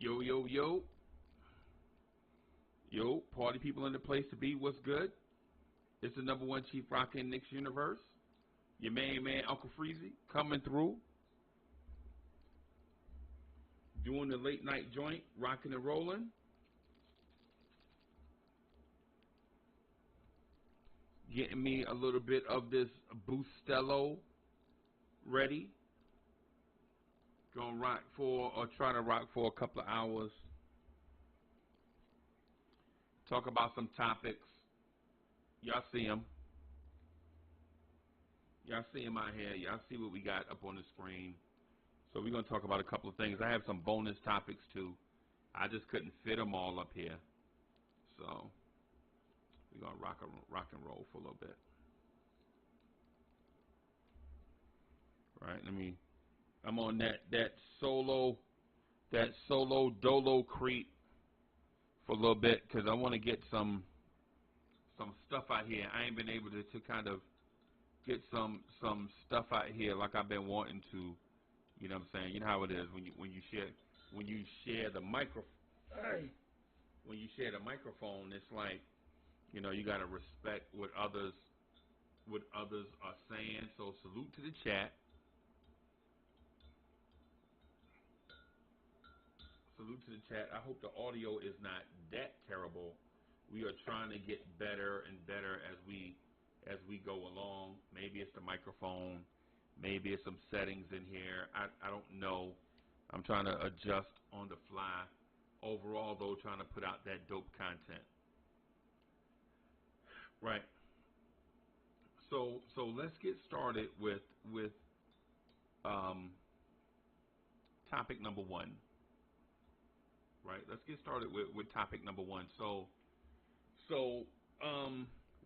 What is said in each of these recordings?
Yo, yo, yo. Yo, party people in the place to be. What's good? It's the number one chief rocker in Knicks universe. Your main man, Uncle Freezie, coming through. Doing the late night joint, rocking and rolling. Getting me a little bit of this Boostello ready. Gonna rock for, or try to rock for a couple of hours. Talk about some topics. Y'all see them. Y'all see them out here. Y'all see what we got up on the screen. So we're going to talk about a couple of things. I have some bonus topics too. I just couldn't fit them all up here. So we're going to rock and roll for a little bit. Right, I'm on that solo dolo creep for a little bit because I want to get some stuff out here. I ain't been able to kind of get some stuff out here like I've been wanting to. You know what I'm saying? You know how it is when you share the microphone. When you share the microphone, it's like, you know, you gotta respect what others are saying. So salute to the chat. Salute to the chat. I hope the audio is not that terrible. We are trying to get better and better as we go along. Maybe it's the microphone. Maybe it's some settings in here. I don't know. I'm trying to adjust on the fly. Overall, though, trying to put out that dope content. Right. So let's get started with topic number one. Right. Let's get started with topic number one. So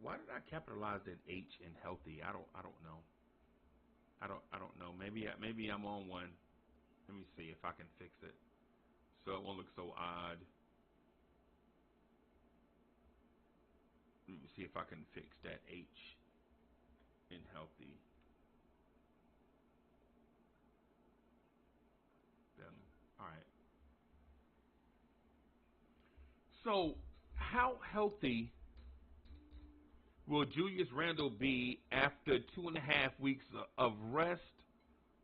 why did I capitalize that H in healthy? I don't know. I don't know. Maybe I'm on one. Let me see if I can fix it so it won't look so odd. Let me see if I can fix that H in healthy. Then, all right. So, how healthy will Julius Randle be after 2.5 weeks of rest?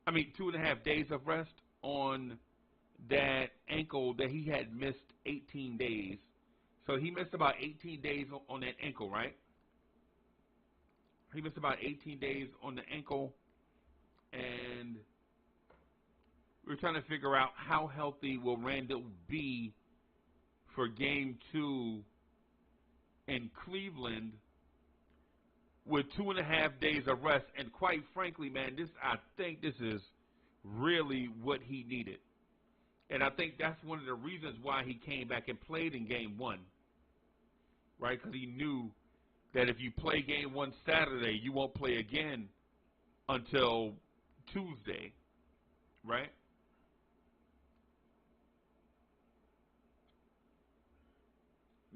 2.5 days of rest on that ankle that he had missed 18 days. So he missed about 18 days on that ankle, right? He missed about 18 days on the ankle, and we're trying to figure out how healthy will Randle be for Game 2 in Cleveland with 2.5 days of rest. And quite frankly, man, I think this is really what he needed. And I think that's one of the reasons why he came back and played in Game 1. Right? Because he knew that if you play Game 1 Saturday, you won't play again until Tuesday. Right?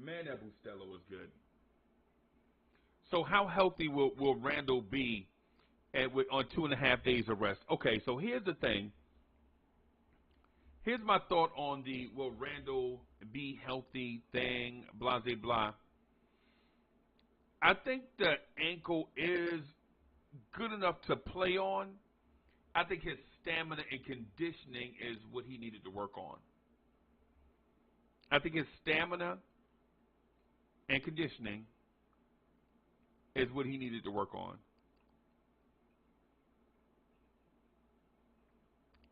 Man, that Boostello was good. So how healthy will Randle be on 2.5 days of rest? Okay, so here's the thing. Here's my thought on the will Randle be healthy thing, blah, blah, blah. I think the ankle is good enough to play on. I think his stamina and conditioning is what he needed to work on. I think his stamina and conditioning is what he needed to work on.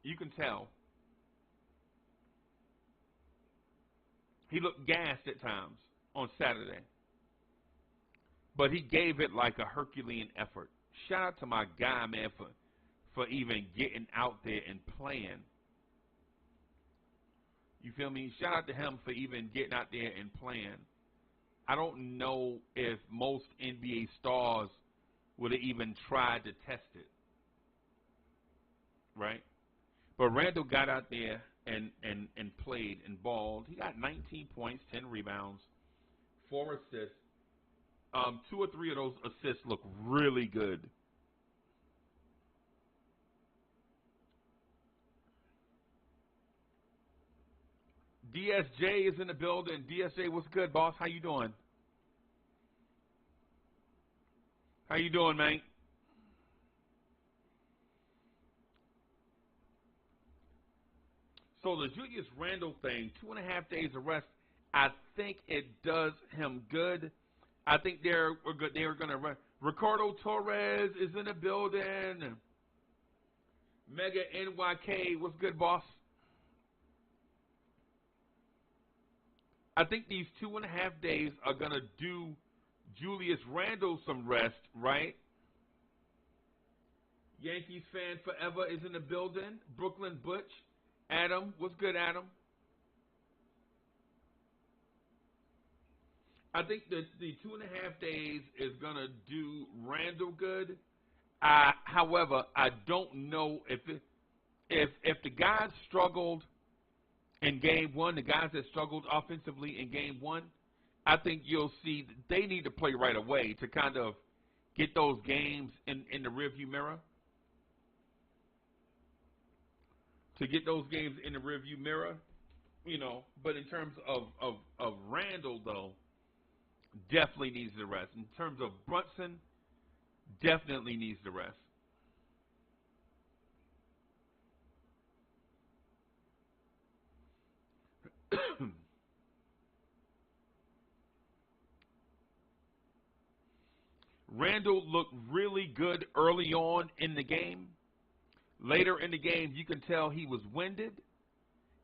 You can tell. He looked gassed at times on Saturday. But he gave it like a Herculean effort. Shout out to my guy, man, for even getting out there and playing. You feel me? Shout out to him for even getting out there and playing. I don't know if most NBA stars would have even tried to test it. Right? But Randle got out there and played and balled. He got 19 points, 10 rebounds, 4 assists. 2 or 3 of those assists look really good. DSJ is in the building. DSJ, what's good, boss? How you doing? How you doing, man? So the Julius Randle thing, 2.5 days arrest, I think it does him good. I think they're good. They're going to. Ricardo Torres is in the building. Mega NYK, what's good, boss? I think these 2.5 days are going to do Julius Randle some rest, right? Yankees fan forever is in the building. Brooklyn Butch. Adam, what's good, Adam? I think the 2.5 days is going to do Randle good. However, I don't know if the guys struggled in game one, the guys that struggled offensively in game one, I think you'll see they need to play right away to kind of get those games in the rearview mirror. To get those games in the rearview mirror, But in terms of Randle, though, definitely needs the rest. In terms of Brunson, definitely needs the rest. Randle looked really good early on in the game. Later in the game, you can tell he was winded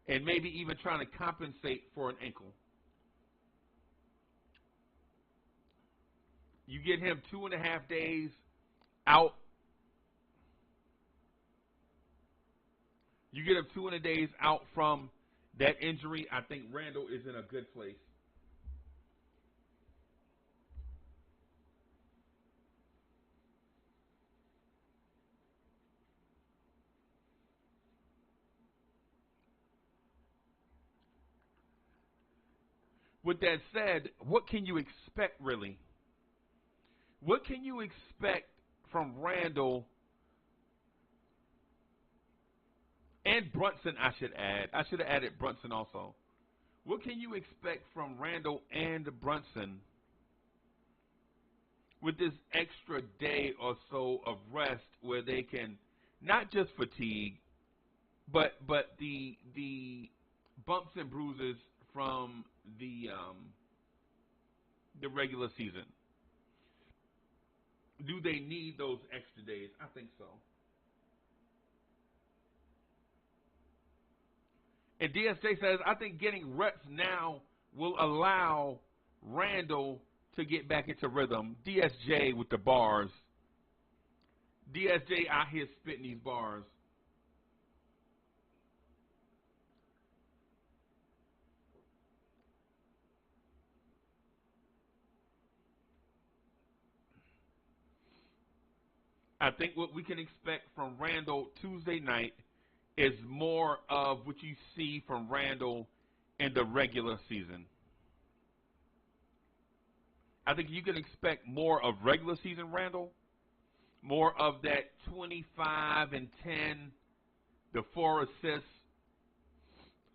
and maybe even trying to compensate for an ankle. You get him 2.5 days out. You get him 2.5 days out from that injury. I think Randle is in a good place. With that said, what can you expect, really? What can you expect from Randle and Brunson, I should add? I should have added Brunson also. What can you expect from Randle and Brunson with this extra day or so of rest where they can not just fatigue, but the bumps and bruises from the regular season? Do they need those extra days? I think so. And DSJ says, I think getting reps now will allow Randle to get back into rhythm. DSJ with the bars. DSJ out here spitting these bars. I think what we can expect from Randle Tuesday night is more of what you see from Randle in the regular season. I think you can expect more of regular season Randle, more of that 25 and 10, the 4 assists.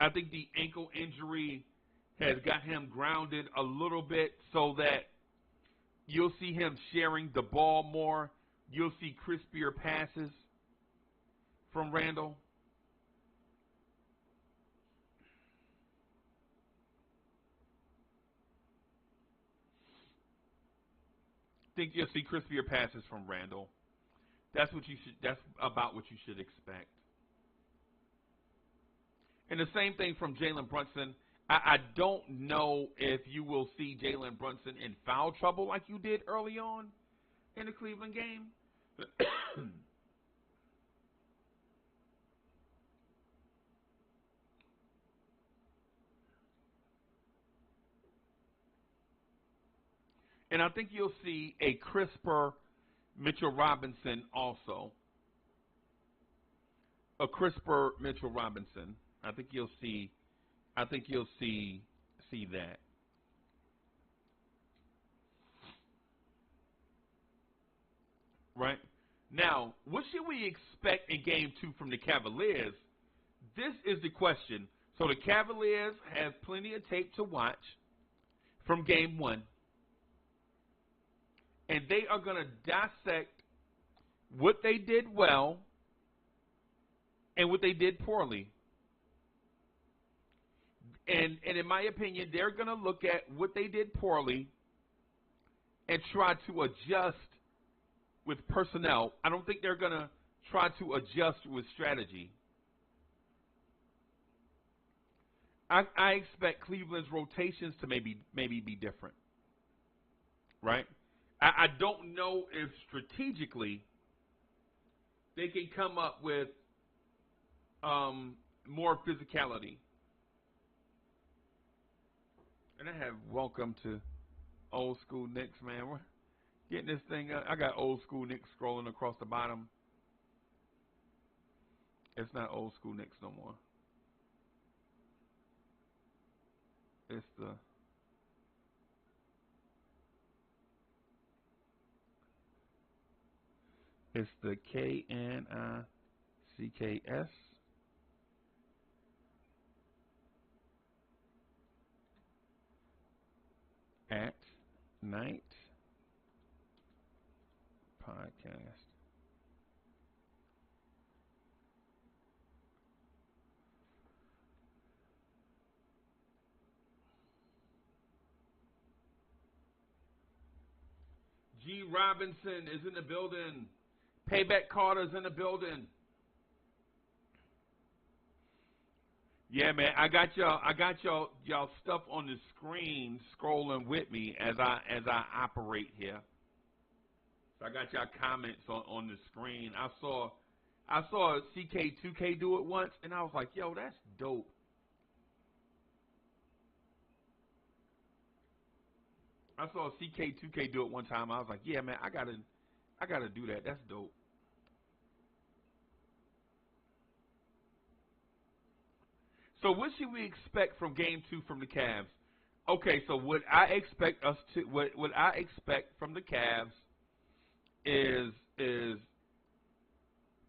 I think the ankle injury has got him grounded a little bit so that you'll see him sharing the ball more. You'll see crispier passes from Randle. Think you'll see crispier passes from Randle. That's about what you should expect. And the same thing from Jalen Brunson. I don't know if you will see Jalen Brunson in foul trouble like you did early on in the Cleveland game. And I think you'll see a crisper Mitchell Robinson also. A crisper Mitchell Robinson. I think you'll see that. Right? Now, what should we expect in game 2 from the Cavaliers? This is the question. So the Cavaliers have plenty of tape to watch from game one. And they are going to dissect what they did well and what they did poorly. And in my opinion, they're going to look at what they did poorly and try to adjust with personnel. I don't think they're going to try to adjust with strategy. I expect Cleveland's rotations to maybe be different, right? I don't know if strategically they can come up with more physicality. And I have welcome to old school Knicks, man. We're getting this thing up. I got old school Knicks scrolling across the bottom. It's not old school Knicks no more. It's the KNICKS at night podcast. G. Robinson is in the building. Payback Carter's in the building. Yeah, man, I got y'all stuff on the screen scrolling with me as I operate here. So I got y'all comments on the screen. I saw CK2K do it once, and I was like, yo, that's dope. I saw CK2K do it one time. I was like, yeah, man, I gotta do that. That's dope. So what should we expect from game 2 from the Cavs? Okay, so what I expect from the Cavs is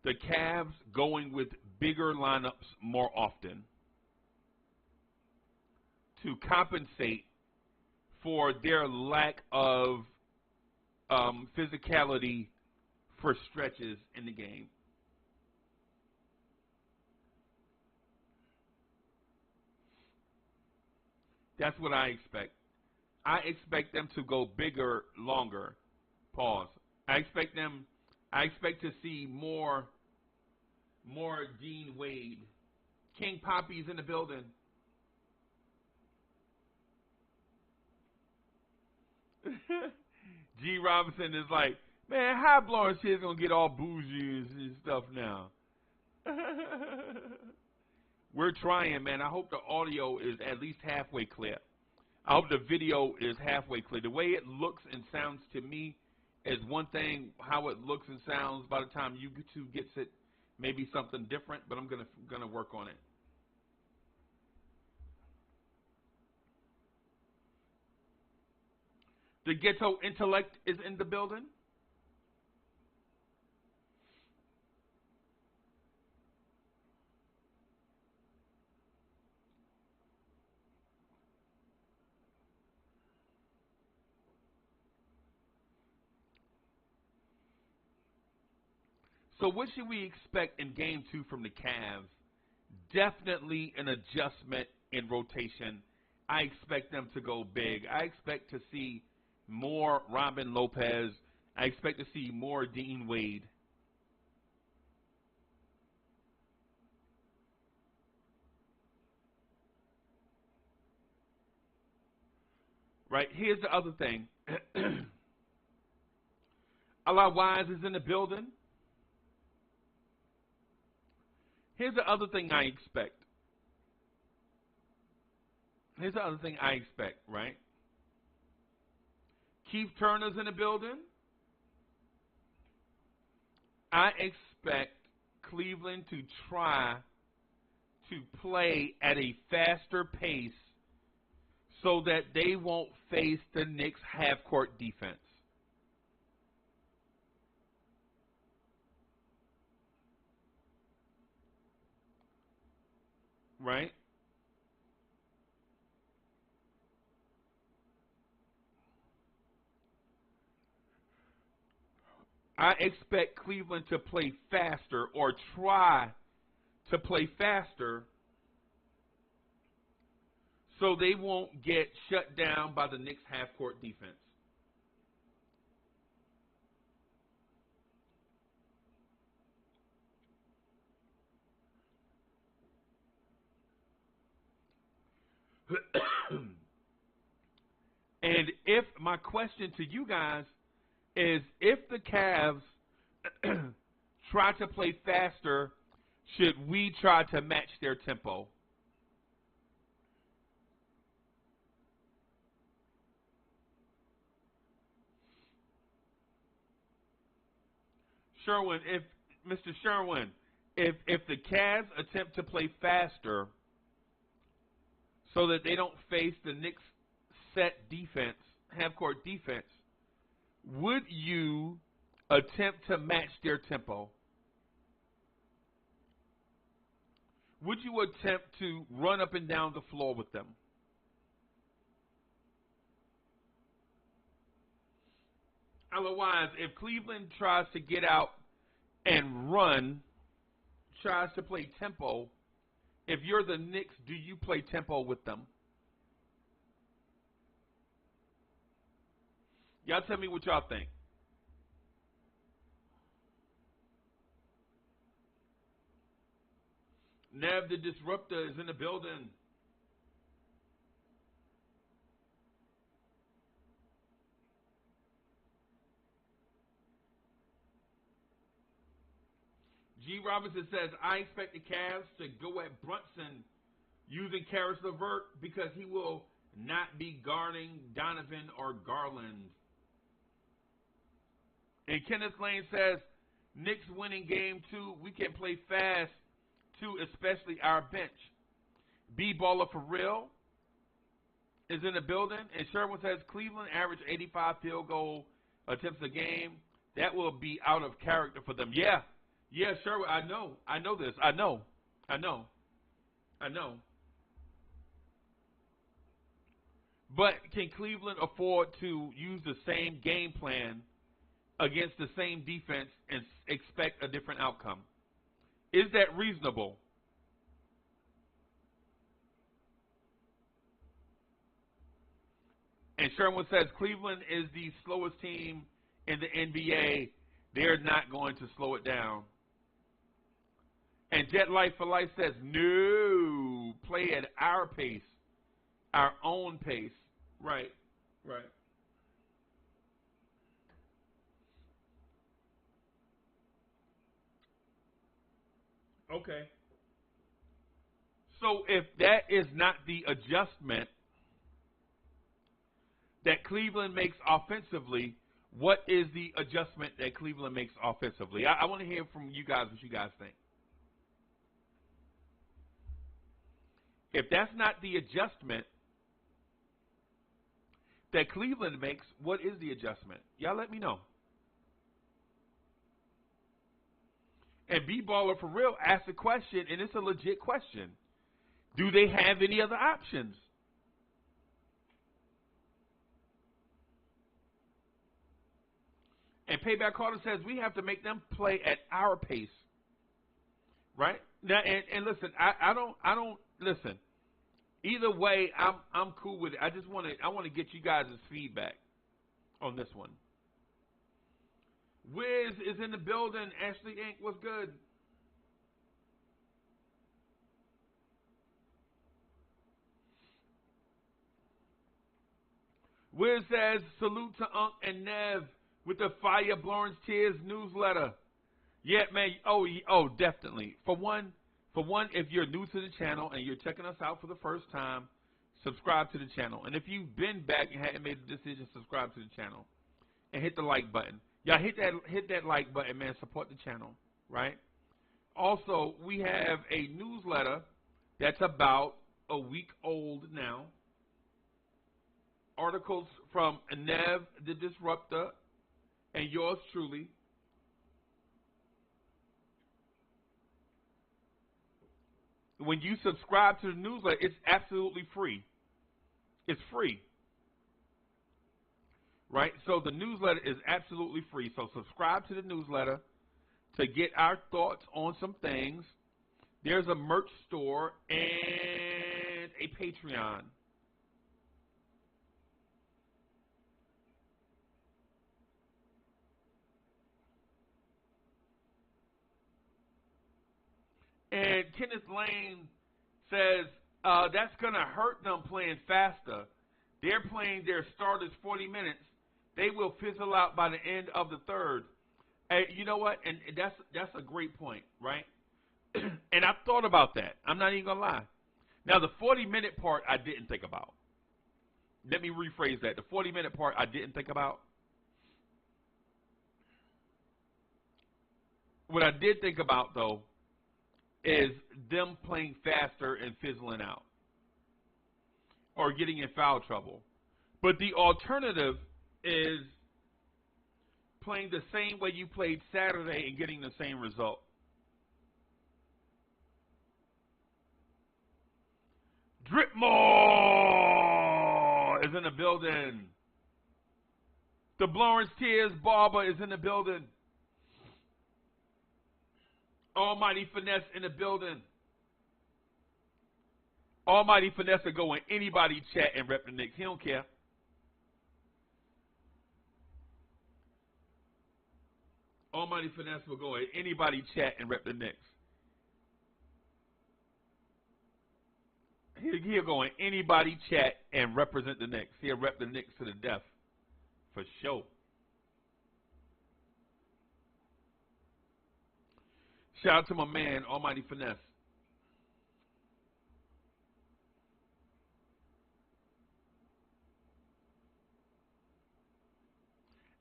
the Cavs going with bigger lineups more often to compensate for their lack of physicality for stretches in the game. That's what I expect. I expect them to go bigger, longer. Pause. I expect to see more Dean Wade. King Poppy's in the building. G. Robinson is like, man, how Blorange Tears gonna get all bougie and stuff now? We're trying, man. I hope the audio is at least halfway clear. I hope the video is halfway clear. The way it looks and sounds to me is one thing. How it looks and sounds by the time YouTube gets it, maybe something different. But I'm gonna work on it. The ghetto intellect is in the building. So what should we expect in game 2 from the Cavs? Definitely an adjustment in rotation. I expect them to go big. I expect to see more Robin Lopez. I expect to see more Dean Wade. Right, here's the other thing. Allah Wise is in the building. Here's the other thing I expect. Right? Keith Turner's in the building. I expect Cleveland to try to play at a faster pace so that they won't face the Knicks half-court defense. Right? I expect Cleveland to play faster or try to play faster so they won't get shut down by the Knicks half-court defense. And if my question to you guys is, if the Cavs try to play faster, should we try to match their tempo? Sherwin, if Mr. Sherwin, if the Cavs attempt to play faster so that they don't face the Knicks set defense, half-court defense, would you attempt to match their tempo? Would you attempt to run up and down the floor with them? Otherwise, if Cleveland tries to get out and run, tries to play tempo, if you're the Knicks, do you play tempo with them? Y'all tell me what y'all think. Nev the Disruptor is in the building. G. Robinson says, I expect the Cavs to go at Brunson using Karis LeVert because he will not be guarding Donovan or Garland. And Kenneth Lane says, Knicks winning game 2, we can play fast too, especially our bench. B-Baller for real is in the building. And Sherwin says, Cleveland average 85 field goal attempts a game. That will be out of character for them. Yeah, Sherwin, I know this. I know. But can Cleveland afford to use the same game plan against the same defense and expect a different outcome? Is that reasonable? And Sherwin says Cleveland is the slowest team in the NBA. They're not going to slow it down. And Jet Life for Life says, no, play at our pace, our own pace. Right. Okay. So if that is not the adjustment that Cleveland makes offensively, what is the adjustment that Cleveland makes offensively? I want to hear from you guys what you guys think. If that's not the adjustment that Cleveland makes, what is the adjustment? Y'all let me know. And B-Baller for real asked a question, and it's a legit question. Do they have any other options? And Payback Carter says we have to make them play at our pace, right? Now, and listen, I don't listen. Either way, I'm cool with it. I want to get you guys' feedback on this one. Wiz is in the building. Ashley Inc. What's good? Wiz says salute to Unc and Nev with the Fire Blorange Tears newsletter. Yeah, man. Oh, definitely. For one, if you're new to the channel and you're checking us out for the first time, subscribe to the channel. And if you've been back and hadn't made the decision, subscribe to the channel and hit the like button. Y'all hit that like button, man. Support the channel, right? Also, we have a newsletter that's about a week old now. Articles from Nev the Disruptor and yours truly. When you subscribe to the newsletter, it's absolutely free. It's free. right? So the newsletter is absolutely free. So subscribe to the newsletter to get our thoughts on some things. There's a merch store and a Patreon. And Kenneth Lane says that's going to hurt them playing faster. They're playing their starters 40 minutes. They will fizzle out by the end of the third. Hey, you know what? And that's a great point, right? And I thought about that. I'm not even going to lie. Now, the 40-minute part I didn't think about. Let me rephrase that. The 40-minute part I didn't think about. What I did think about, though, is them playing faster and fizzling out or getting in foul trouble. But the alternative is playing the same way you played Saturday and getting the same result. Dripmore is in the building. The Blorange Tears Barber is in the building. Almighty Finesse in the building. Almighty Finesse will go in anybody chat and rep the Knicks. He don't care. Almighty Finesse will go in anybody chat and rep the Knicks. He'll go in anybody chat and represent the Knicks. He'll rep the Knicks to the death. For sure. Shout out to my man, Almighty Finesse.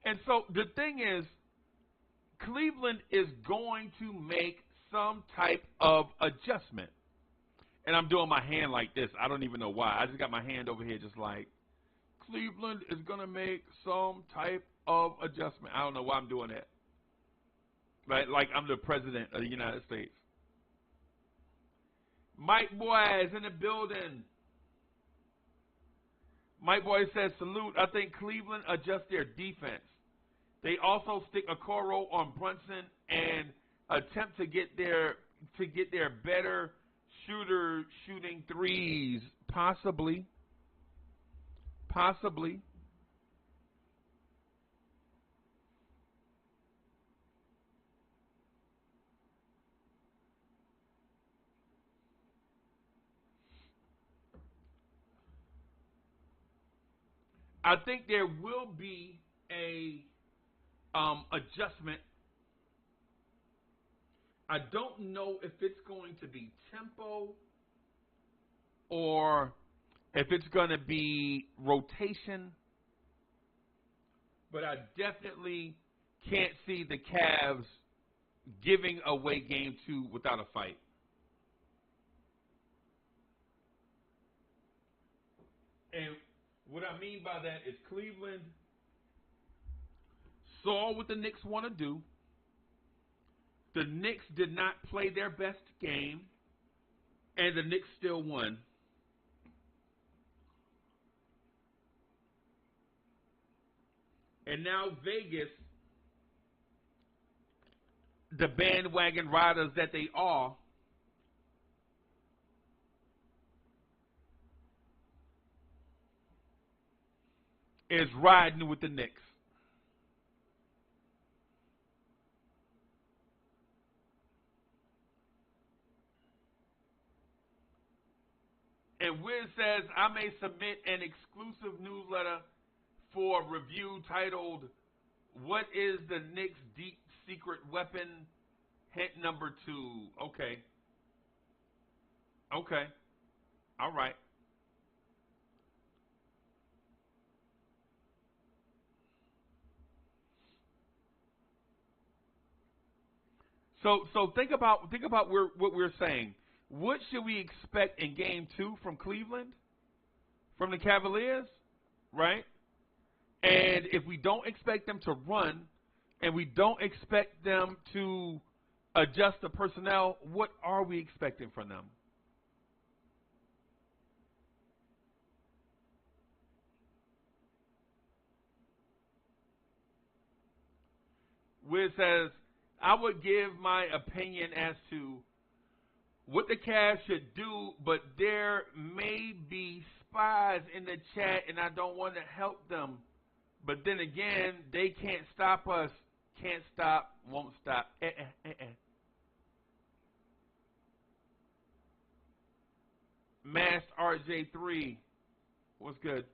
And so the thing is, Cleveland is going to make some type of adjustment. And I'm doing my hand like this. I don't even know why. I just got my hand over here just like, Cleveland is going to make some type of adjustment. I don't know why I'm doing that. Right? Like I'm the president of the United States. Mike Boy is in the building. Mike Boy says, salute. I think Cleveland adjusts their defense. They also stick a Coro on Brunson and attempt to get their better shooter shooting threes. Possibly. I think there will be a adjustment. I don't know if it's going to be tempo or if it's going to be rotation, but I definitely can't see the Cavs giving away game 2 without a fight. And what I mean by that is Cleveland saw what the Knicks want to do. The Knicks did not play their best game, and the Knicks still won. And now Vegas, the bandwagon riders that they are, is riding with the Knicks. And Wiz says, I may submit an exclusive newsletter for review titled, What is the Knicks' Deep Secret Weapon? Hint number 2. Okay. All right. So think about what we're saying. What should we expect in game 2 from Cleveland? From the Cavaliers? Right? And if we don't expect them to run and we don't expect them to adjust the personnel, what are we expecting from them? Wiz says, I would give my opinion as to what the Cavs should do, but there may be spies in the chat, and I don't want to help them. But then again, they can't stop us. Can't stop, won't stop. Masked RJ3, what's good?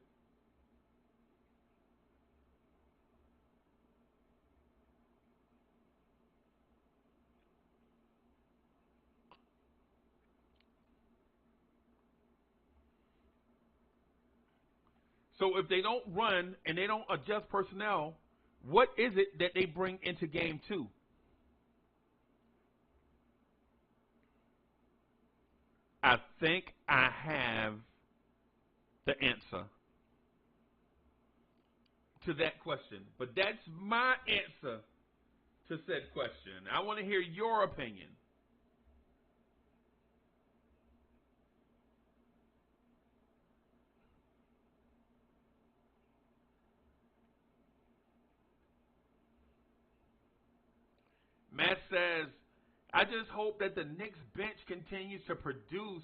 So if they don't run and they don't adjust personnel, what is it that they bring into game two? I think I have the answer to that question. But that's my answer to said question. I want to hear your opinion. Matt says, I just hope that the Knicks bench continues to produce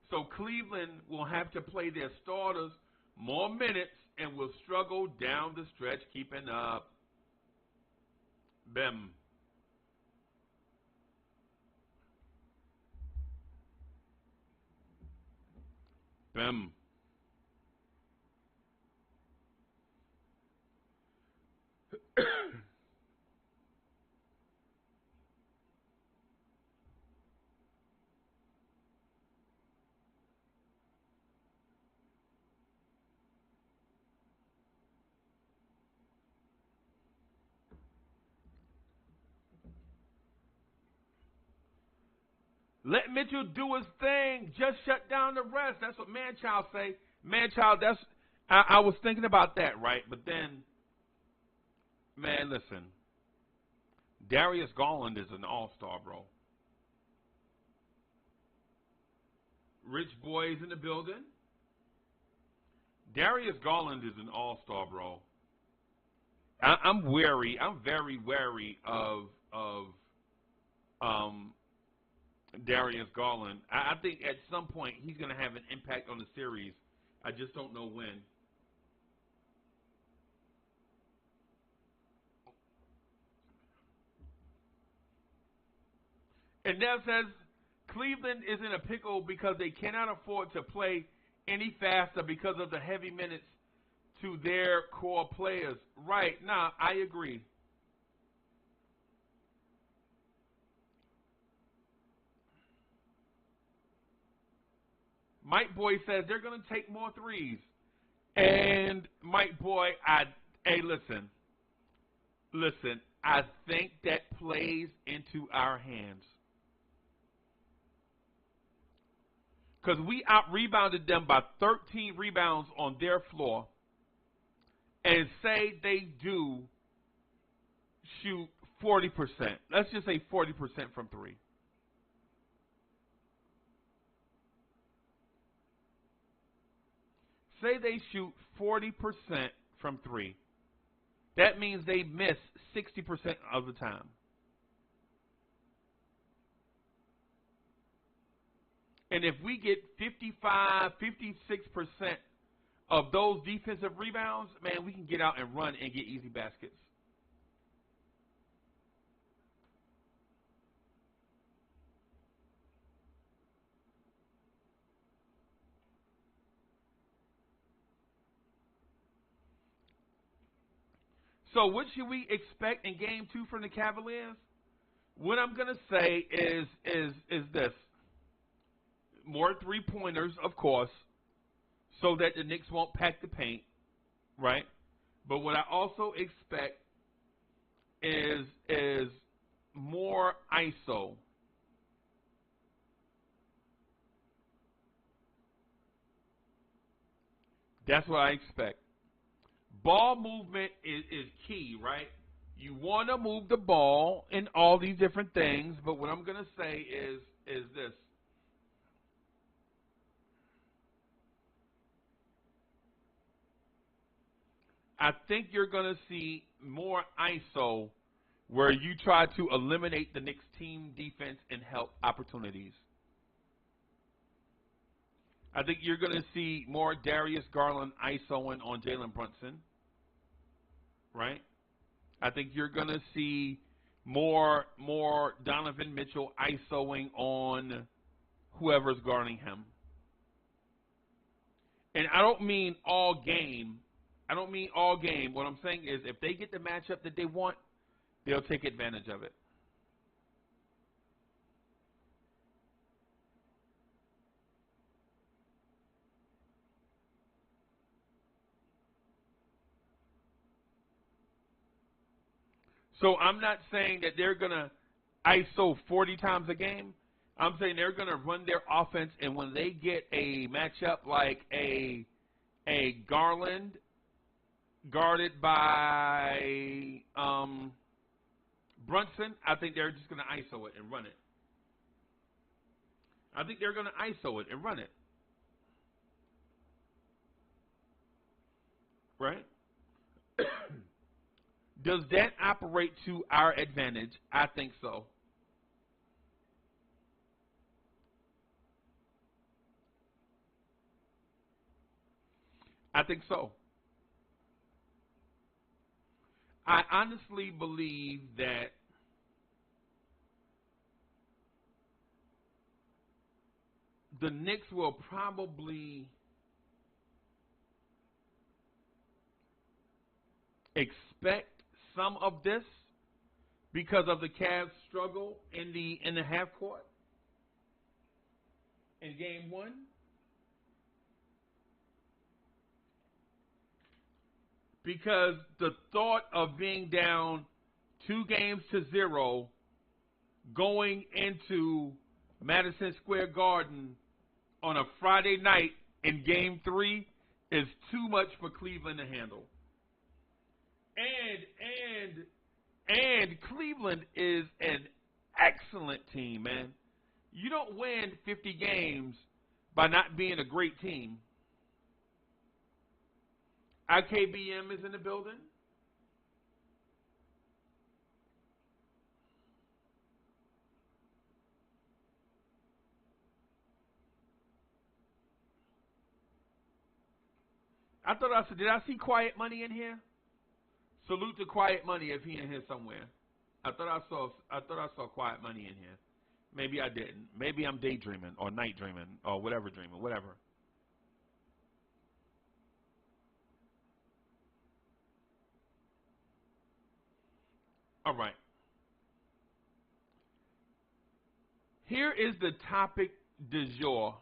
so Cleveland will have to play their starters more minutes and will struggle down the stretch keeping up. Bim. Bim. Let Mitchell do his thing. Just shut down the rest. That's what Manchild say. Manchild, that's I was thinking about that, right? But then, man, listen. Darius Garland is an all-star, bro. Rich Boys in the building. Darius Garland is an all-star, bro. I'm wary. I'm very wary of Darius Garland. I think at some point he's going to have an impact on the series. I just don't know when. And Nev says Cleveland is in a pickle because they cannot afford to play any faster because of the heavy minutes to their core players. Right. Nah, I agree. Mike Boy says they're going to take more threes. And Mike Boy, hey, listen, I think that plays into our hands. Because we out-rebounded them by 13 rebounds on their floor. And say they do shoot 40%. Let's just say 40% from three. Say they shoot 40% from three. That means they miss 60% of the time. And if we get 55, 56% of those defensive rebounds, man, we can get out and run and get easy baskets. So what should we expect in game two from the Cavaliers? What I'm going to say is this. More three-pointers, of course, so that the Knicks won't pack the paint, right? But what I also expect is more ISO. That's what I expect. Ball movement is key, right? You want to move the ball in all these different things, but what I'm going to say is this. I think you're going to see more ISO where you try to eliminate the Knicks team defense and help opportunities. I think you're going to see more Darius Garland ISOing on Jalen Brunson, right? I think you're going to see more Donovan Mitchell ISOing on whoever's guarding him. And I don't mean all game. What I'm saying is if they get the matchup that they want, they'll take advantage of it. So I'm not saying that they're going to ISO 40 times a game. I'm saying they're going to run their offense, and when they get a matchup like a Garland guarded by Brunson, I think they're just going to ISO it and run it. I think they're going to ISO it and run it. Right? Does that operate to our advantage? I think so. I think so. I honestly believe that the Knicks will probably expect some of this because of the Cavs' struggle in the half court in game one. Because the thought of being down 2-0 going into Madison Square Garden on a Friday night in game 3 is too much for Cleveland to handle. And Cleveland is an excellent team, man. You don't win 50 games by not being a great team. IKBM is in the building. Did I see Quiet Money in here? Salute to Quiet Money if he in here somewhere. I thought I saw Quiet Money in here. Maybe I didn't. Maybe I'm daydreaming or night dreaming or whatever dreaming, whatever. All right. Here is the topic du jour,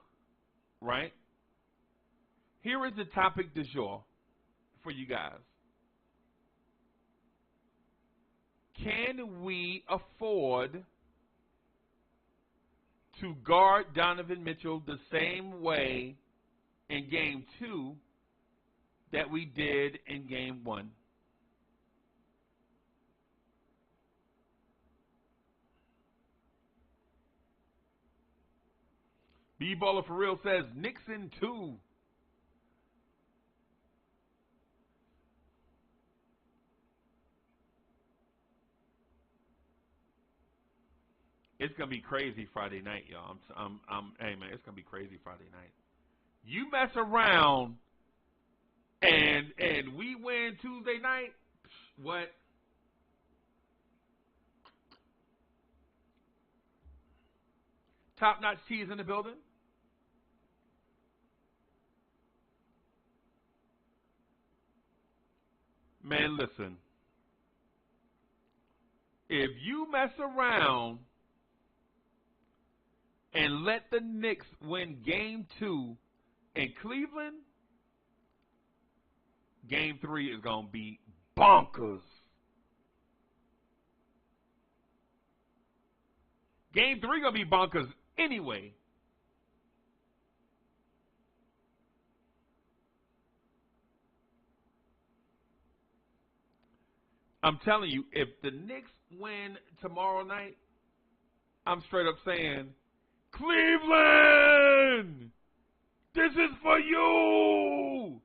right? Here is the topic du jour for you guys. Can we afford to guard Donovan Mitchell the same way in game 2 that we did in game 1? B-Baller for Real says Nixon 2. It's gonna be crazy Friday night, y'all. Hey man, it's gonna be crazy Friday night. You mess around and we win Tuesday night. What? Top Notch Tees in the building. Man, listen. If you mess around and let the Knicks win game 2 in Cleveland, game 3 is going to be bonkers. Game 3 going to be bonkers anyway. I'm telling you, if the Knicks win tomorrow night, I'm straight up saying, Cleveland, this is for you.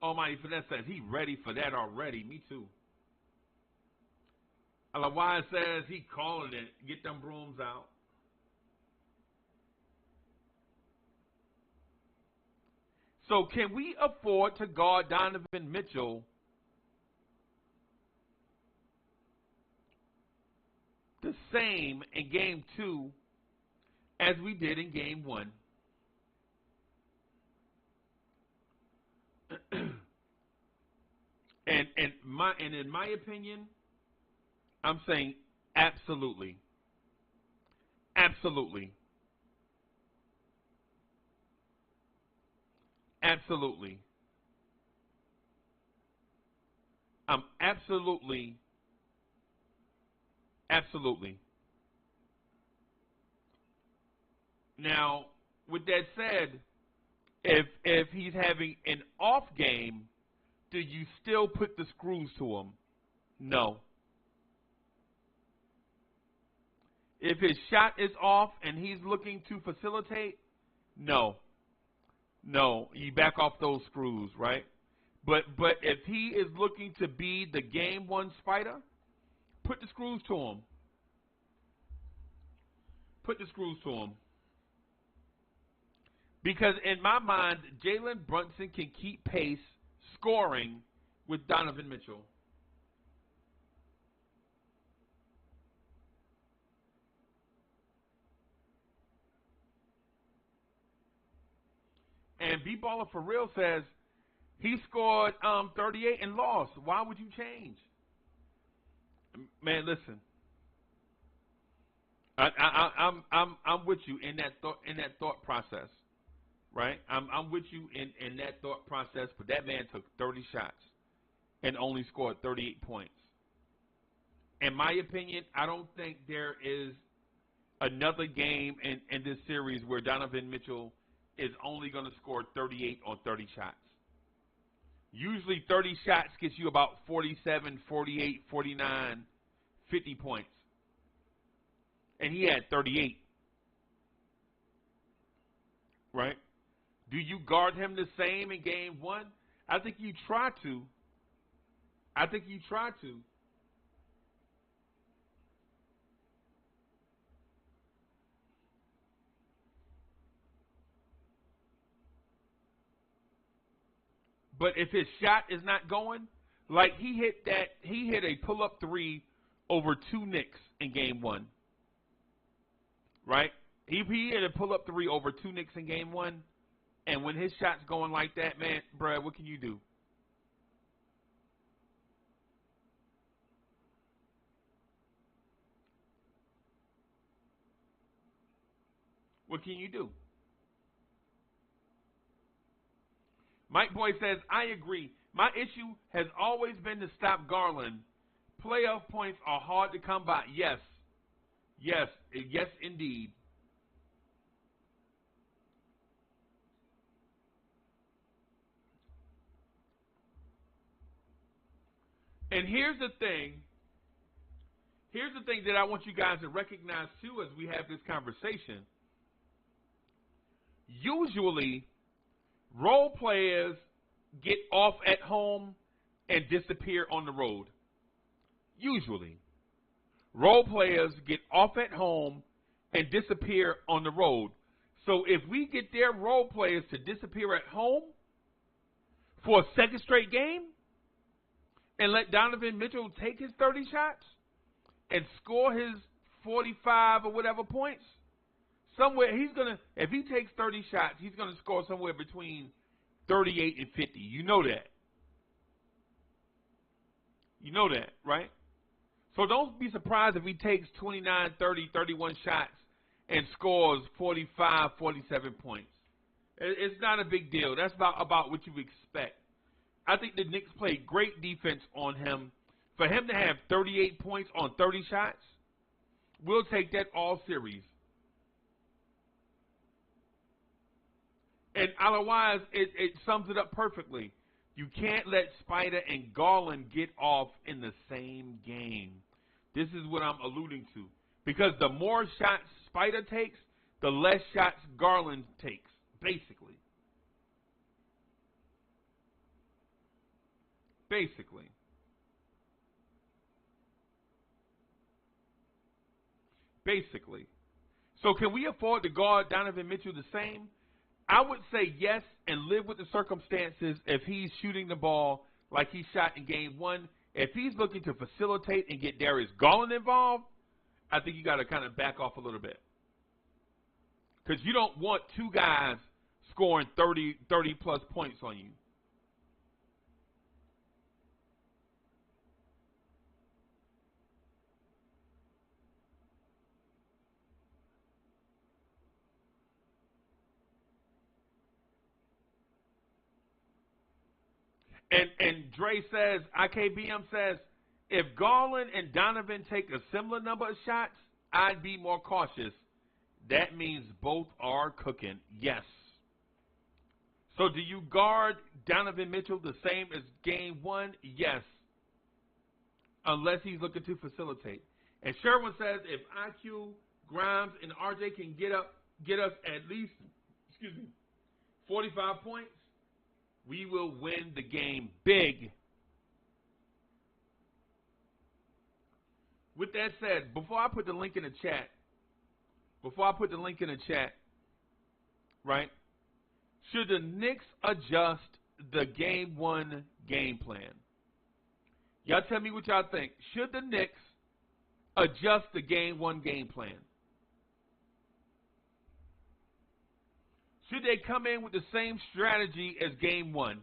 Almighty Finesse says he ready for that already. Me too. Otherwise says he calling it. Get them brooms out. So can we afford to guard Donovan Mitchell the same in game 2 as we did in game 1? and in my opinion, I'm saying absolutely. Absolutely. Absolutely. Absolutely. Now, with that said, if he's having an off game, do you still put the screws to him? No. If his shot is off and he's looking to facilitate, no. No, you back off those screws, right? But if he is looking to be the game 1 spider, put the screws to him. Put the screws to him. Because in my mind, Jalen Brunson can keep pace scoring with Donovan Mitchell. And B-Baller for Real says he scored 38 and lost. Why would you change? Man, listen. I'm with you in that thought process, right? I'm with you in that thought process. But that man took 30 shots and only scored 38 points. In my opinion, I don't think there is another game in this series where Donovan Mitchell is only going to score 38 on 30 shots. Usually 30 shots gets you about 47, 48, 49, 50 points. And he had 38. Right? Do you guard him the same in game 1? I think you try to. But if his shot is not going, like he hit a pull-up 3 over 2 Knicks in game 1. Right? He hit a pull-up 3 over 2 Knicks in game 1. And when his shot's going like that, man, bruh, what can you do? What can you do? Mike Boy says, I agree. My issue has always been to stop Garland. Playoff points are hard to come by. Yes. Yes. Yes, indeed. And here's the thing. Here's the thing that I want you guys to recognize, too, as we have this conversation. Usually, role players get off at home and disappear on the road. Usually. Role players get off at home and disappear on the road. So if we get their role players to disappear at home for a second straight game and let Donovan Mitchell take his 30 shots and score his 45 or whatever points, somewhere he's going to, if he takes 30 shots, he's going to score somewhere between 38 and 50. You know that. You know that, right? So don't be surprised if he takes 29, 30, 31 shots and scores 45, 47 points. It's not a big deal. That's about what you expect. I think the Knicks played great defense on him. For him to have 38 points on 30 shots, we'll take that all series. And otherwise, it sums it up perfectly. You can't let Spider and Garland get off in the same game. This is what I'm alluding to. Because the more shots Spider takes, the less shots Garland takes, basically. Basically. Basically. So can we afford to guard Donovan Mitchell the same? I would say yes and live with the circumstances if he's shooting the ball like he shot in game one. If he's looking to facilitate and get Darius Garland involved, I think you got to kind of back off a little bit. Because you don't want two guys scoring 30-plus points on you. And Dre says, IKBM says, if Garland and Donovan take a similar number of shots, I'd be more cautious. That means both are cooking. Yes. So do you guard Donovan Mitchell the same as game one? Yes. Unless he's looking to facilitate. And Sherwin says if IQ, Grimes, and RJ can get us at least 45 points, we will win the game big. With that said, before I put the link in the chat, right, should the Knicks adjust the game one game plan? Y'all tell me what y'all think. Should the Knicks adjust the game one game plan? Should they come in with the same strategy as game one?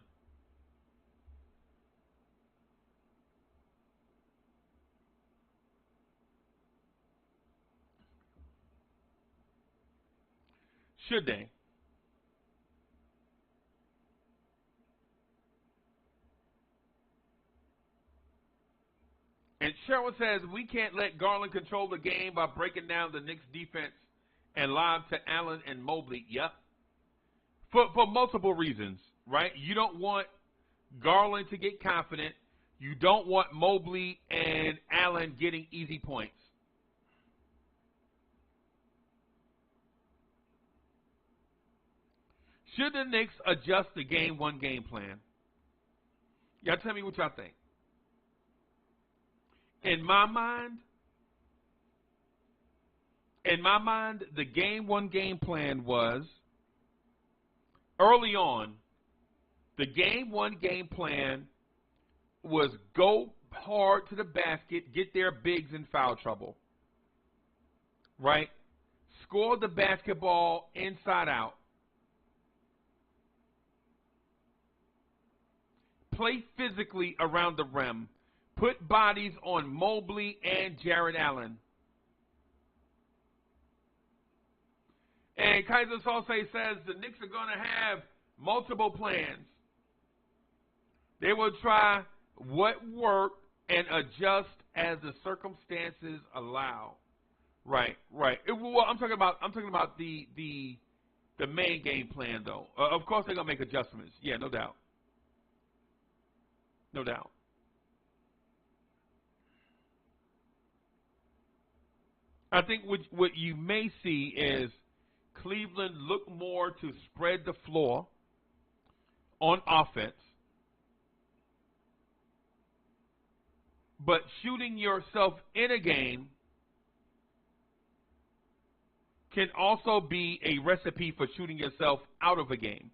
Should they? And Sherwin says we can't let Garland control the game by breaking down the Knicks defense and lob to Allen and Mobley. Yep. For multiple reasons, right? You don't want Garland to get confident. You don't want Mobley and Allen getting easy points. Should the Knicks adjust the game one game plan? Y'all tell me what y'all think. In my mind, the game one game plan was early on. The game one game plan was go hard to the basket, get their bigs in foul trouble, right? Score the basketball inside out. Play physically around the rim. Put bodies on Mobley and Jared Allen. And Kaiser Salse says the Knicks are going to have multiple plans. They will try what worked and adjust as the circumstances allow. Right. Well, I'm talking about the main game plan though. Of course they're gonna make adjustments. Yeah, no doubt. No doubt. I think what you may see is Cleveland look more to spread the floor on offense, but shooting yourself in a game can also be a recipe for shooting yourself out of a game.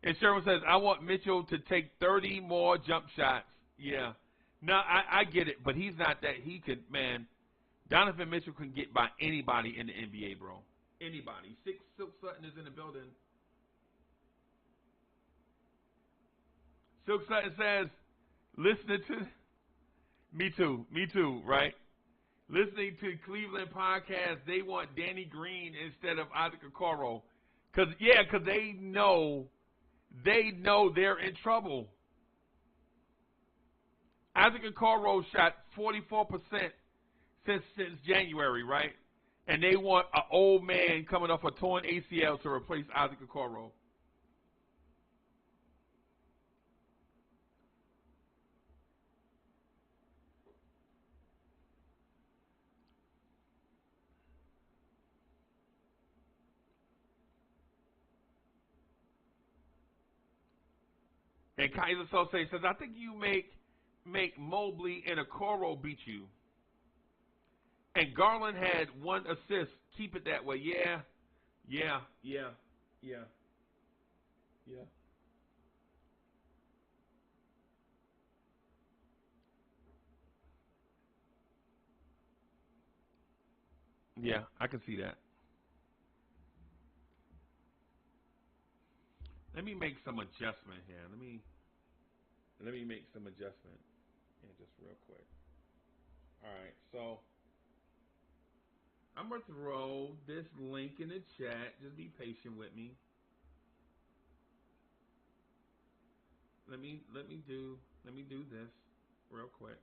And Sherman says, I want Mitchell to take 30 more jump shots. Yeah. No, I get it, but he's not that. He could, man, Donovan Mitchell can get by anybody in the NBA, bro. Anybody. Silk Sutton is in the building. Silk Sutton says, listening to, me too, right? Listening to Cleveland podcast, they want Danny Green instead of Isaac Okoro. Because they know they're in trouble. Isaac Okoro shot 44% since January, right? And they want an old man coming off a torn ACL to replace Isaac Okoro. And Kaiser Sose says, I think you make Mobley and Okoro beat you. And Garland had 1 assist. Keep it that way. Yeah. Yeah. Yeah, I can see that. Let me make some adjustment here. Let me make some adjustment. Yeah, just real quick. All right, so I'm gonna throw this link in the chat. Just be patient with me. Let me do this real quick.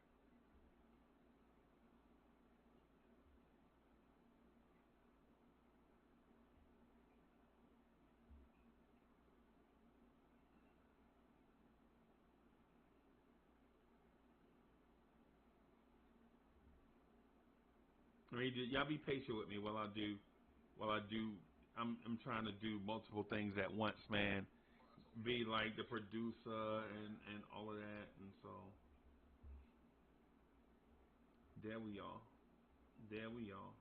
Y'all be patient with me while I do. I'm trying to do multiple things at once, man. Be like the producer and all of that, and so there we are. There we are.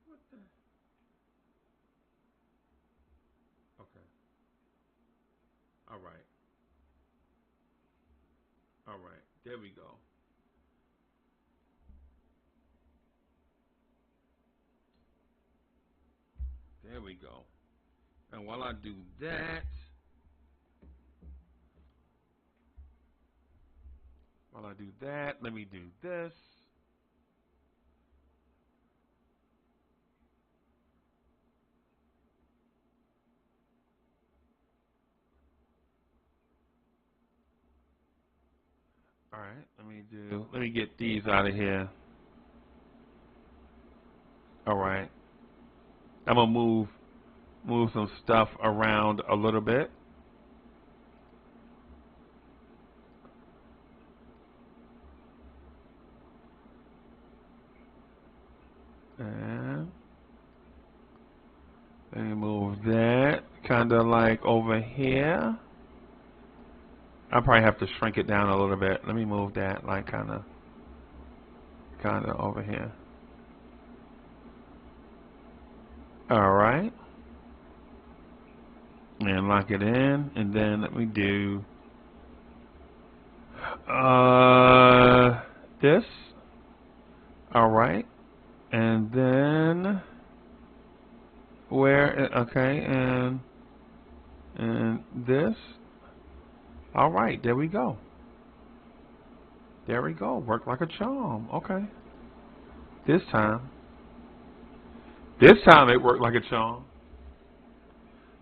What the? Okay. All right. All right. There we go. There we go. And while I do that, let me do this. All right, let me get these out of here. All right. I'm gonna move some stuff around a little bit. And let me move that kind of like over here. I probably have to shrink it down a little bit. Let me move that like kind of over here. All right. And lock it in, and then let me do this. All right. And then okay, and this. All right, there we go. There we go. Worked like a charm. Okay. This time it worked like a charm.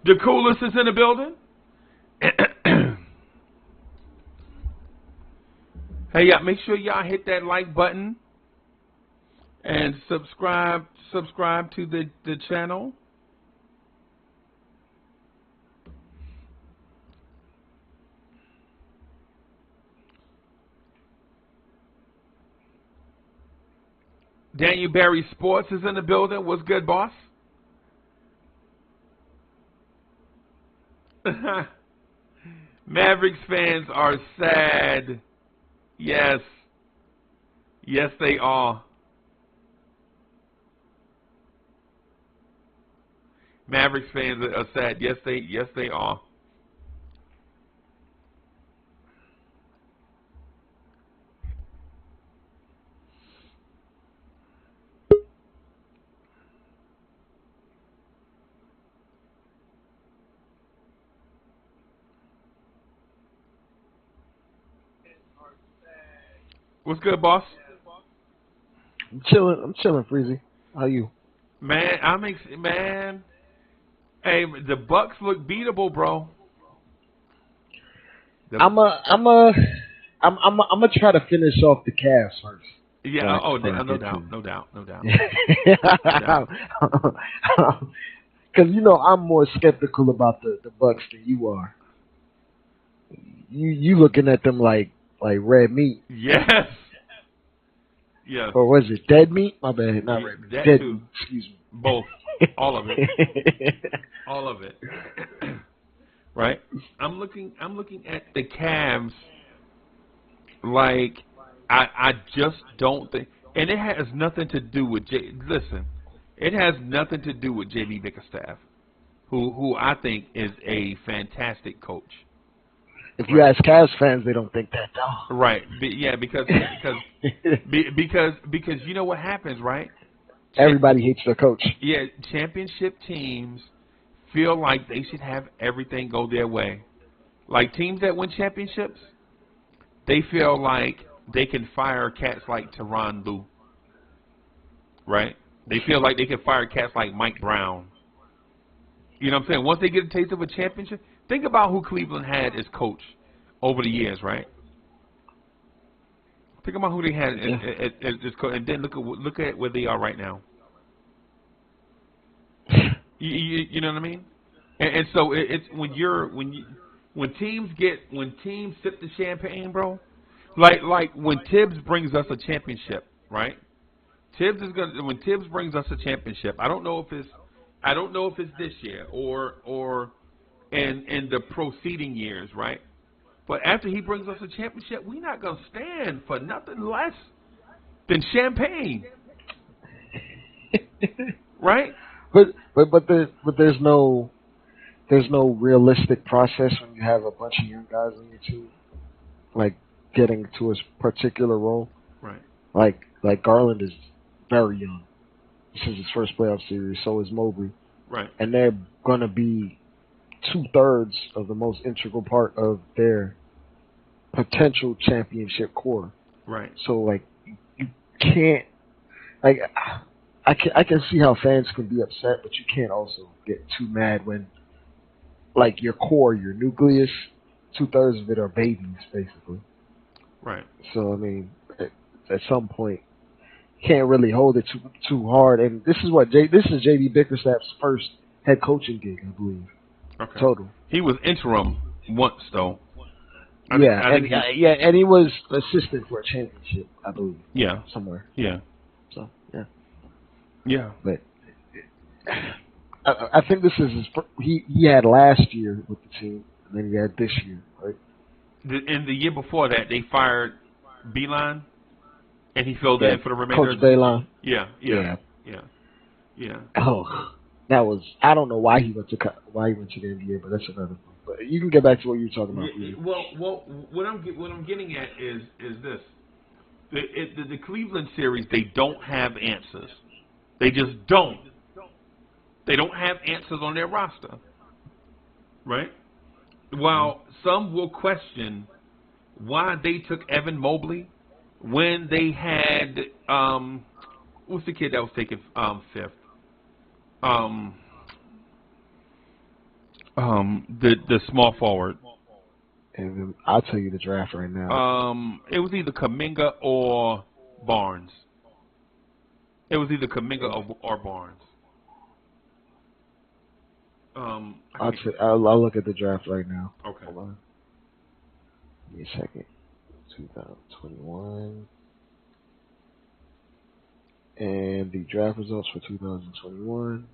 The coolest is in the building. Hey, y'all, make sure y'all hit that like button and subscribe to the channel. Daniel Barry Sports is in the building. What's good, boss? Mavericks fans are sad. Yes. Yes, they are. Mavericks fans are sad. Yes, they are. What's good, boss? I'm chilling, Freezie. How you? Man, man. Hey, the Bucks look beatable, bro. I'm gonna try to finish off the Cavs first. Yeah. No doubt. Because I'm more skeptical about the Bucks than you are. You looking at them like red meat. Yes. Yes. Or was it dead meat? My bad, not red meat. That Dead too. meat. Excuse me. Both. All of it. All of it. Right? I'm looking at the Cavs like I just don't think, and it has nothing to do with listen, it has nothing to do with JB Bickerstaff, who I think is a fantastic coach. If you ask Cavs fans, they don't think that though. Right. Because you know what happens, right? Everybody hates their coach. Yeah, championship teams feel like they should have everything go their way. Like teams that win championships, they feel like they can fire cats like Tyronn Lue. Right? They feel like they can fire cats like Mike Brown. You know what I'm saying? Once they get a taste of a championship, think about who Cleveland had as coach over the years, right? Think about who they had as coach, and then look at where they are right now. You know what I mean? And so it's when teams sip the champagne, bro. Like when Tibbs brings us a championship, right? When Tibbs brings us a championship. I don't know if it's this year or in the preceding years, right? But after he brings us a championship, we're not gonna stand for nothing less than champagne, right? But there's no realistic process when you have a bunch of young guys on your team, like getting to a particular role. Right. Like Garland is very young. This is his first playoff series. So is Mobley. Right. And they're gonna be 2/3 of the most integral part of their potential championship core. Right. So like you can't like. I can see how fans can be upset, but you can't also get too mad when, like, your core, your nucleus, 2/3 of it are babies, basically. Right. So, I mean, at some point, you can't really hold it too hard. And this is JB Bickerstaff's first head coaching gig, I believe. Okay. Total. He was interim once, though. And he was assistant for a championship, I believe. Yeah. Somewhere. Yeah. So, yeah. Yeah, but I think this is he had last year with the team, and then he had this year, right? And the year before that, they fired Beeline, and he filled in for the remainder. Coach Beeline. Yeah. Oh, that was I don't know why he went to the NBA, but that's another thing. But you can get back to what you were talking about. Yeah, well, what I'm getting at is this: the Cleveland series, they don't have answers. They just don't. They don't have answers on their roster, right? While some will question why they took Evan Mobley when they had what's the kid that was taken fifth? The small forward. And I'll tell you the draft right now. It was either Kuminga or Barnes. It was either Kuminga or Barnes. I'll look at the draft right now. Okay. Hold on. Give me a second. 2021. And the draft results for 2021.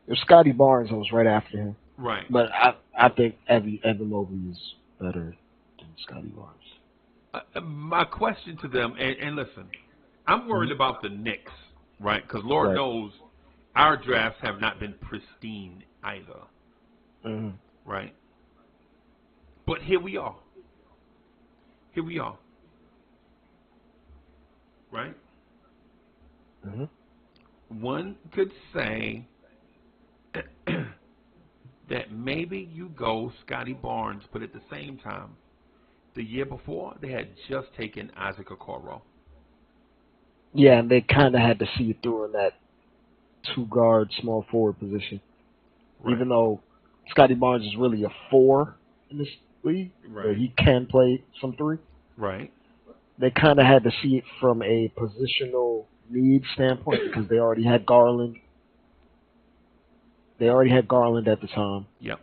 It was Scotty Barnes that was right after him. Right. But I think Evan Mobley is better than Scotty Barnes. My question to them, and listen, I'm worried about the Knicks, right? Because Lord knows our drafts have not been pristine either, right? But here we are. Right? One could say that maybe you go Scotty Barnes, but at the same time, the year before, they had just taken Isaac Okoro. Yeah, and they kind of had to see it through in that two-guard, small forward position. Right. Even though Scotty Barnes is really a 4 in this league, but he can play some 3. Right. They kind of had to see it from a positional need standpoint because they already had Garland. They already had Garland at the time. Yep.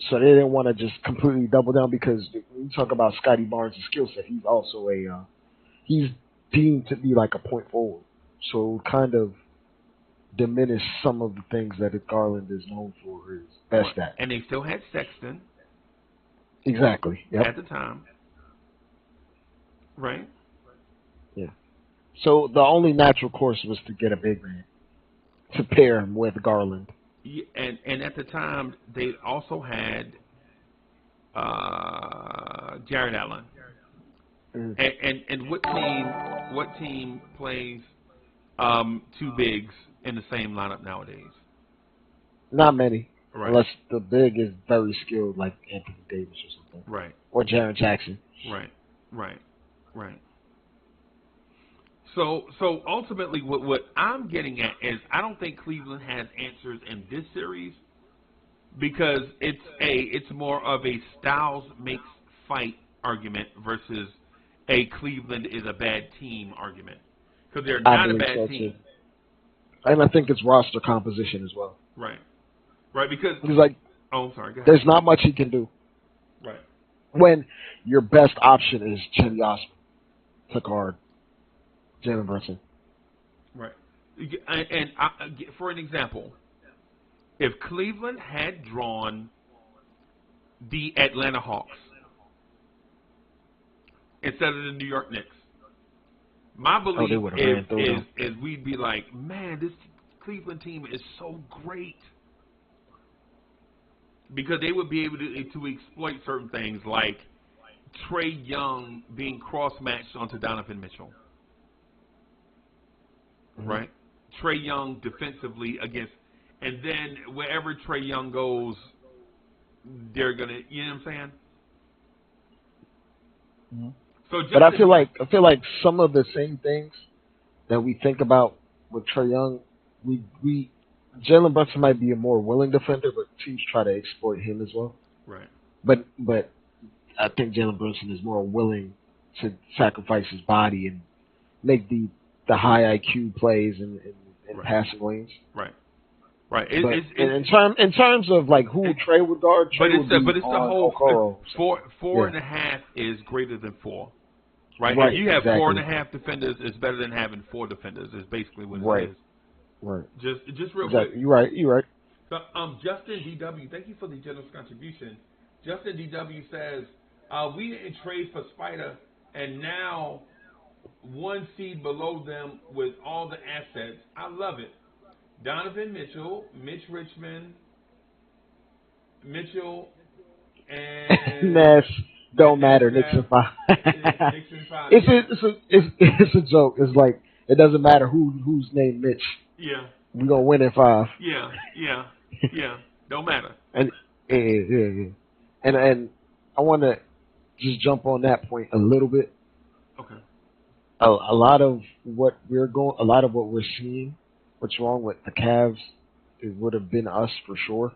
So they didn't want to just completely double down because when you talk about Scotty Barnes' skill set, he's also he's deemed to be like a point forward. So it would kind of diminish some of the things that Garland is known for his best at. And they still had Sexton. Exactly. Yep. At the time. Right? Yeah. So the only natural course was to get a big man to pair him with Garland. Yeah, and at the time, they also had Jared Allen. And what team plays two bigs in the same lineup nowadays? Not many. Right. Unless the big is very skilled, like Anthony Davis or something. Right. Or Jaren Jackson. Right. So ultimately, what I'm getting at is I don't think Cleveland has answers in this series because it's more of a Styles makes fight argument versus a Cleveland is a bad team argument because they're not a bad team. Too. And I think it's roster composition as well. Right, because he's like, oh, sorry, go ahead. There's not much he can do. Right. When your best option is Cedi Osman to guard Jalen Brunson. Right. And for an example, if Cleveland had drawn the Atlanta Hawks instead of the New York Knicks, my belief is we'd be like, man, this Cleveland team is so great. Because they would be able to exploit certain things like Trae Young being cross-matched onto Donovan Mitchell. Right? Trae Young defensively against, and then wherever Trae Young goes, they're going to, you know what I'm saying? Mm-hmm. So but I feel like some of the same things that we think about with Trae Young, we Jalen Brunson might be a more willing defender, but teams try to exploit him as well. Right. But I think Jalen Brunson is more willing to sacrifice his body and make the high IQ plays in passing lanes. Right. In terms of like who Trae would guard, but it's the whole 4.5 is greater than 4. Right. If you have exactly. 4.5 defenders, it's better than having 4 defenders. Is basically what it is. Right. Just real quick. You're right. So, Justin DW, thank you for the generous contribution. Justin DW says, we didn't trade for Spider, and now one seed below them with all the assets. I love it. Donovan Mitchell, Mitch Richmond, and Ness don't matter. Knicks and 5. It's a joke. It's like it doesn't matter who's named Mitch. Yeah. We're gonna win in 5. Yeah. Don't matter. And and I want to just jump on that point a little bit. Okay. A lot of what we're seeing, what's wrong with the Cavs, it would have been us for sure.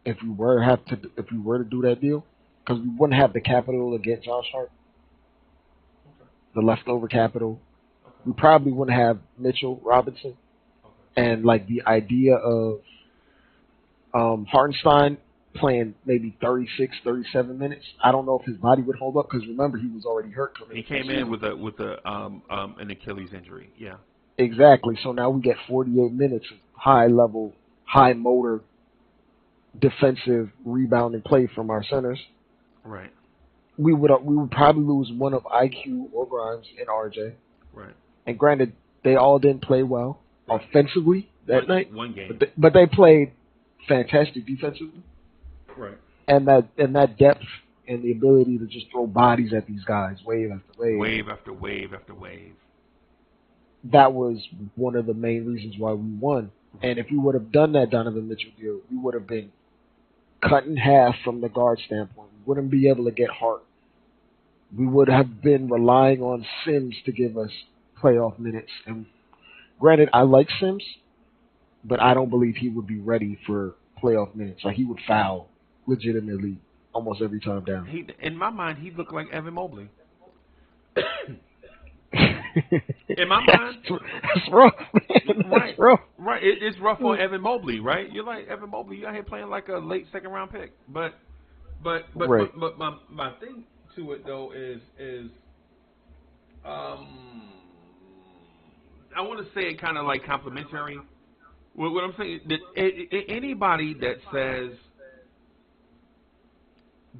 If we were to do that deal, because we wouldn't have the capital to get Josh Hart, the leftover capital. We probably wouldn't have Mitchell Robinson, and like the idea of Hartenstein playing maybe 36, 37 minutes. I don't know if his body would hold up because remember he was already hurt. He came in with an Achilles injury. Yeah. Exactly. So now we get 48 minutes of high level, high motor, defensive rebounding play from our centers. Right. We would probably lose one of IQ or Grimes and RJ. Right. And granted, they all didn't play well offensively that night. One game. But they played fantastic defensively. Right. And that depth and the ability to just throw bodies at these guys wave after wave. Wave after wave after wave. That was one of the main reasons why we won. And if we would have done that Donovan Mitchell deal, we would have been cut in half from the guard standpoint. We wouldn't be able to get Hart. We would have been relying on Sims to give us playoff minutes. And granted, I like Sims, but I don't believe he would be ready for playoff minutes. Like, he would foul legitimately almost every time down. In my mind, he looked like Evan Mobley. In my mind, that's rough, man. That's rough. Right, it's rough on Evan Mobley, right? You're like Evan Mobley. You're out here playing like a late second round pick, but right. my thing to it though is I want to say it kind of like complimentary. What I'm saying that anybody that says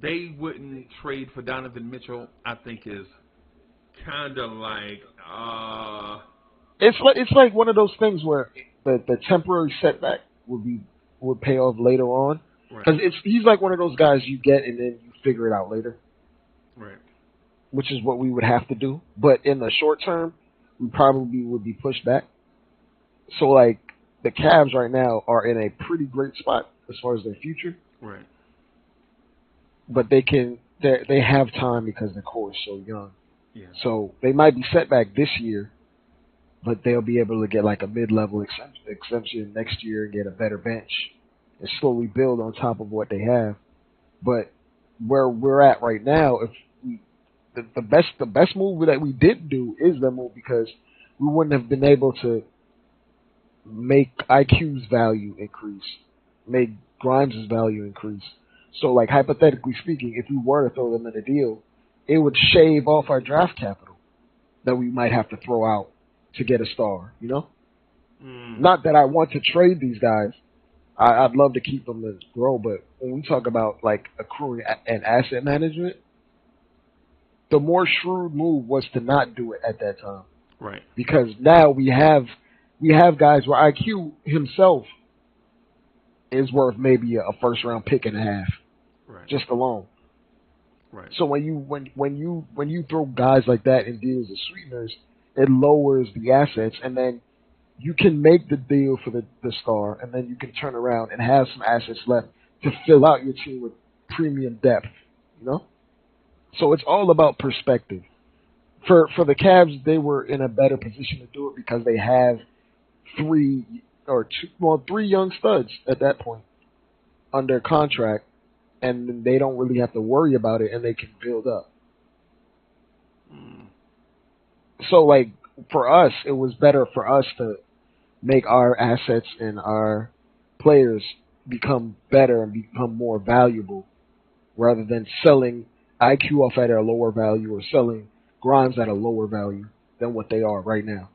they wouldn't trade for Donovan Mitchell, I think is kind of like It's like one of those things where the temporary setback would pay off later on, right, because he's like one of those guys you get and then you figure it out later, right, which is what we would have to do. But in the short term, we probably would be pushed back. So like the Cavs right now are in a pretty great spot as far as their future, right. but they have time because the core is so young. Yeah. So they might be set back this year, but they'll be able to get like a mid-level exemption next year and get a better bench and slowly build on top of what they have. But where we're at right now, if we, the best move that we did do is the move, because we wouldn't have been able to make IQ's value increase, make Grimes' value increase. So, like, hypothetically speaking, if we were to throw them in a deal, it would shave off our draft capital that we might have to throw out to get a star, you know? Not that I want to trade these guys. I'd love to keep them and grow, but when we talk about, like, accruing and asset management, the more shrewd move was to not do it at that time. Right. Because now we have guys where IQ himself is worth maybe a first round pick and a half, Right. just alone. Right. So when you throw guys like that in deals as sweeteners, it lowers the assets, and then you can make the deal for the star, and then you can turn around and have some assets left to fill out your team with premium depth. You know, so it's all about perspective. For the Cavs, they were in a better position to do it because they have three young studs at that point under contract, and they don't really have to worry about it, and they can build up. So, like, for us, it was better for us to make our assets and our players become better and become more valuable, rather than selling IQ off at a lower value or selling Grimes at a lower value than what they are right now.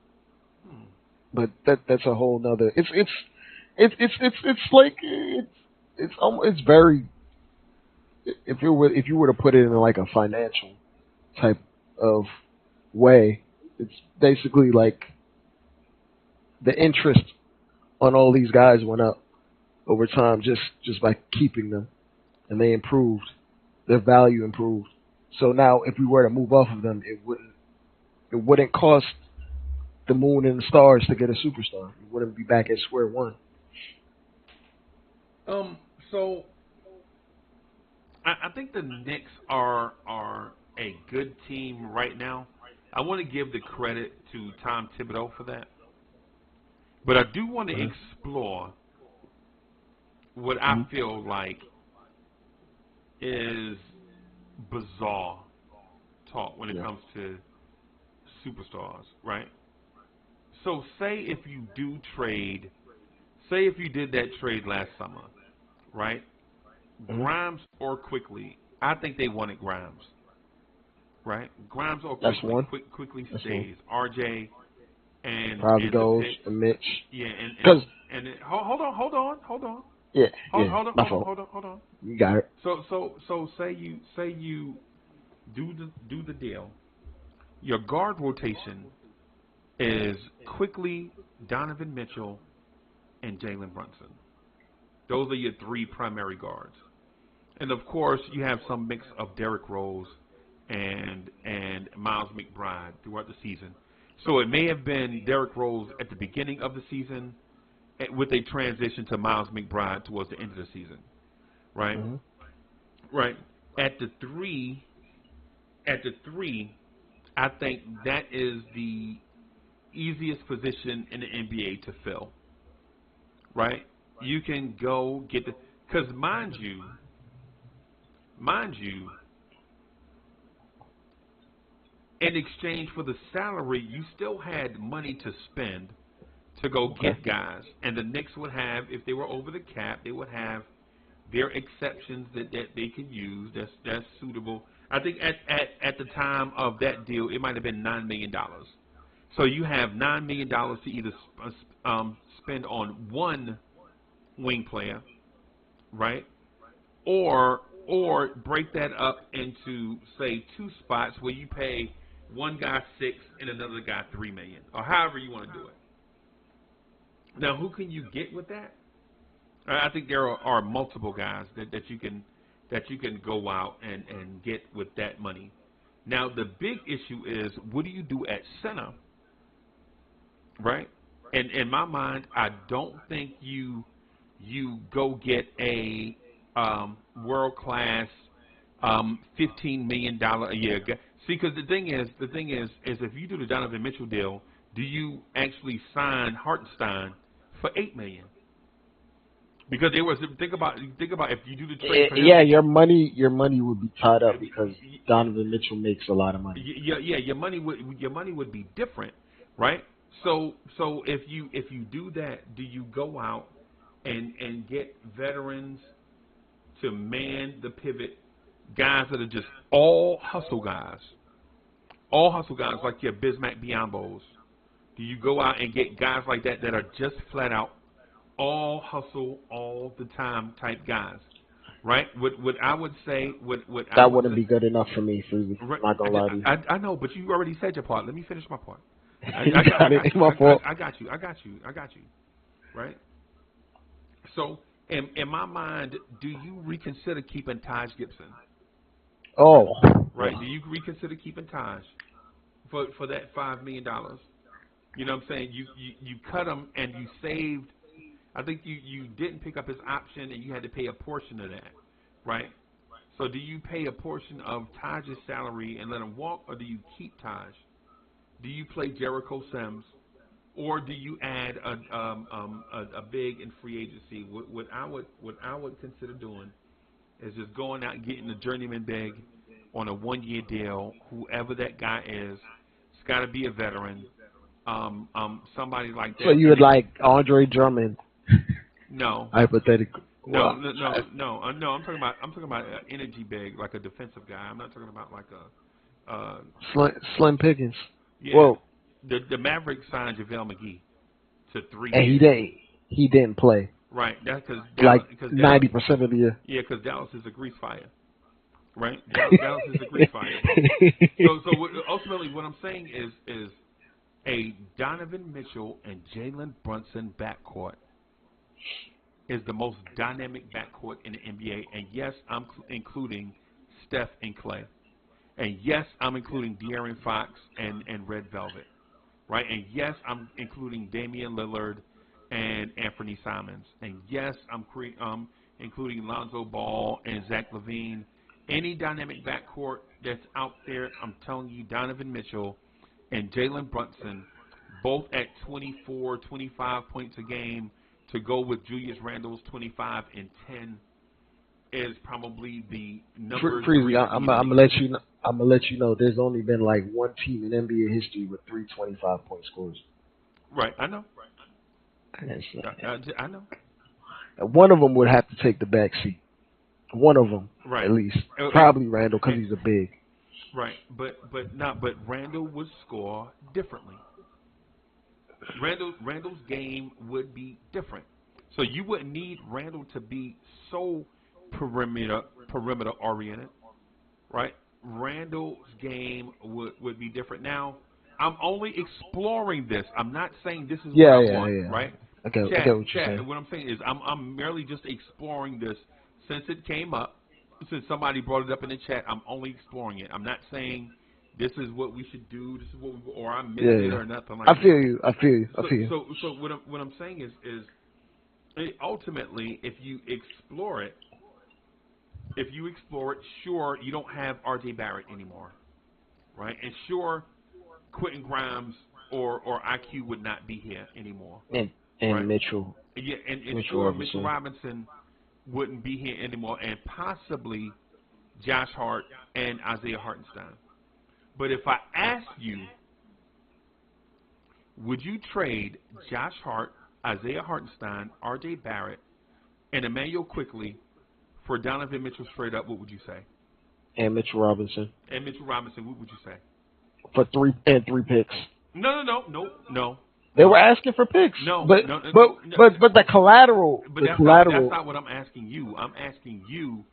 But that's a whole nother. It's like it's very. If you were to put it in like a financial type of way, it's basically like the interest on all these guys went up over time just by keeping them, and they improved. Their value improved. So now, if we were to move off of them, it wouldn't cost the moon and the stars to get a superstar. We wouldn't be back at square one. So I think the Knicks are a good team right now. I want to give the credit to Tom Thibodeau for that, but I do want to explore what I feel like is bizarre talk when it comes to superstars, right? So say if you did that trade last summer, right? Grimes or Quickly, I think they wanted Grimes, right? Grimes or Quickly. That's one. Quickly stays. RJ and probably goes the Mitch. Yeah, because hold on. Yeah, Hold on. You got it. So say you do the deal. Your guard rotation is Quickly, Donovan Mitchell, and Jalen Brunson. Those are your three primary guards. And of course, you have some mix of Derrick Rose and Miles McBride throughout the season. So it may have been Derrick Rose at the beginning of the season with a transition to Miles McBride towards the end of the season. Right? Right. At the three, I think that is the easiest position in the NBA to fill. Right? You can go get the, because mind you, in exchange for the salary, you still had money to spend to go get guys. And the Knicks would have, if they were over the cap, they would have their exceptions that they could use that's suitable. I think at the time of that deal, it might have been $9 million. So you have $9 million to either spend on one wing player, right? Or break that up into, say, two spots where you pay one guy $6 and another guy $3 million, or however you want to do it. Now, who can you get with that? I think there are multiple guys that you can go out and get with that money. Now, the big issue is, what do you do at center, right? And in my mind, I don't think you go get a world class $15 million a year guy. See, because the thing is, if you do the Donovan Mitchell deal, do you actually sign Hartenstein for $8 million? Because there was think about if you do the trade for him, yeah, your money would be tied up because Donovan Mitchell makes a lot of money. Yeah, your money would be different, right? So if you do that, do you go out and get veterans to man the pivot, guys that are just all hustle guys like your Bismack Biyombo's? Do you go out and get guys like that are just flat out all hustle all the time type guys, right? What I would say, that wouldn't be good enough for me, Freezie. Right, Not gonna lie to you. I know, but you already said your part. Let me finish my part. I got you. Right. So, in my mind, do you reconsider keeping Taj Gibson? Oh. Right. Do you reconsider keeping Taj for that $5 million? You know what I'm saying? You cut him and you saved. I think you didn't pick up his option and you had to pay a portion of that, right? So do you pay a portion of Taj's salary and let him walk, or do you keep Taj? Do you play Jericho Sims, or do you add a big in free agency? What I would consider doing is just going out and getting a journeyman big on a 1-year deal. Whoever that guy is, it's got to be a veteran. Somebody like that. So you would like Andre Drummond? No. Hypothetically. No. I'm talking about energy big, like a defensive guy. I'm not talking about like a Slim Pickens. Yeah. Well, the Mavericks signed JaVale McGee to 3 and years. he didn't play. Right. That's because like 90% of the year. Yeah, because Dallas is a grease fire. Right. Dallas is a grease fire. So ultimately, what I'm saying is a Donovan Mitchell and Jalen Brunson backcourt is the most dynamic backcourt in the NBA. And yes, I'm including Steph and Clay. And yes, I'm including De'Aaron Fox and Red Velvet. Right? And yes, I'm including Damian Lillard and Anthony Simons. And yes, I'm including Lonzo Ball and Zach LaVine. Any dynamic backcourt that's out there, I'm telling you, Donovan Mitchell and Jalen Brunson, both at 24, 25 points a game, to go with Julius Randle's 25 and 10 is probably the number. Freezie, I'm gonna let you know. I'm gonna let you know. There's only been like one team in NBA history with 3 25-point scores. Right, I know. I know. One of them would have to take the back seat. One of them, right, at least. Probably Randle, because he's a big. Right, but Randle would score differently. Randle's game would be different. So you wouldn't need Randle to be so perimeter oriented, right? Randle's game would be different. Now, I'm only exploring this. I'm not saying this is what I want, right? Okay, I get what you're saying. What I'm saying is I'm merely just exploring this since it came up. Since somebody brought it up in the chat, I'm only exploring it. I'm not saying this is what we should do. This is what we, or I missed it or nothing like that. I feel you. So what I'm saying is ultimately, if you explore it, sure, you don't have R.J. Barrett anymore, right? And sure, Quentin Grimes or IQ would not be here anymore. And right? Mitchell. Yeah, and sure, Mitchell Robinson wouldn't be here anymore, and possibly Josh Hart and Isaiah Hartenstein. But if I ask you, would you trade Josh Hart, Isaiah Hartenstein, R.J. Barrett, and Emmanuel Quickley for Donovan Mitchell straight up, what would you say? And Mitchell Robinson. And Mitchell Robinson, what would you say? For three picks. No. They were asking for picks. But the collateral. But that's not what I'm asking you. I'm asking you,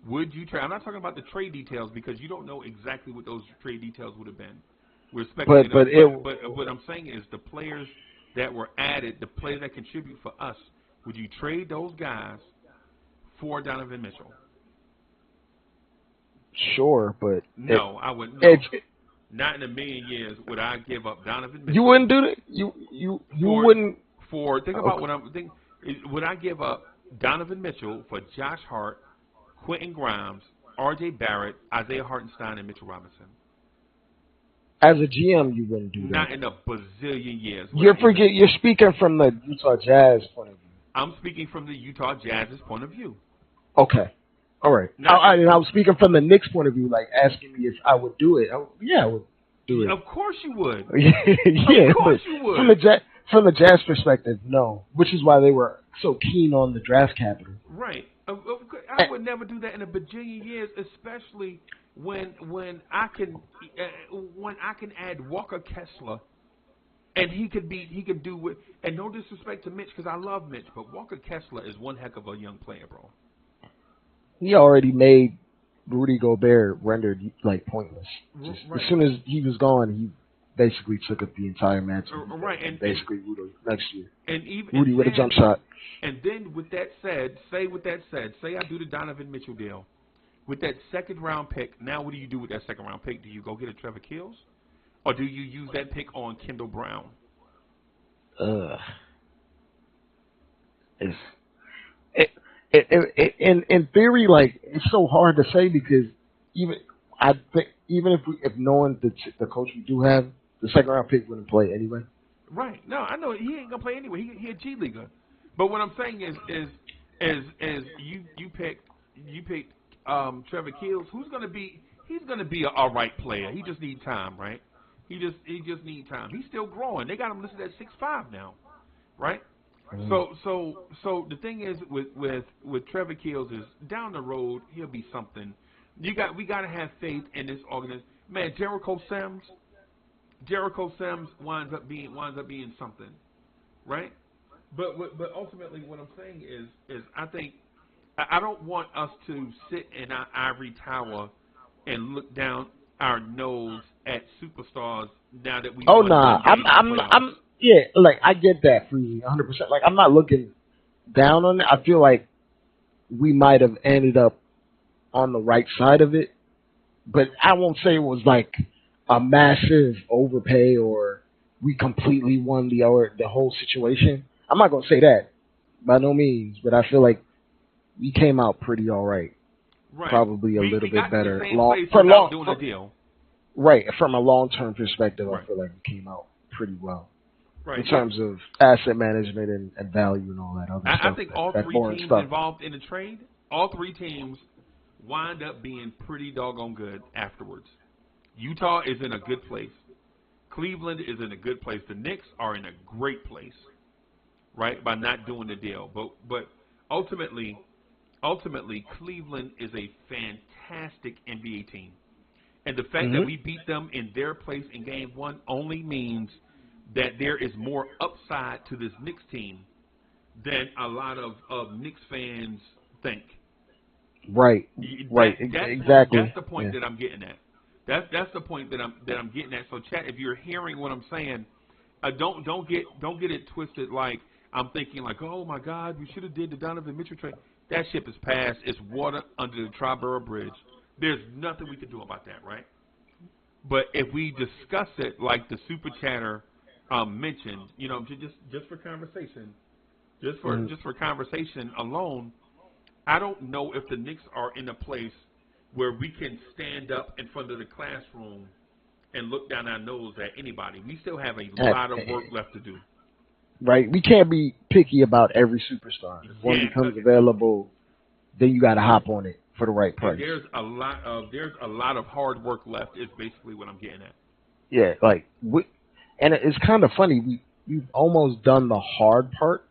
would you trade? I'm not talking about the trade details because you don't know exactly what those trade details would have been. We're speculating. But what I'm saying is the players that were added, the players that contribute for us, would you trade those guys for Donovan Mitchell? Sure, but no, I wouldn't. No. Not in a million years would I give up Donovan Mitchell. You wouldn't do that. You wouldn't. Think about what I'm thinking. Would I give up Donovan Mitchell for Josh Hart, Quentin Grimes, R.J. Barrett, Isaiah Hartenstein, and Mitchell Robinson? As a GM, you wouldn't do that. Not in a bazillion years. You're speaking from the Utah Jazz point of view. I'm speaking from the Utah Jazz's point of view. Okay. All right. I was speaking from the Knicks point of view, like asking me if I would do it. I would do it. Of course you would. Yeah, of course you would. From the Jazz perspective, no. Which is why they were so keen on the draft capital. Right. I would never do that in a bajillion years, especially when I can add Walker Kessler, and he could do with, and no disrespect to Mitch because I love Mitch, but Walker Kessler is one heck of a young player, bro. He already made Rudy Gobert rendered like pointless. Right. As soon as he was gone, he basically took up the entire mantle. Right, and basically Rudy next year. And even Rudy with a jump shot. And then with that said, say I do the Donovan Mitchell deal. With that second round pick, now what do you do with that second round pick? Do you go get a Trevor Kills? Or do you use that pick on Kendall Brown? In theory, like it's so hard to say because even if knowing the coach we do have, the second round pick wouldn't play anyway. Right. No, I know he ain't gonna play anyway. He a G leaguer. But what I'm saying is you picked Trevor Kills. He's gonna be an all right player. He just needs time, right? He just needs time. He's still growing. They got him listed at 6'5" now, right? Mm-hmm. So the thing is with Trevor Kills is down the road he'll be something. We gotta have faith in this organization. Man, Jericho Sims winds up being something, right? But ultimately what I'm saying is I think I don't want us to sit in our ivory tower and look down our nose at superstars now that we. Oh nah, I'm yeah, like I get that, Freezie, 100%. Like I'm not looking down on it. I feel like we might have ended up on the right side of it, but I won't say it was like a massive overpay or we completely won the whole situation. I'm not gonna say that by no means, but I feel like we came out pretty all right. Right. Probably a little bit better. Doing a deal. Right, from a long-term perspective, right. I feel like we came out pretty well. Right. In terms of asset management and value and all that other stuff. I think all three teams involved in the trade, all three teams wind up being pretty doggone good afterwards. Utah is in a good place. Cleveland is in a good place. The Knicks are in a great place, right, by not doing the deal. But ultimately, Cleveland is a fantastic NBA team. And the fact that we beat them in their place in Game 1 only means that there is more upside to this Knicks team than a lot of Knicks fans think. Right. Exactly. That's the point that I'm getting at. That's the point that I'm getting at. So, chat, if you're hearing what I'm saying, don't get it twisted. Like I'm thinking, like, oh my God, we should have did the Donovan Mitchell trade. That ship is past. It's water under the Triborough Bridge. There's nothing we can do about that, right? But if we discuss it like the super chatter mentioned, just for conversation, just for conversation alone, I don't know if the Knicks are in a place where we can stand up in front of the classroom and look down our nose at anybody. We still have a lot of work left to do. Right. We can't be picky about every superstar. If one becomes available, then you got to hop on it for the right price. There's a lot of hard work left is basically what I'm getting at. Yeah, and it's kind of funny. We've almost done the hard part,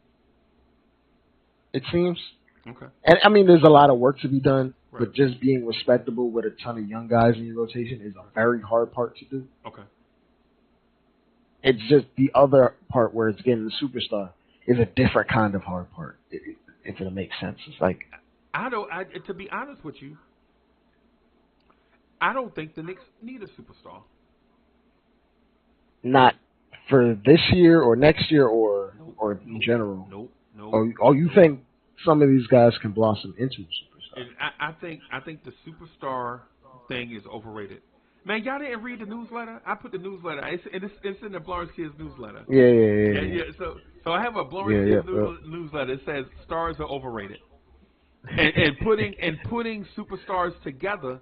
it seems. Okay. And I mean, there's a lot of work to be done, Right. but just being respectable with a ton of young guys in your rotation is a very hard part to do. Okay. It's just the other part where it's getting the superstar is a different kind of hard part. If it makes sense, it's like to be honest with you, I don't think the Knicks need a superstar. not for this year or next year or in general. Nope. Oh, you think some of these guys can blossom into superstars? And I think the superstar thing is overrated. Man, y'all didn't read the newsletter? I put the newsletter. It's in the Blorange Tears newsletter. Yeah. So I have a Blorange Tears newsletter. It says stars are overrated, and putting superstars together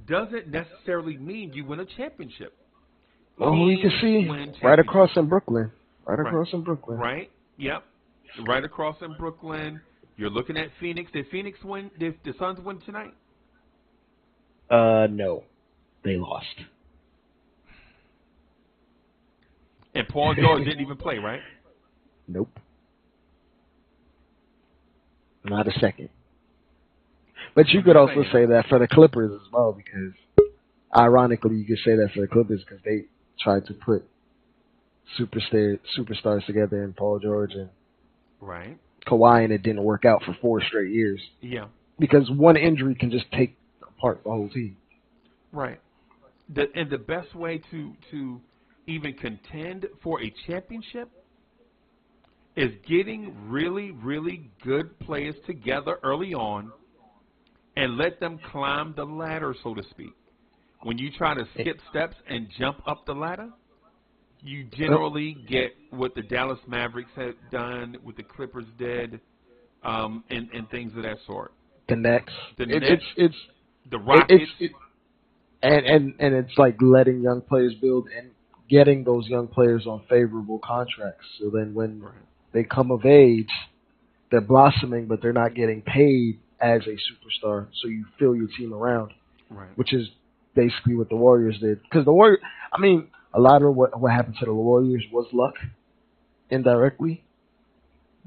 doesn't necessarily mean you win a championship. Oh, you can see right across in Brooklyn. Right. Yep. Right across in Brooklyn. You're looking at Phoenix. Did Phoenix win? Did the Suns win tonight? No. They lost. And Paul George didn't even play, right? Nope. Not a second. But you could also say that for the Clippers as well, because ironically, you could say that for the Clippers because they tried to put superstars together in Paul George and Kawhi, and it didn't work out for 4 straight years. Yeah. Because one injury can just take apart the whole team. Right. And the best way to even contend for a championship is getting really, really good players together early on and let them climb the ladder, so to speak. When you try to skip steps and jump up the ladder, you generally get what the Dallas Mavericks had done, what the Clippers did, and things of that sort. The Nets. It's the Rockets. And it's like letting young players build and getting those young players on favorable contracts. So then when they come of age, they're blossoming, but they're not getting paid as a superstar. So you fill your team around, which is basically what the Warriors did. Because the Warriors, I mean, a lot of what happened to the Warriors was luck, indirectly.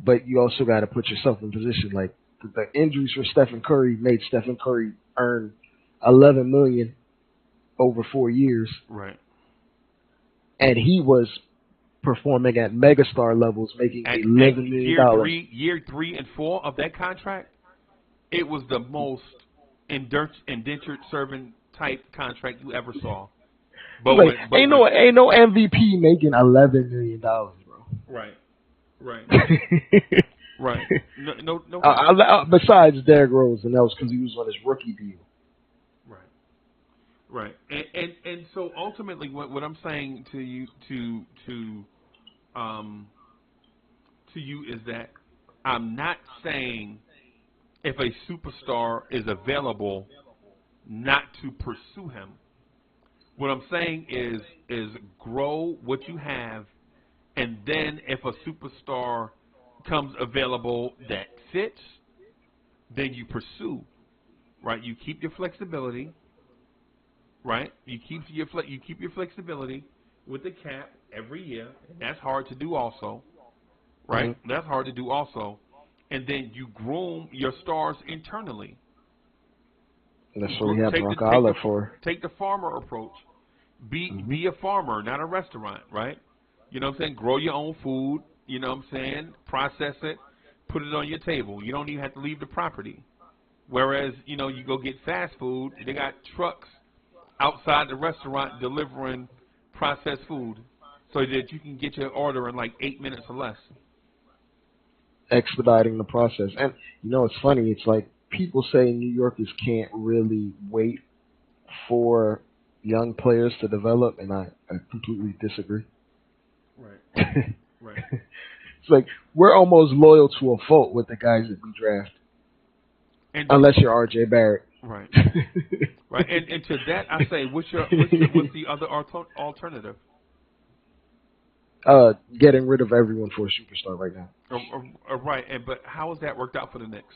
But you also got to put yourself in position. Like the injuries for Stephen Curry made Stephen Curry earn $11 million over 4 years. Right. And he was performing at megastar levels, making $11 million. Year 3 and 4 of that contract, it was the most indentured servant type contract you ever saw. But, like, ain't no MVP making $11 million, bro. Right. Right. No. Besides Derrick Rose, and that was because he was on his rookie deal. Right. And so ultimately, what I'm saying to you is that I'm not saying if a superstar is available not to pursue him. What I'm saying is grow what you have, and then if a superstar comes available that fits, then you pursue. Right? You keep your flexibility. Right? You keep your flexibility with the cap every year, and that's hard to do also. Right? Mm-hmm. That's hard to do also. And then you groom your stars internally. That's what we have Brock Aller for. Take the farmer approach. Be a farmer, not a restaurant, right? You know what I'm saying? Grow your own food, you know what I'm saying? Process it, put it on your table. You don't even have to leave the property. Whereas, you go get fast food, they got trucks outside the restaurant delivering processed food so that you can get your order in like 8 minutes or less. Expediting the process. And, it's funny. It's like people say New Yorkers can't really wait for young players to develop, and I completely disagree. Right. It's like we're almost loyal to a fault with the guys that we draft. Unless you're R.J. Barrett. Right. Right. And to that, I say, what's the other alternative? Getting rid of everyone for a superstar right now. Right. But how has that worked out for the Knicks?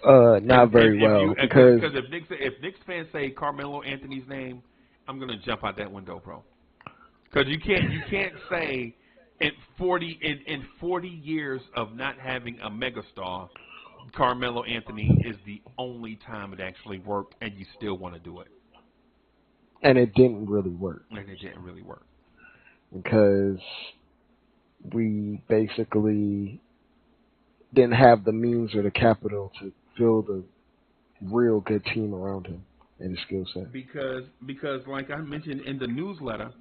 Not very well. Because if Knicks fans say Carmelo Anthony's name, I'm gonna jump out that window, bro. Because you can't say in 40 years of not having a megastar, Carmelo Anthony is the only time it actually worked, and you still want to do it. And it didn't really work. Because we basically didn't have the means or the capital to build a real good team around him and his skill set. Because like I mentioned in the newsletter,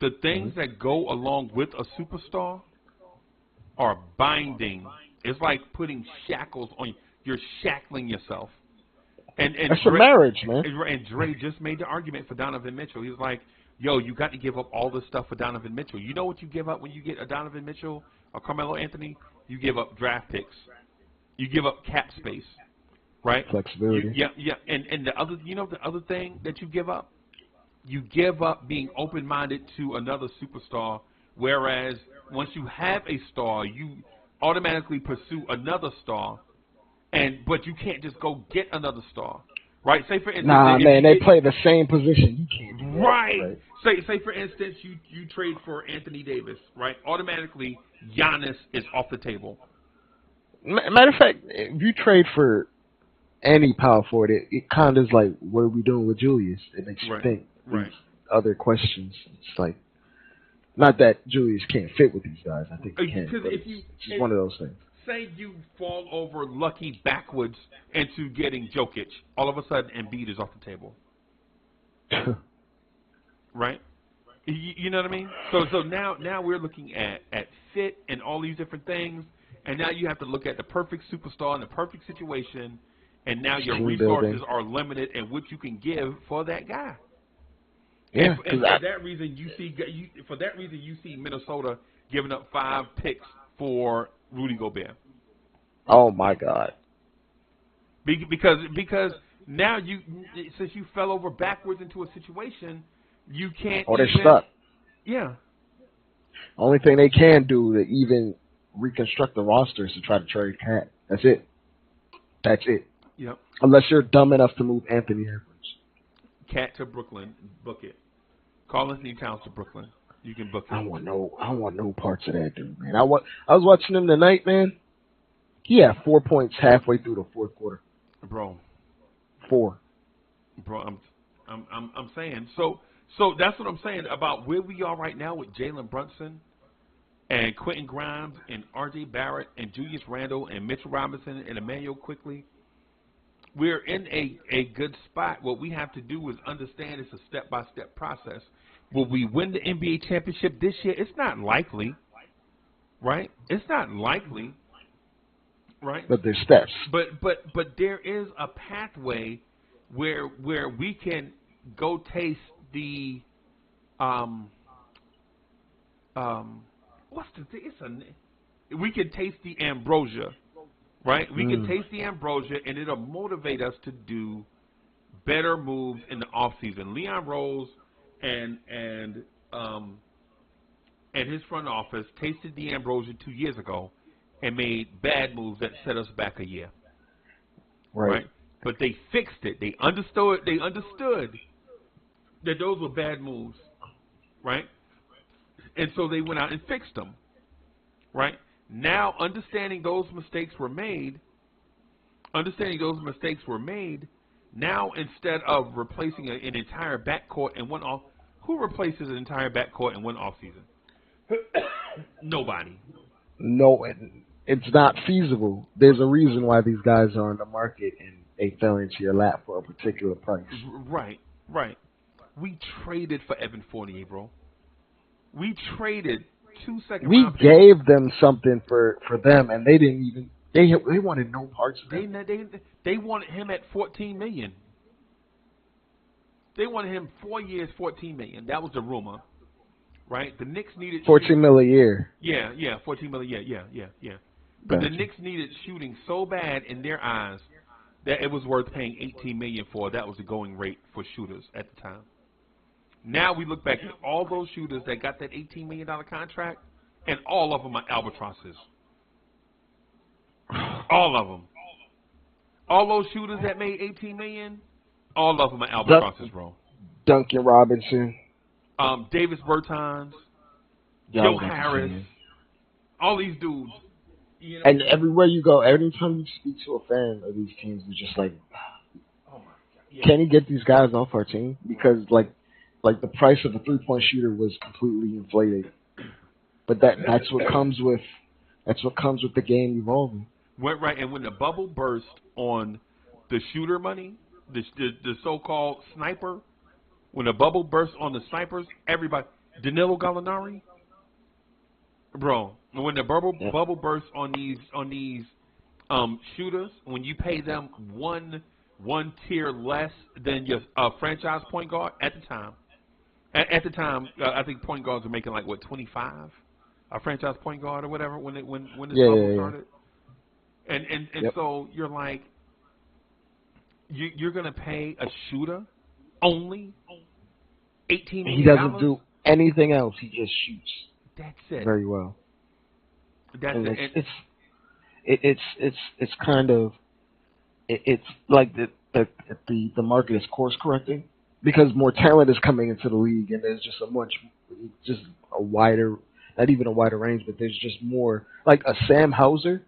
the things that go along with a superstar are binding. It's like putting shackles on you. You're shackling yourself. And that's a marriage, man. And Dre just made the argument for Donovan Mitchell. He was like, yo, you got to give up all this stuff for Donovan Mitchell. You know what you give up when you get a Donovan Mitchell or Carmelo Anthony? You give up draft picks. You give up cap space, right? Flexibility. Yeah. And the other, the other thing that you give up? You give up being open-minded to another superstar, whereas once you have a star, you automatically pursue another star, but you can't just go get another star, right? Say for instance, they play the same position. You can't do that, right? Say for instance, you trade for Anthony Davis, right? Automatically, Giannis is off the table. Matter of fact, if you trade for any power forward, it kind of is like, what are we doing with Julius? It makes you think. Right. Other questions. It's like, not that Julius can't fit with these guys. I think he can. It's just one of those things. Say you fall over lucky backwards into getting Jokic. All of a sudden, Embiid is off the table. Right? You know what I mean? So now we're looking at fit and all these different things, and now you have to look at the perfect superstar in the perfect situation, and now your resources are limited in what you can give for that guy. Yeah, and for that reason, you see Minnesota giving up 5 picks for Rudy Gobert. Oh my God! Because now since you fell over backwards into a situation, you can't. Oh, they're stuck. Yeah. Only thing they can do to even reconstruct the roster is to try to trade Cat. That's it. Yep. Unless you're dumb enough to move Anthony Edwards. Cat to Brooklyn, book it. Call Anthony Towns to Brooklyn. You can book it. I don't want no parts of that dude, man. I was watching him tonight, man. He had 4 points halfway through the fourth quarter. Bro. 4. Bro, I'm saying. So that's what I'm saying about where we are right now with Jalen Brunson and Quentin Grimes and R.J. Barrett and Julius Randle and Mitchell Robinson and Emmanuel Quickley. We're in a good spot. What we have to do is understand it's a step-by-step process. Will we win the NBA championship this year? It's not likely, right? It's not likely, right? But there's steps. But there is a pathway where we can go taste the what's the thing? We can taste the ambrosia. Right? We can taste the ambrosia, and it'll motivate us to do better moves in the offseason. Leon Rose and his front office tasted the ambrosia 2 years ago and made bad moves that set us back a year. Right? But they fixed it. They understood that those were bad moves. Right? And so they went out and fixed them. Right? Now, understanding those mistakes were made, now instead of replacing an entire backcourt in one off, who replaces an entire backcourt in one offseason? Nobody. No, it's not feasible. There's a reason why these guys are on the market and they fell into your lap for a particular price. Right. We traded for Evan Fournier, bro. We traded 2 second round picks. We gave them something for them, and they didn't even. They wanted no parts of it. They wanted him at $14 million. They wanted him 4 years, $14 million. That was the rumor, right? The Knicks needed $14 million a year. Yeah, $14 million. Yeah. But the Knicks needed shooting so bad in their eyes that it was worth paying $18 million for. That was the going rate for shooters at the time. Now we look back at all those shooters that got that $18 million contract, and all of them are albatrosses. All of them. All those shooters that made $18 million, all of them are albatrosses, bro. Duncan Robinson. Davis Bertans. Yeah, I Joe was about to say, Harris, yeah. all these dudes. You know, And everywhere you go, anytime you speak to a fan of these teams, they're just like, oh my God, yeah. can you get these guys off our team? Because like the price of a 3-point shooter was completely inflated. But that's what comes with the game evolving. Went right, and when the bubble burst on the shooter money, the so-called sniper, when the bubble burst on the snipers, everybody, Danilo Gallinari, bro. When the Yeah. bubble burst on these shooters, when you pay them one tier less than your franchise point guard at the time. At the time, I think point guards were making like what 25, a franchise point guard or whatever when this Yeah, bubble yeah, yeah. started. And Yep. so you're like, you're gonna pay a shooter only $18 He million. doesn't do anything else. He just shoots That's it. very well. That's And it. it's kind of it's like the market is course correcting because more talent is coming into the league and there's just a wider, not even a wider range, but there's just more, like a Sam Hauser.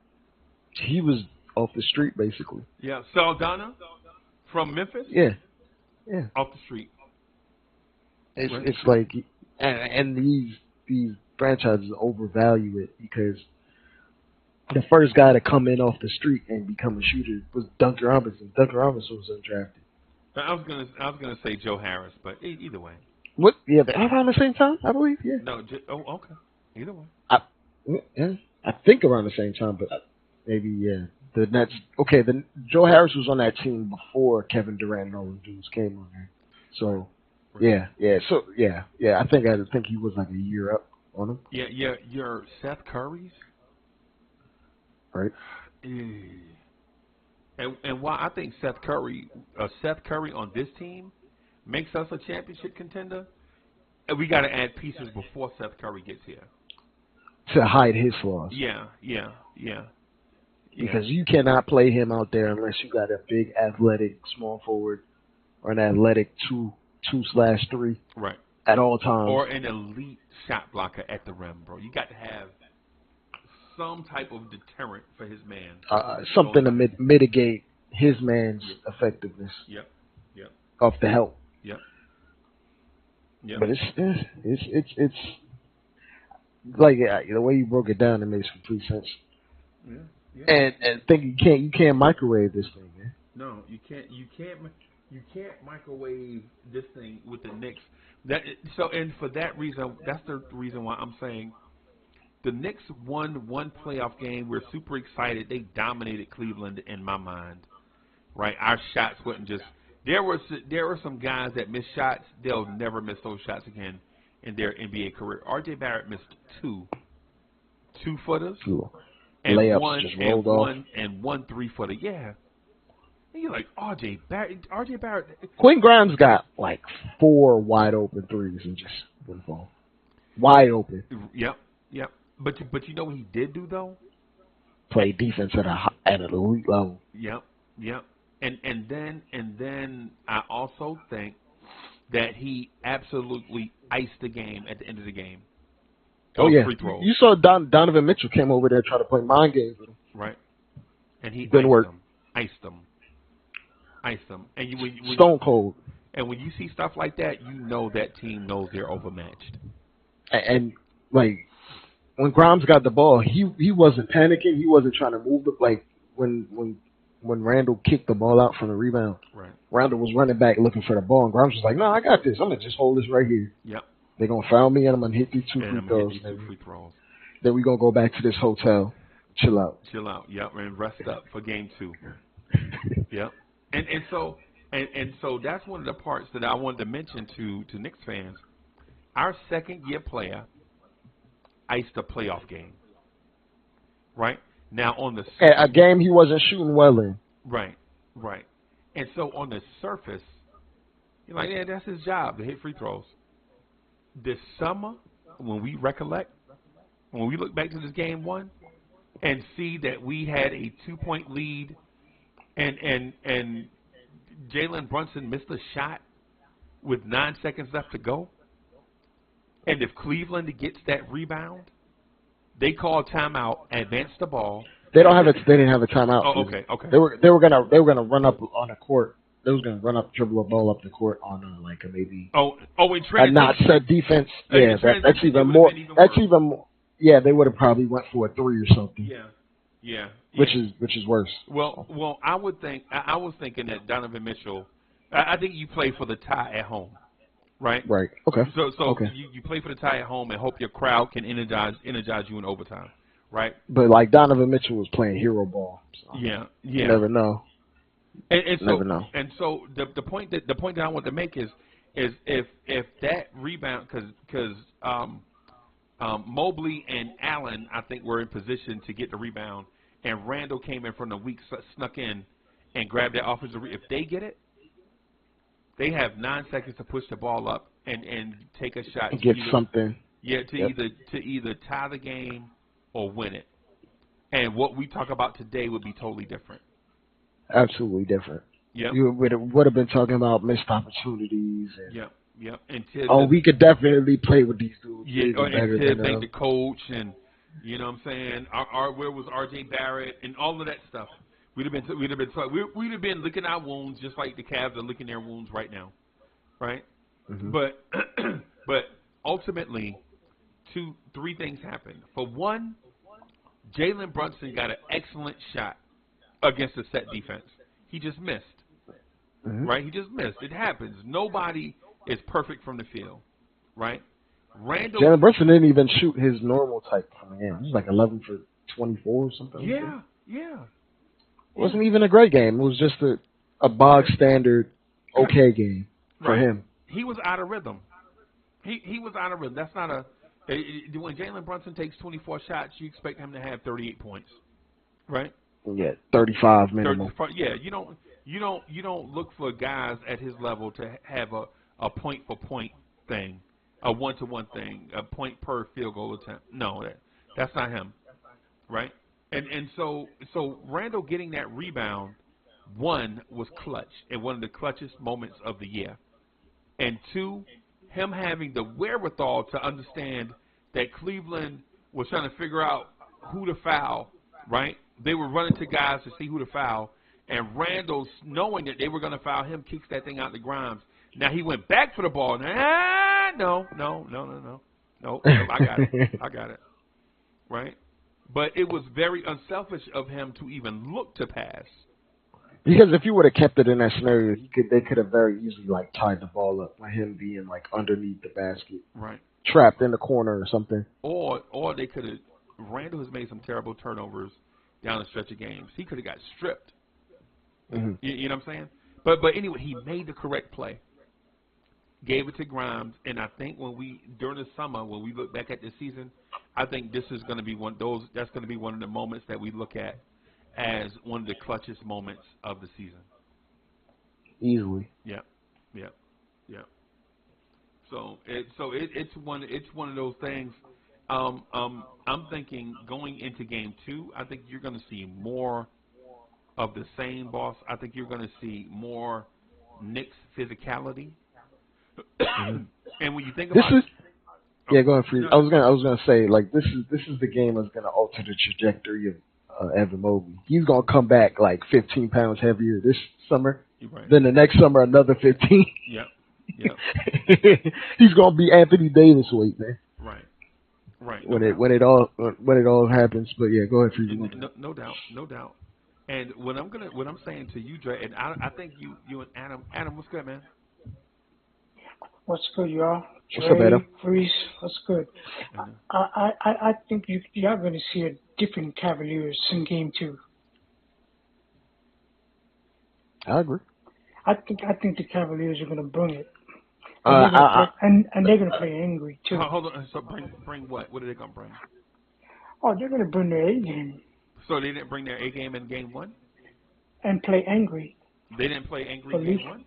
He was off the street basically. Yeah, Saldana from Memphis, Yeah, yeah. off the street. It's like, and these franchises overvalue it because the first guy to come in off the street and become a shooter was Duncan Robinson. Duncan Robinson was undrafted. I was gonna say Joe Harris, but either way. What? Yeah, they around the same time, I believe. Yeah. No, okay. Either way. Yeah, I think around the same time, but maybe yeah. The Nets. Okay, the Joe Harris was on that team before Kevin Durant and all those dudes came on there. So yeah. So yeah. I think he was like a year up on him. Yeah. Your Seth Curry's. Right. And why I think Seth Curry on this team makes us a championship contender, and we got to add pieces before Seth Curry gets here. To hide his flaws. Yeah. Because you cannot play him out there unless you got a big athletic small forward or an athletic 2/3 Right. at all times. Or an elite shot blocker at the rim, bro. You got to have some type of deterrent for his man. Something to mitigate his man's effectiveness. Yep. Off the help. Yep. But it's like the way you broke it down, it makes complete sense. Yeah. And think you can't microwave this thing, man. No, you can't microwave this thing with the Knicks. And for that reason, that's the reason why I'm saying the Knicks won one playoff game. We're super excited. They dominated Cleveland in my mind. Right? Our shots wasn't just there were some guys that missed shots. They'll never miss those shots again in their NBA career. RJ Barrett missed two 2-footers. And layups just rolled off. And one 3-footer. Yeah. And you're like, RJ Barrett. Quinn Grimes got like 4 wide open threes and just wouldn't fall. Wide open. Yep. But you know what he did do though? Play defense at an elite level. Yep. And then I also think that he absolutely iced the game at the end of the game. Oh yeah, free throws. You saw Donovan Mitchell came over there trying to play mind games with him. Right. And he didn't work. Iced them. And when Stone cold. And when you see stuff like that, you know that team knows they're overmatched. And like when Grimes got the ball, he wasn't panicking. He wasn't trying to move the when Randall kicked the ball out from the rebound. Right. Randall was running back looking for the ball, and Grimes was like, "No, I got this. I'm gonna just hold this right here. Yep. They're gonna foul me, and I'm gonna hit these two free throws. Then we gonna go back to this hotel, chill out. Yep, and rest up for game 2. Yep. And so that's one of the parts that I wanted to mention to Knicks fans. Our second-year player iced a playoff game. Right? Now on the a game he wasn't shooting well in. Right. And so on the surface, you're like, yeah, that's his job to hit free throws. This summer, when we look back to this game 1 and see that we had a 2-point lead and Jalen Brunson missed a shot with 9 seconds left to go, And if Cleveland gets that rebound, they call timeout, advance the ball. They don't have it. They didn't have a timeout. Oh, okay. They were gonna run up on the court. They was gonna run up, dribble a ball up the court on like a maybe. In transition. A not set defense. Yeah, that's even more. That's even more. Yeah, they would have probably went for a 3 or something. Yeah. Which is worse. Well, I would think. I was thinking that Donovan Mitchell. I think you play for the tie at home, right? Right. Okay. So okay. You play for the tie at home and hope your crowd can energize you in overtime, right? But like Donovan Mitchell was playing hero ball. So yeah. You never know. Never know. And so the point that I want to make is if that rebound because Mobley and Allen I think were in position to get the rebound, and Randall came in from the weak, snuck in and grabbed that offensive. If they get it, they have 9 seconds to push the ball up and take a shot. Get something. Yeah, to either tie the game or win it. And what we talk about today would be totally different. Absolutely different. Yeah. You would have been talking about missed opportunities. And, And we could definitely play with these dudes. Yeah, and Ted thank the coach, and you know what I'm saying. Where was R.J. Barrett and all of that stuff? We'd have been licking our wounds just like the Cavs are licking their wounds right now, right? Mm-hmm. But ultimately, 3 things happened. For one, Jalen Brunson got an excellent shot against a set defense. He just missed, right? He just missed. It happens. Nobody is perfect from the field, right? Jalen Brunson didn't even shoot his normal type coming in. He was like 11 for 24 or something. Yeah. It wasn't even a great game. It was just a bog standard okay game for him. He was out of rhythm. He was out of rhythm. That's not when Jalen Brunson takes 24 shots, you expect him to have 38 points, right? Yeah, 35 minimum. You don't look for guys at his level to have a point for point thing, a 1-to-1 thing, a point per field goal attempt. No, that's not him, right? And so Randall getting that rebound, 1, was clutch and one of the clutchest moments of the year, and 2, him having the wherewithal to understand that Cleveland was trying to figure out who to foul, right? They were running to guys to see who to foul, and Randall, knowing that they were going to foul him, kicks that thing out the Grimes. Now he went back for the ball. No, I got it, right? But it was very unselfish of him to even look to pass. Because if you would have kept it in that scenario, they could have very easily like tied the ball up by him being like underneath the basket, right, trapped in the corner or something. Or they could have. Randall has made some terrible turnovers down the stretch of games. He could have got stripped. Mm-hmm. You know what I'm saying? But anyway, he made the correct play. Gave it to Grimes, and I think during the summer when we look back at this season, I think this is going to be that's going to be one of the moments that we look at as one of the clutchest moments of the season. Easily. Yeah. So it's one of those things. I'm thinking going into game 2, I think you're going to see more of the same, boss. I think you're going to see more Knicks physicality. And when you think about go ahead, Freezie. I was gonna say like this is the game that's gonna alter the trajectory of Evan Mobley. He's gonna come back like 15 pounds heavier this summer. Right. Then the next summer another 15. Yep. He's gonna be Anthony Davis weight, man. Right. When it all happens, but yeah, go ahead, Freezie. No doubt. And what I'm saying to you, Dre, and I think you and Adam, what's good, man? What's good, y'all? What's up, Adam? Freeze, what's good? I think you are going to see a different Cavaliers in Game 2. I agree. I think the Cavaliers are going to bring it, and they're going to play angry too. Hold on. So bring what? What are they going to bring? Oh, they're going to bring their A game. So they didn't bring their A game in Game 1? And play angry. They didn't play angry in Game 1?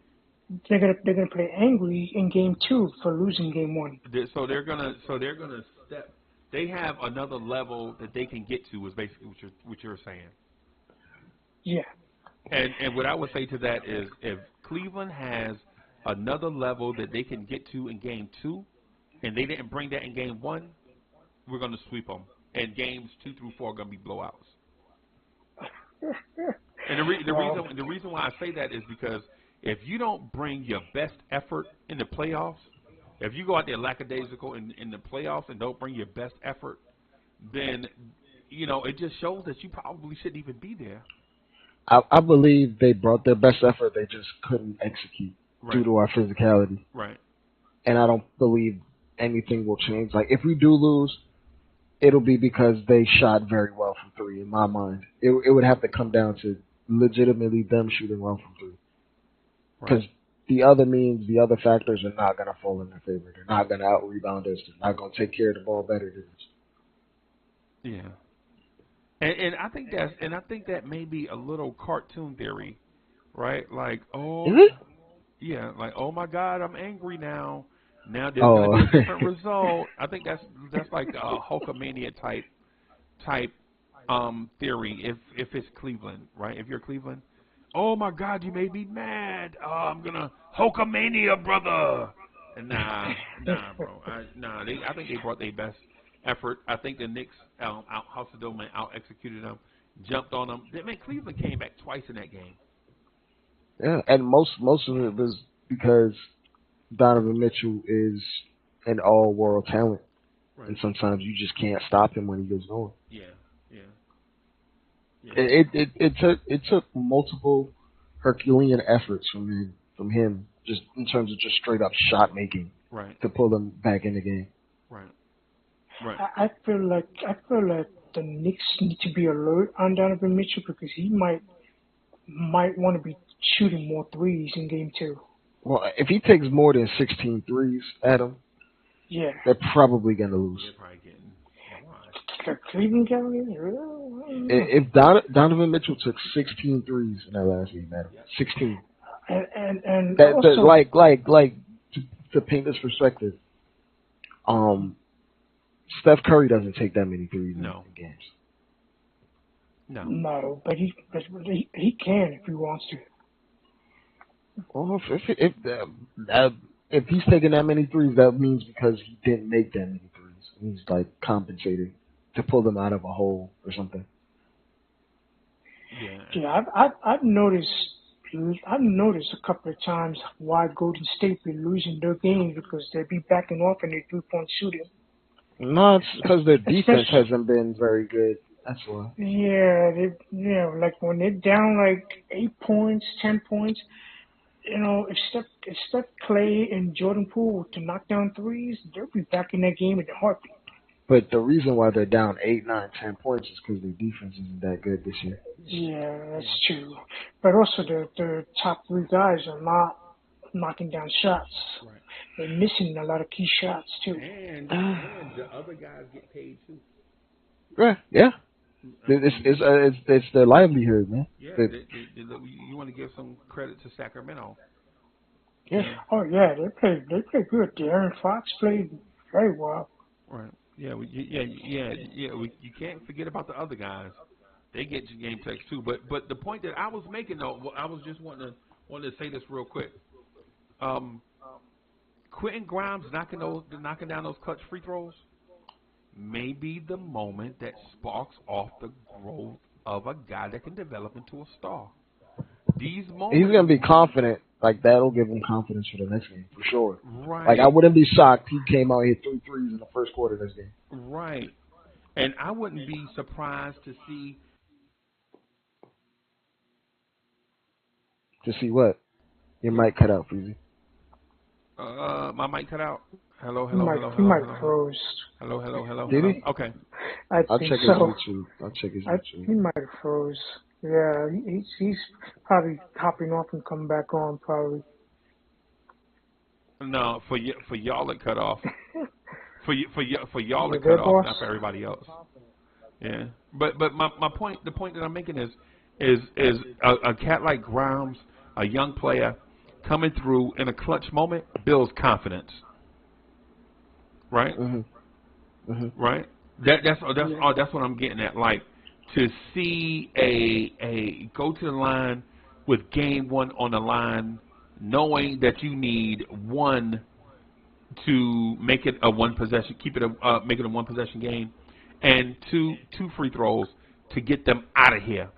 They're gonna play angry in Game 2 for losing Game 1. So they're gonna step. They have another level that they can get to. Is basically what you're saying. Yeah. And what I would say to that is, if Cleveland has another level that they can get to in Game 2, and they didn't bring that in game 1, we're going to sweep them. And games 2 through 4 are going to be blowouts. And the reason why I say that is because if you don't bring your best effort in the playoffs, if you go out there lackadaisical in the playoffs and don't bring your best effort, then, you know, it just shows that you probably shouldn't even be there. I believe they brought their best effort. They just couldn't execute due to our physicality. Right. And I don't believe anything will change. Like, if we do lose, it'll be because they shot very well from 3, in my mind. It would have to come down to legitimately them shooting well from 3. Because the other factors are not going to fall in their favor. They're not going to out-rebound us. They're not going to take care of the ball better than us. Yeah. And I think that may be a little cartoon theory, right? Like, oh, is it? Yeah, like, oh my God, I'm angry now. Now there's going to be a different result. I think that's like a Hulkamania type theory. If it's Cleveland, right? If you're Cleveland, oh my God, you made me mad. Oh, I'm gonna Hulkamania, brother. And nah, bro. I think they brought their best effort. I think the Knicks out-hustled them and out-executed them, jumped on them. Man, Cleveland came back twice in that game. Yeah, and most of it was because Donovan Mitchell is an all-world talent, and sometimes you just can't stop him when he gets going. Yeah. It took multiple Herculean efforts from him, just in terms of just straight up shot making, to pull them back in the game. Right. I feel like the Knicks need to be alert on Donovan Mitchell because he might want to be shooting more threes in game 2. Well, if he takes more than 16 threes, Adam, they're probably going to lose. They're probably getting The Cleveland Cavaliers? If Donovan Mitchell took 16 threes in that last game, Adam, 16. And that, also, like to paint this perspective, Steph Curry doesn't take that many threes in games. No, but he can if he wants to. Well, if he's taking that many threes, that means because he didn't make that many threes. He's like compensating to pull them out of a hole or something. Yeah, I've noticed a couple of times why Golden State be losing their games because they be backing off in their 3-point shooting. No, it's because their defense hasn't been very good. That's why. Yeah, like when they're down like 8 points, 10 points, you know, if Steph Clay and Jordan Poole were to knock down threes, they'll be back in that game in a heartbeat. But the reason why they're down 8, 9, 10 points is because their defense isn't that good this year. Yeah, that's true. But also the top 3 guys are not knocking down shots. Right. They're missing a lot of key shots too. And the other guys get paid too. Right. Yeah. It's their livelihood, man. Yeah. You want to give some credit to Sacramento. Yeah. Oh yeah, they play good. De'Aaron Fox played very well. Right. Yeah. You can't forget about the other guys. They get your game takes too. But the point that I was making though, I was just wanted to say this real quick. Quentin Grimes knocking down those clutch free throws may be the moment that sparks off the growth of a guy that can develop into a star. These moments, he's gonna be confident. Like that'll give him confidence for the next game for sure. Right. Like I wouldn't be shocked he came out and hit 3 threes in the first quarter of this game. Right. And I wouldn't be surprised to see. To see what? Your mic cut out, Freezie. My mic cut out. Hello. He might froze. Hello. Did he? Okay. I'll check his YouTube. He might have froze. Yeah, he's probably hopping off and coming back on probably. No, for y'all it cut off. for y'all it cut off, not for everybody else. Yeah, but my point, the point that I'm making is a cat like Grimes, a young player coming through in a clutch moment builds confidence. Right. Right. That's what I'm getting at. Like to see a go to the line with game 1 on the line, knowing that you need one to make it a one possession, make it a one possession game, and two free throws to get them out of here,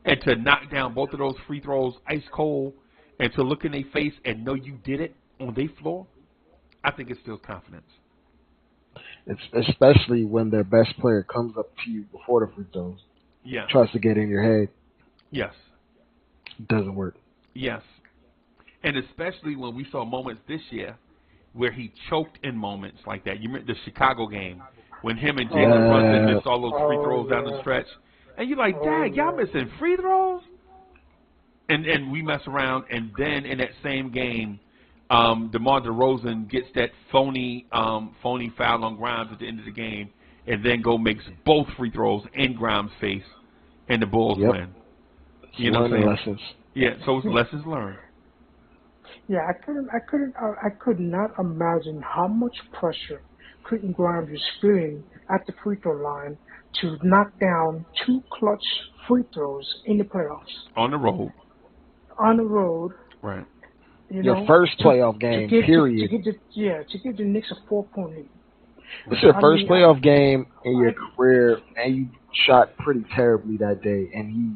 and to knock down both of those free throws ice cold, and to look in their face and know you did it on their floor. I think it instills confidence. It's especially when their best player comes up to you before the free throws. Yeah. Tries to get in your head. Yes. It doesn't work. Yes. And especially when we saw moments this year where he choked in moments like that. You remember the Chicago game when him and Jalen Brunson missed all those free throws down the stretch. And you're like, dang, y'all missing free throws? And we mess around. And then in that same game, DeMar DeRozan gets that phony foul on Grimes at the end of the game, and then makes both free throws in Grimes' face, and the Bulls win. You know what I'm saying? Lessons. Yeah, so it's lessons learned. Yeah, I could not imagine how much pressure Quentin Grimes was feeling at the free throw line to knock down 2 clutch free throws in the playoffs. On the road. Right. Your first playoff game, period. To give the Knicks a 4-point lead. It's your first playoff game in your career, and you shot pretty terribly that day, and he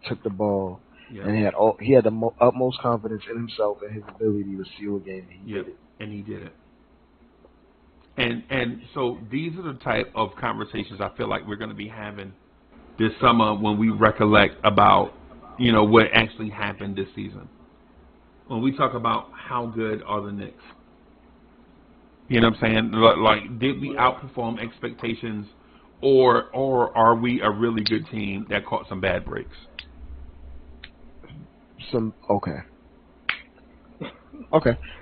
took the ball, and he had the utmost confidence in himself and his ability to seal a game, and he did it. And he did it. And so these are the type of conversations I feel like we're going to be having this summer when we recollect about, what actually happened this season. When we talk about how good are the Knicks. You know what I'm saying? Like, did we outperform expectations, or are we a really good team that caught some bad breaks? Okay.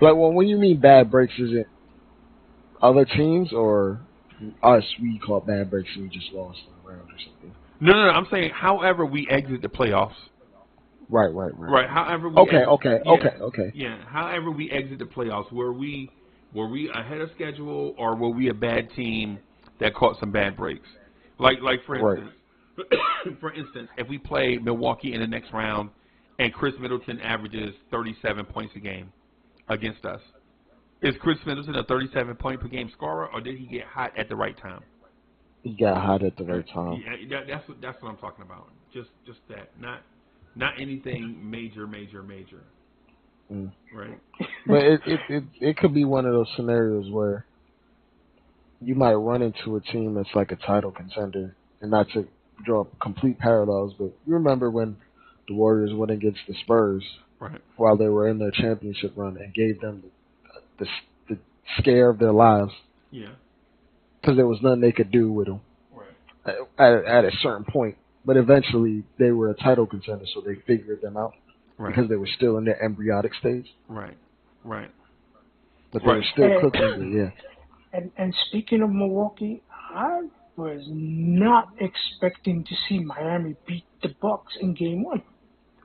Like, when you mean bad breaks, is it other teams or us? We caught bad breaks and we just lost in the round or something. No. I'm saying however we exit the playoffs. Right. However we Okay. Yeah. However we exit the playoffs, were we ahead of schedule, or were we a bad team that caught some bad breaks? Like for instance, if we play Milwaukee in the next round and Chris Middleton averages 37 points a game against us, is Chris Middleton a 37-point per game scorer, or did he get hot at the right time? He got hot at the right time. Yeah, that's what I'm talking about. Just that, not anything major. Right. But it could be one of those scenarios where you might run into a team that's like a title contender, and not to draw complete parallels, but you remember when the Warriors went against the Spurs while they were in their championship run and gave them the scare of their lives. Yeah. Because there was nothing they could do with them at a certain point. But eventually they were a title contender, so they figured them out because they were still in their embryonic stage. Right. But they were still cooking, And speaking of Milwaukee, I was not expecting to see Miami beat the Bucks in Game 1.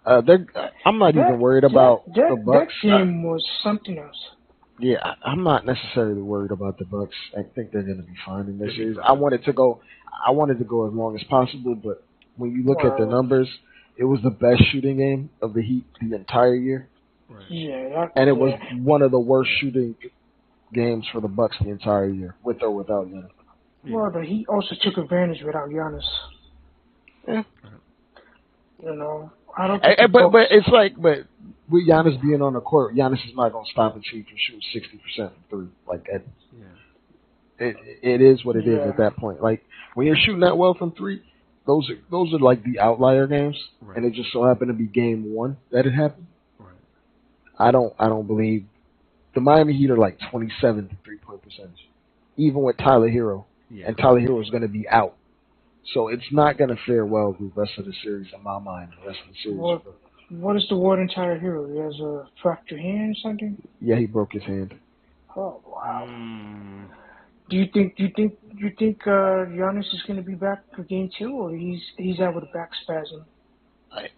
I'm not even worried about the Bucks. That game was something else. Yeah, I'm not necessarily worried about the Bucks. I think they're going to be fine in this series. I wanted to go as long as possible, but when you look at the numbers, it was the best shooting game of the Heat the entire year. Right. Yeah, and it was one of the worst shooting games for the Bucks the entire year, with or without Giannis. Well, the Heat also took advantage without Giannis. Yeah. I don't think but it's like, but with Giannis being on the court, Giannis is not going to stop a team from shooting 60% from 3. Like, it is what it is at that point. Like, when you're shooting that well from 3, those are like the outlier games, and it just so happened to be Game 1 that it happened. Right. I don't believe the Miami Heat are like 27 to 3-point percentage, even with Tyler Hero, and Tyler Hero is going to be out, so it's not going to fare well with the rest of the series in my mind. The rest of the series. What is the word in Tyler Hero? He has a fractured hand or something? Yeah, he broke his hand. Oh wow. Do you think Giannis is going to be back for Game 2, or he's out with a back spasm?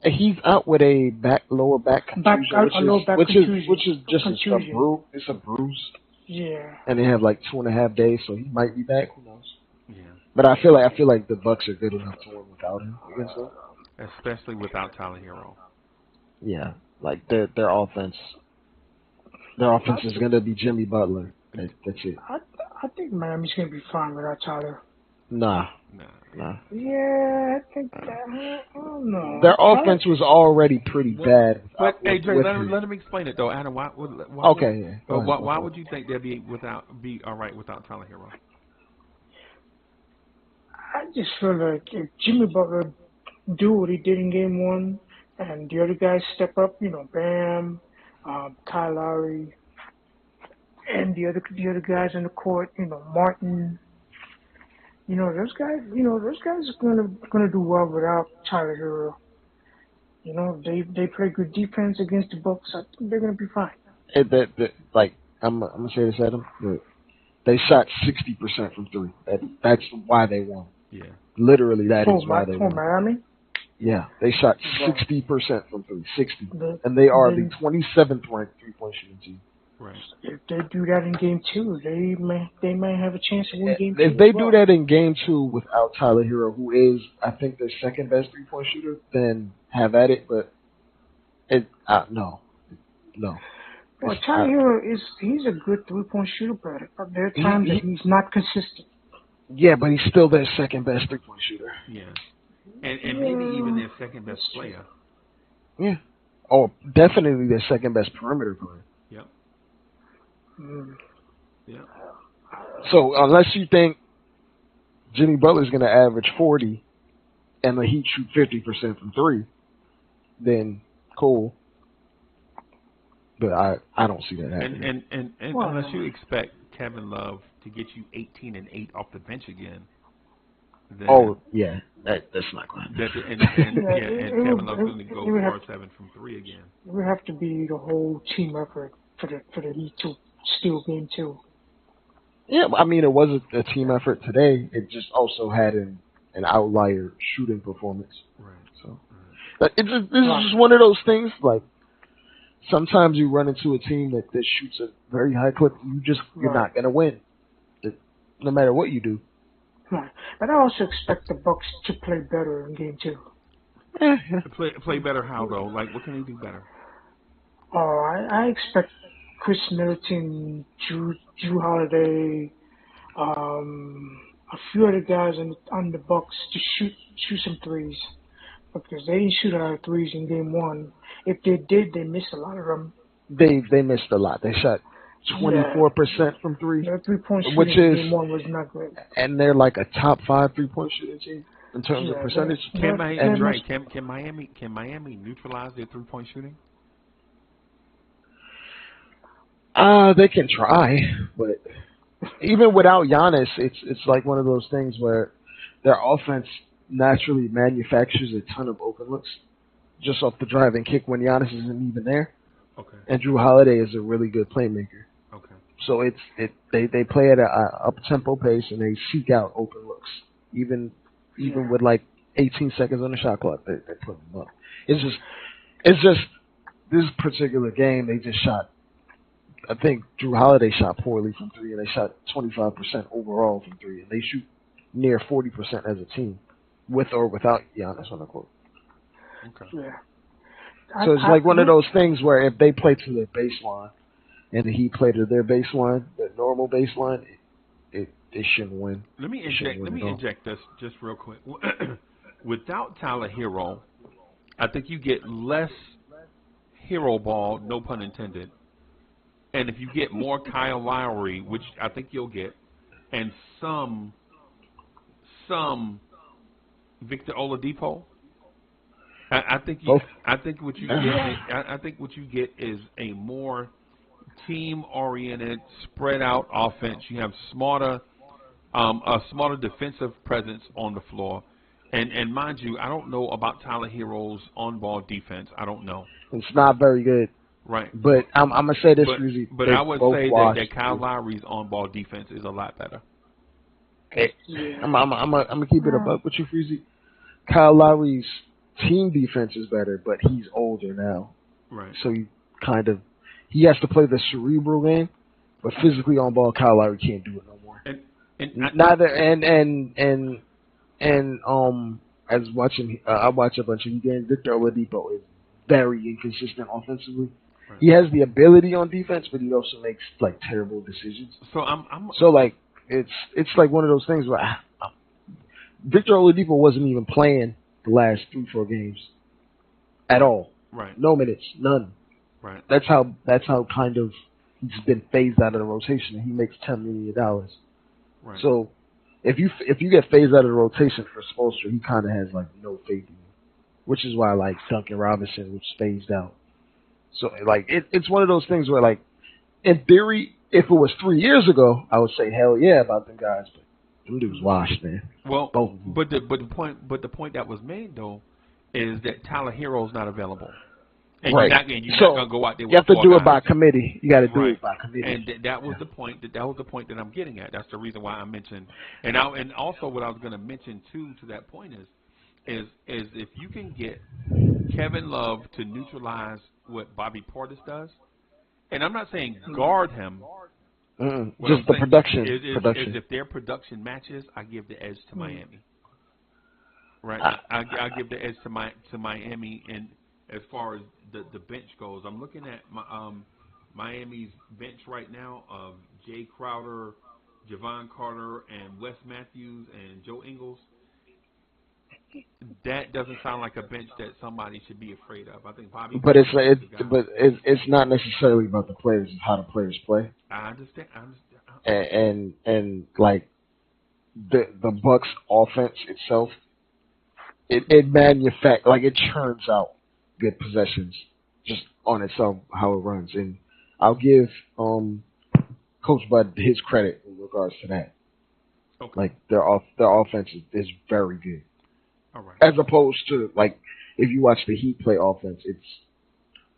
He's out with a lower back contusion, which is just a bruise. It's a bruise. Yeah. And they have like 2.5 days, so he might be back. Who knows? Yeah. But I feel like the Bucks are good enough to win without him against them. Especially without Tyler Hero. Yeah, like their offense is going to be Jimmy Butler. That's it. I think Miami's gonna be fine without Tyler. Nah. Yeah, I think that. I don't know. Their offense was already pretty bad. But hey, Dre, let him. him explain it though. Adam, why Okay, yeah. Go ahead. why would you think they'd be all right without Tyler Hero? I just feel like if Jimmy Butler do what he did in Game 1, and the other guys step up, Bam, Kyle Lowry, and the other guys in the court, Martin. Those guys are gonna do well without Tyler Hero. They play good defense against the Bucks. I think they're gonna be fine. I'm gonna say this, Adam. They shot 60% from three. That's why they won. Yeah. Literally, that is why they won. Miami. Yeah, they shot 60% from three. 60, and they are the 27th ranked 3-point shooting team. Right. If they do that in Game 2, they may have a chance to win Game 2. If they do that in Game 2 without Tyler Hero, who is, I think, their second best 3-point shooter, then have at it. But no. Well, Tyler Hero he's a good 3-point shooter, but there are times that he's not consistent. Yeah, but he's still their second best 3-point shooter. Yeah. And maybe even their second best player. Yeah. Oh, definitely their second best perimeter player. Yep. Yeah. So unless you think Jimmy Butler's going to average 40 and the Heat shoot 50% from three, then cool. But I don't see that happening. And unless you expect Kevin Love to get you 18 and 8 off the bench again. Then that's not going to happen. And Kevin Love's going to go 4-7 from three again. It would have to be the whole team effort for the Heat to steal Game 2. Yeah, I mean, it was a team effort today. It just also had an outlier shooting performance. Right. So this is just one of those things. Like sometimes you run into a team that shoots a very high clip. You're not going to win, no matter what you do. Right. But I also expect the Bucks to play better in Game 2. Play better how though? Like what can they do better? Oh, I expect Chris Middleton, Drew Holiday, a few other guys on the Bucks to shoot some threes, because they didn't shoot a lot of threes in Game 1. If they did, they missed a lot of them. They missed a lot. They shot 24% from three, their 3-point shooting which is in Game 1 was not great. And they're like a top 5 3-point shooting team in terms of percentage. Can Miami neutralize their 3-point shooting? They can try, but even without Giannis, it's like one of those things where their offense naturally manufactures a ton of open looks just off the drive and kick when Giannis isn't even there. Okay. And Drew Holiday is a really good playmaker. Okay. So they play at a up tempo pace and they seek out open looks, even with like 18 seconds on the shot clock. They put them up. It's just this particular game they just shot. I think Drew Holiday shot poorly from three, and they shot 25% overall from three, and they shoot near 40% as a team, with or without Giannis on the court. Okay. Yeah. So it's like one of those things where if they play to their baseline, and the Heat play to their baseline, their normal baseline, they shouldn't win. Let me inject this just real quick. Without Tyler Hero, I think you get less hero ball, no pun intended. And if you get more Kyle Lowry, which I think you'll get, and some Victor Oladipo, I think what you get is a more team-oriented, spread-out offense. You have a smarter defensive presence on the floor, and mind you, I don't know about Tyler Hero's on-ball defense. I don't know. It's not very good. Right. But I'm gonna say this, Freezie. But I would say that Kyle Lowry's on-ball defense is a lot better. Okay. I'm gonna keep it a buck with you, Freezie. Kyle Lowry's team defense is better, but he's older now. Right. So he has to play the cerebral game, but physically on ball, Kyle Lowry can't do it no more. I watch a bunch of games. Victor Oladipo is very inconsistent offensively. Right. He has the ability on defense, but he also makes like terrible decisions. So So like it's like one of those things where Victor Oladipo wasn't even playing the last 3-4 games at all. Right. No minutes, none. Right. That's how kind of he's been phased out of the rotation, and he makes $10 million. Right. So if you get phased out of the rotation for Spoelstra, he kind of has like no faith in you, which is why like Duncan Robinson was phased out. So like it's one of those things where like in theory, if it was 3 years ago, I would say hell yeah about them guys, but them dudes washed, man. Well, both of them. but the point that was made though is that Tyler Hero's not available. And right. you're not so gonna go out there with you have to 4 do guys. it by committee. You got to do Right. it by committee. And that was the point. That was the point that I'm getting at. That's the reason why I mentioned. And also what I was going to mention too to that point is if you can get Kevin Love to neutralize what Bobby Portis does, and I'm not saying guard him. Just the production. Is if their production matches, I give the edge to Miami. Right. I give the edge to Miami, and as far as the bench goes, I'm looking at Miami's bench right now of Jay Crowder, Javon Carter, and Wes Matthews and Joe Ingles. That doesn't sound like a bench that somebody should be afraid of. I think Bobby. But it's not necessarily about the players; it's how the players play. I understand. And like the Bucks offense itself, it churns out good possessions just on itself, how it runs. And I'll give Coach Bud his credit in regards to that. Okay. Like their offense is very good. All right. As opposed to like if you watch the Heat play offense, it's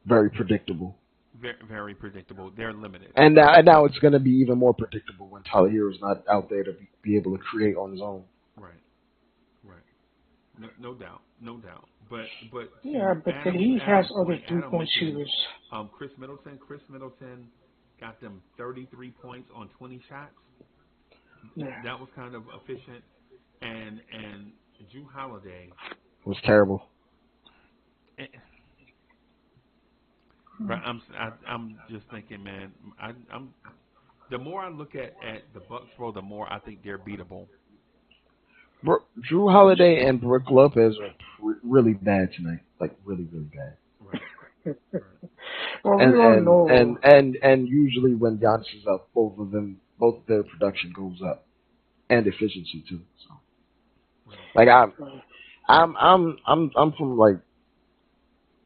very predictable. Very, very predictable. They're limited. And now it's going to be even more predictable when Tyler Hero's not out there to be able to create on his own. Right. No doubt. But yeah, but then he has other 3-point shooters. Chris Middleton got them 33 points on 20 shots. Yeah. That was kind of efficient, and Jrue Holiday was terrible. But I'm just thinking, man. I'm the more I look at the Bucks, bro, the more I think they're beatable. Jrue Holiday and Brook Lopez are really bad tonight. Like really, really bad. Right. Well, we don't know. And usually when Giannis is up, both of their production goes up, and efficiency too. So, like I'm from like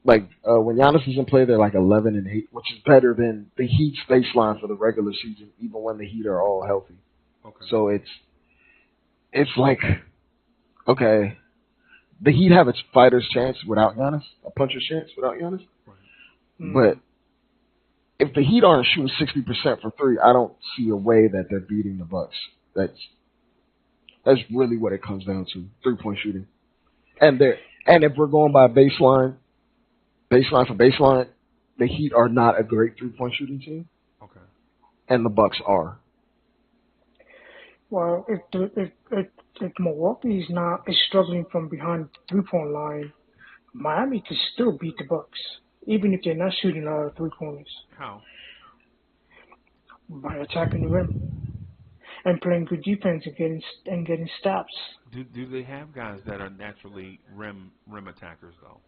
when Giannis is in play, they're like 11-8, which is better than the Heat's baseline for the regular season, even when the Heat are all healthy. Okay. So it's like, okay, the Heat have a fighter's chance without Giannis, a puncher's chance without Giannis. Right. But if the Heat aren't shooting 60% for three, I don't see a way that they're beating the Bucks. That's really what it comes down to, 3-point shooting. And if we're going by baseline for baseline, the Heat are not a great 3-point shooting team. Okay. And the Bucks are. Well, if Milwaukee is struggling from behind the 3-point line, Miami can still beat the Bucks, even if they're not shooting a lot of 3-pointers. How? By attacking the rim and playing good defense and getting stops. Do they have guys that are naturally rim attackers though?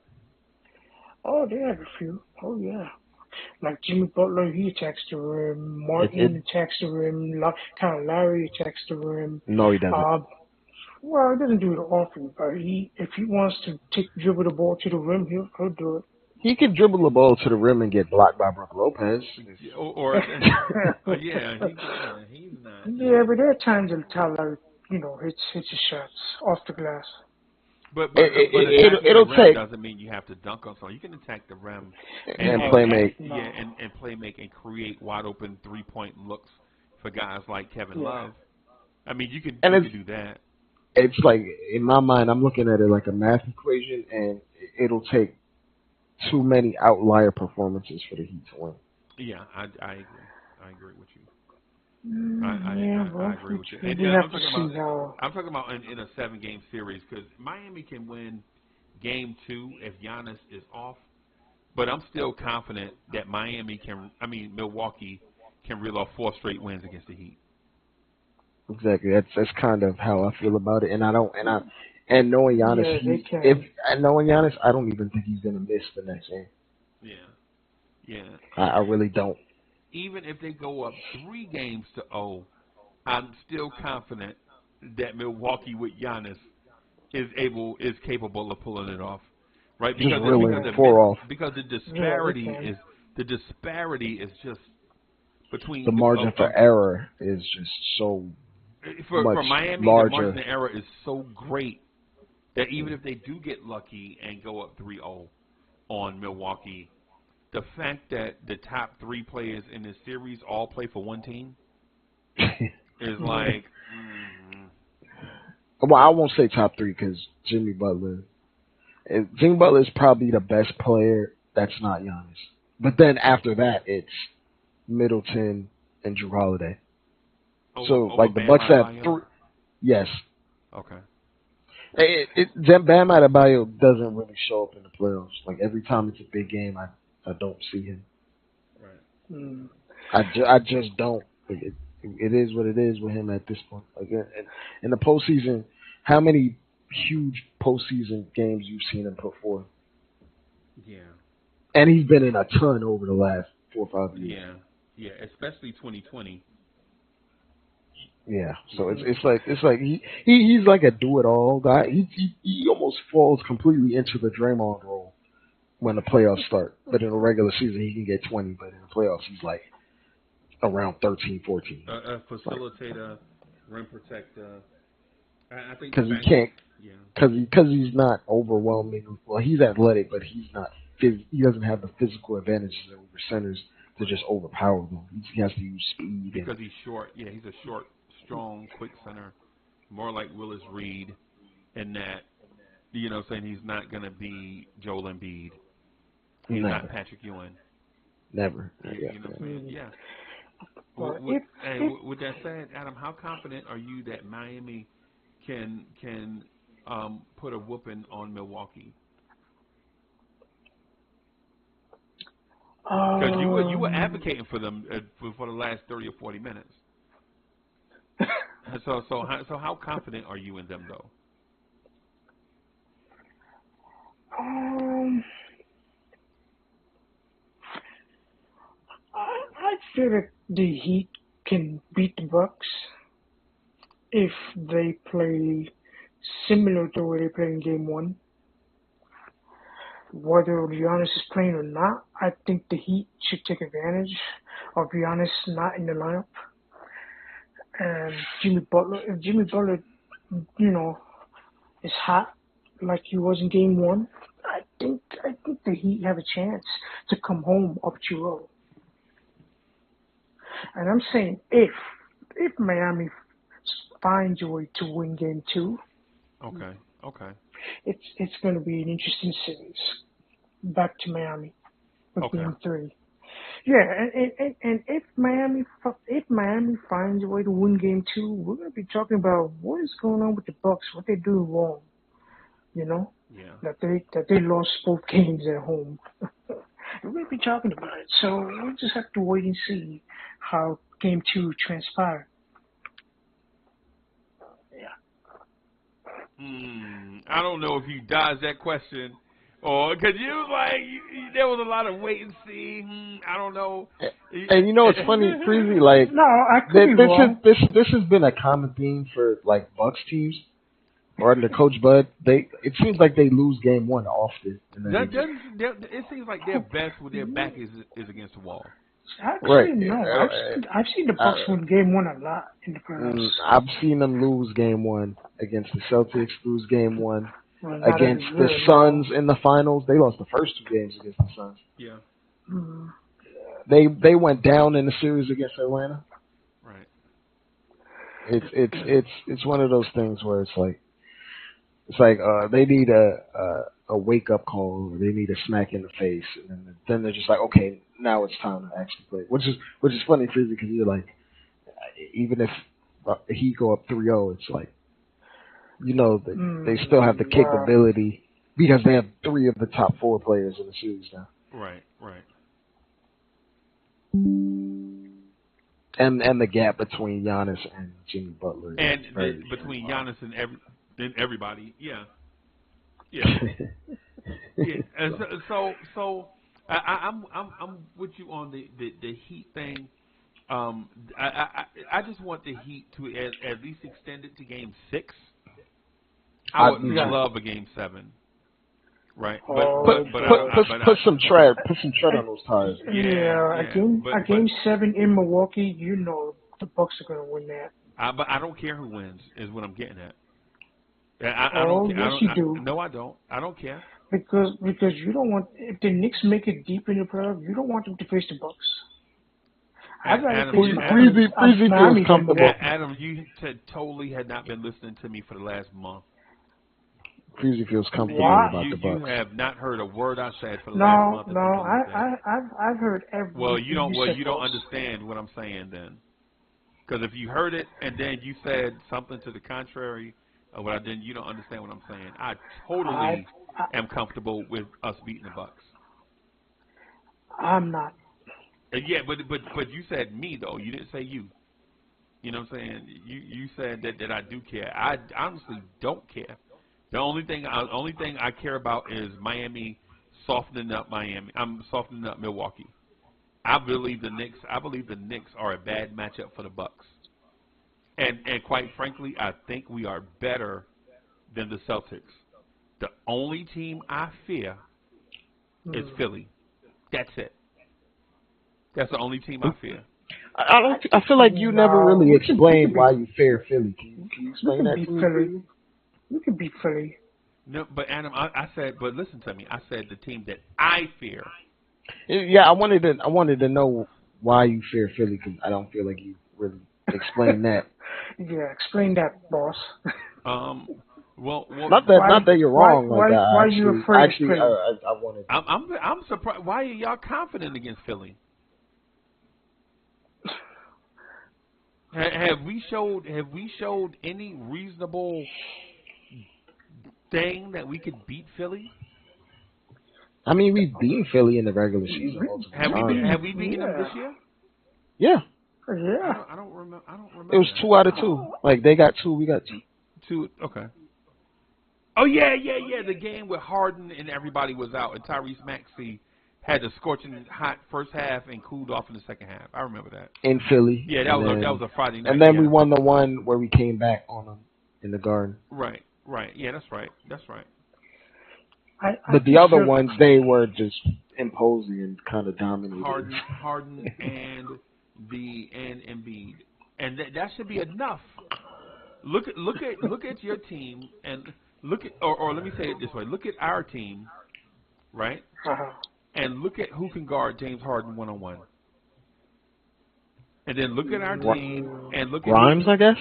Oh, they have a few. Oh yeah. Like Jimmy Butler, he attacks the rim. Martin attacks the rim. Kind of Larry attacks the rim. No, he doesn't. Well, he doesn't do it often, but if he wants to dribble the ball to the rim, he'll do it. He can dribble the ball to the rim and get blocked by Brook Lopez. Or yeah, he's not. Yeah, but there are times that Tyler, hits his shots off the glass. But it'll the rim take doesn't mean you have to dunk on something. You can attack the rim and play make. Yeah, and play make and create wide open 3-point looks for guys like Kevin Love. I mean, you can do that. It's like in my mind, I'm looking at it like a math equation, and it'll take too many outlier performances for the Heat to win. Yeah, I agree. I agree with you. I agree with you. And I'm talking about in a 7-game series because Miami can win game 2 if Giannis is off. But I'm still confident that Milwaukee can reel off 4 straight wins against the Heat. Exactly. That's kind of how I feel about it. And knowing Giannis, knowing Giannis, I don't even think he's gonna miss the next game. Yeah. I really don't. Even if they go up 3-0, I'm still confident that Milwaukee with Giannis is capable of pulling it off, right? Because the disparity is just between the margin for error is just so for Miami. Larger. The margin of error is so great that even if they do get lucky and go up 3-0 on Milwaukee, the fact that the top 3 players in this series all play for one team is like. Well, I won't say top 3 because Jimmy Butler is probably the best player that's not Giannis. But then after that, it's Middleton and Jrue Holiday. The Bucks have 3. Yes. Okay. Bam Adebayo doesn't really show up in the playoffs. Like every time it's a big game, I don't see him. Right. I just don't. It is what it is with him at this point. Like in the postseason, how many huge postseason games you've seen him put forth? Yeah. And he's been in a ton over the last 4 or 5 years. Yeah, especially 2020. Yeah, so it's like he's like a do-it-all guy. He almost falls completely into the Draymond role when the playoffs start. But in a regular season, he can get 20. But in the playoffs, he's like around 13, 14. A facilitator, rim protector. I think because he can't. Because he's not overwhelming. Well, he's athletic, but he's not. He doesn't have the physical advantages over centers to just overpower them. He has to use speed. Because he's short. Yeah, he's a short, strong, quick center. More like Willis Reed in that, you know what I'm saying, he's not going to be Joel Embiid. He's not Patrick Ewing. Never. You know what I'm saying? Yeah. With that said, Adam, how confident are you that Miami can put a whooping on Milwaukee? Because you were advocating for them for the last 30 or 40 minutes. So how confident are you in them though? I feel that the Heat can beat the Bucks if they play similar to where they played in Game 1. Whether Giannis is playing or not, I think the Heat should take advantage of Giannis not in the lineup. And if Jimmy Butler, is hot like he was in Game 1, I think the Heat have a chance to come home up 2-0. And I'm saying if Miami finds a way to win Game 2, okay, it's going to be an interesting series. Back to Miami with Game 3. Yeah, and if Miami finds a way to win Game 2, we're going to be talking about what is going on with the Bucks, what they do wrong. That they lost both games at home. We're going to be talking about it. So we'll just have to wait and see how Game 2 transpires. Yeah. I don't know if you dodged that question. Or because you was like, there was a lot of wait and see. I don't know. And it's funny, Freezie, like, no, I could be wrong. This has been a common theme for like Bucks teams or under Coach Bud. It seems like they lose Game 1 often. It seems like their best with their back is against the wall. Actually, no. I've seen the Bucks win Game 1 a lot in the playoffs. I've seen them lose Game 1 against the Celtics. Lose Game 1. Against the Suns in the finals. They lost the first 2 games against the Suns. Yeah. Mm-hmm. They went down in the series against Atlanta. Right. It's one of those things where it's like they need a wake up call, or they need a smack in the face, and then they're just like, okay, now it's time to actually play. Which is funny, Freezie, because you're like, even if he go up 3-0, it's like, they still have the capability because they have 3 of the top 4 players in the series now. Right. Right. And the gap between Giannis and Jimmy Butler is And very between wide. Giannis and everybody, yeah. Yeah. And I'm with you on the Heat thing. I just want the Heat to at least extend it to Game 6. I would love a Game 7. Right, put some tread on those tires. Yeah, a game 7 in Milwaukee, you know the Bucks are going to win that. But I don't care who wins. Is what I'm getting at. Yes, you do. No, I don't. I don't care. Because you don't want, if the Knicks make it deep in the playoffs, you don't want them to face the Bucks. Freezie feels comfortable. Adam, you totally had not been listening to me for the last month. Freezie feels comfortable about the Bucks. You have not heard a word I said for the last month. I've heard everything. Well, you don't understand what I'm saying then, because if you heard it and then you said something to the contrary of what I did, you don't understand what I'm saying. I totally am comfortable with us beating the Bucks. I'm not. Yeah, but you said me though. You didn't say you. You know what I'm saying? You said that I do care. I honestly don't care. The only thing I care about is Miami softening up Miami. I'm softening up Milwaukee. I believe the Knicks are a bad matchup for the Bucks. And quite frankly, I think we are better than the Celtics. The only team I fear is Philly. That's it. That's the only team I fear. I feel like you never really explained why you fear Philly. Can you explain that to me? You can beat Philly. No, but Adam, I said, but listen to me. I said the team that I fear. Yeah, I wanted to know why you fear Philly, because I don't feel like you really explained that. Yeah, explain that, boss. Well, not that you're wrong. Why are you afraid of Philly? I wanted. I'm surprised. Why are y'all confident against Philly? Have we showed any reasonable thing that we could beat Philly? I mean, we've beaten Philly in the regular season. Have we beaten them this year? Yeah. Yeah. I don't remember. It was 2 out of 2. Like they got 2, we got 2. 2. Okay. Oh yeah. The game with Harden and everybody was out, and Tyrese Maxey had the scorching hot first half and cooled off in the second half. I remember that. In Philly. Yeah, that was a Friday night. And then we won the one where we came back on them in the Garden. Right. Yeah, that's right. But the other ones, they were just imposing and kind of dominating. Harden and Embiid, and that should be enough. Look at your team and look at, or let me say it this way: look at our team, right? And look at who can guard James Harden one-on-one. And then look at our team and look at Grimes, I guess.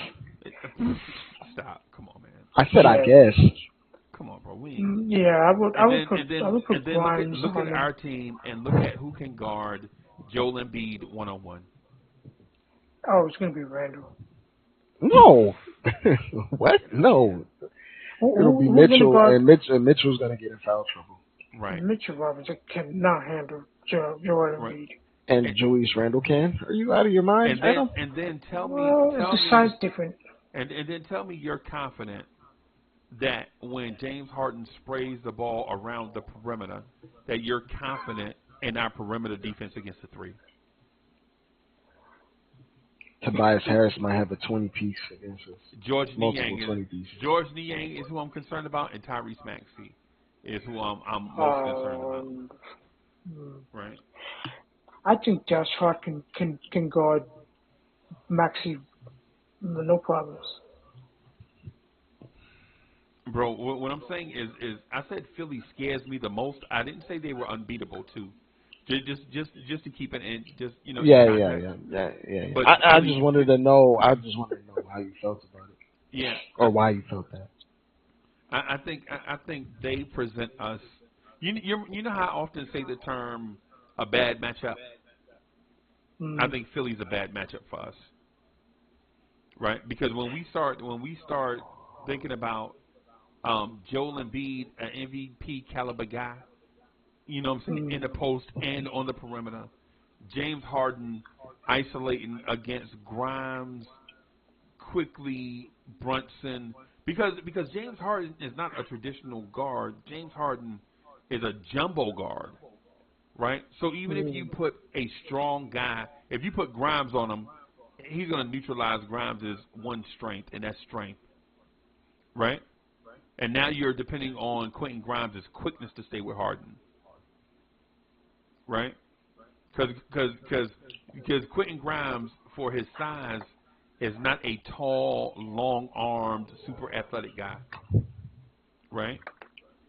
Stop! Come on, man. I said I guess. Come on, bro. I would put Grimes. Look at our team and look at who can guard Joel Embiid one-on-one. Oh, it's gonna be Randall. No. What? No. It'll be Mitchell, and Mitchell's gonna get in foul trouble. Right. Mitchell Robinson cannot handle Joel Embiid. Right. And Julius Randle can? Are you out of your mind? And then tell me. The size different. And then tell me you're confident that when James Harden sprays the ball around the perimeter, that you're confident in our perimeter defense against the 3. Tobias Harris might have a 20-piece against us. George Niang is who I'm concerned about, and Tyrese Maxey is who I'm most concerned about. Right. I think Josh Hart can guard Maxey, no problems. Bro, what I'm saying is I said Philly scares me the most. I didn't say they were unbeatable too. Just to keep it in, just Yeah. But I just wanted to know. how you felt about it. Yeah. Or why you felt that. I think they present us. You know how I often say the term a bad matchup. I think Philly's a bad matchup for us. Right? Because when we start thinking about Joel Embiid, an MVP caliber guy, You know what I'm saying? In the post and on the perimeter. James Harden isolating against Grimes, quickly Brunson. Because James Harden is not a traditional guard. James Harden is a jumbo guard, right? So even if you put a strong guy, if you put Grimes on him, he's going to neutralize Grimes' one strength, and that's strength, right? And now you're depending on Quentin Grimes' quickness to stay with Harden, right? Because Quentin Grimes, for his size, is not a tall, long-armed, super athletic guy, right?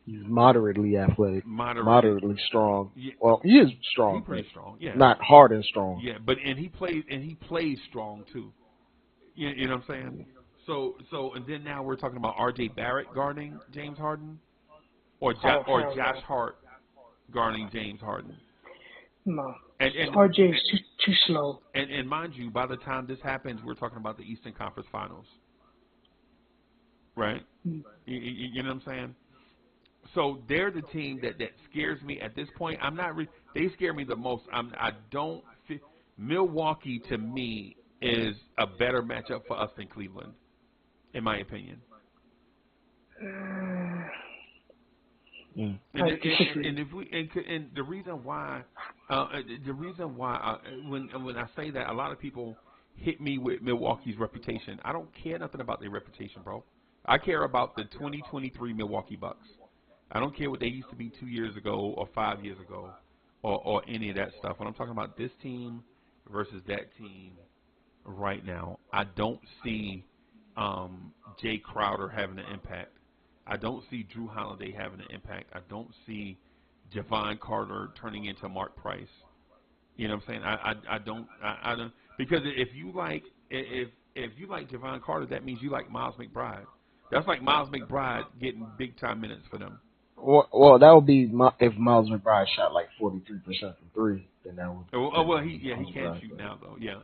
He's moderately athletic, moderately strong. Yeah. Well, he is strong. He's pretty strong, yeah. Not hard and strong. Yeah, but he plays strong too. You know what I'm saying? So and then now we're talking about R.J. Barrett guarding James Harden, or Josh Hart guarding James Harden. No. And RJ is too slow. And mind you, by the time this happens, we're talking about the Eastern Conference Finals, right? You know what I'm saying? So they're the team that scares me at this point. I'm not. They scare me the most. I don't. Milwaukee to me is a better matchup for us than Cleveland, in my opinion. And the reason why when I say that, a lot of people hit me with Milwaukee's reputation. I don't care nothing about their reputation, bro. I care about the 2023 Milwaukee Bucks. I don't care what they used to be 2 years ago or 5 years ago or any of that stuff. When I'm talking about this team versus that team right now, I don't see Jay Crowder having an impact. I don't see Drew Holiday having an impact. I don't see Javon Carter turning into Mark Price. You know what I'm saying? I don't because if you like Javon Carter, that means you like Miles McBride. That's like Miles McBride getting big time minutes for them. Well, that would be if Miles McBride shot like 43% from three, then that would. Well, he can't shoot now though. Yeah.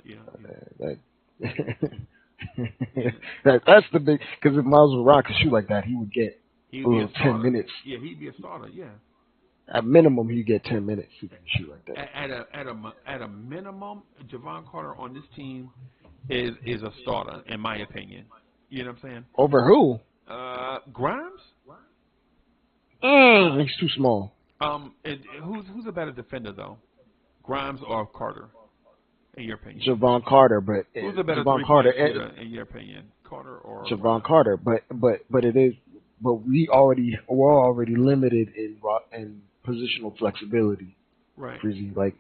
That's the big, because if Miles McBride could shoot like that, he would get 10 minutes. Yeah, he'd be a starter. Yeah. At minimum, he'd get 10 minutes if he can shoot like that. At a minimum, Javon Carter on this team is a starter, in my opinion. You know what I'm saying? Over who? Grimes. He's too small. Who's a better defender though, Grimes or Carter, in your opinion? Javon Carter, but who's a better Javon Carter in your opinion? Carter or Javon Carter, but it is. But we're already limited in positional flexibility. Right. Freezie, like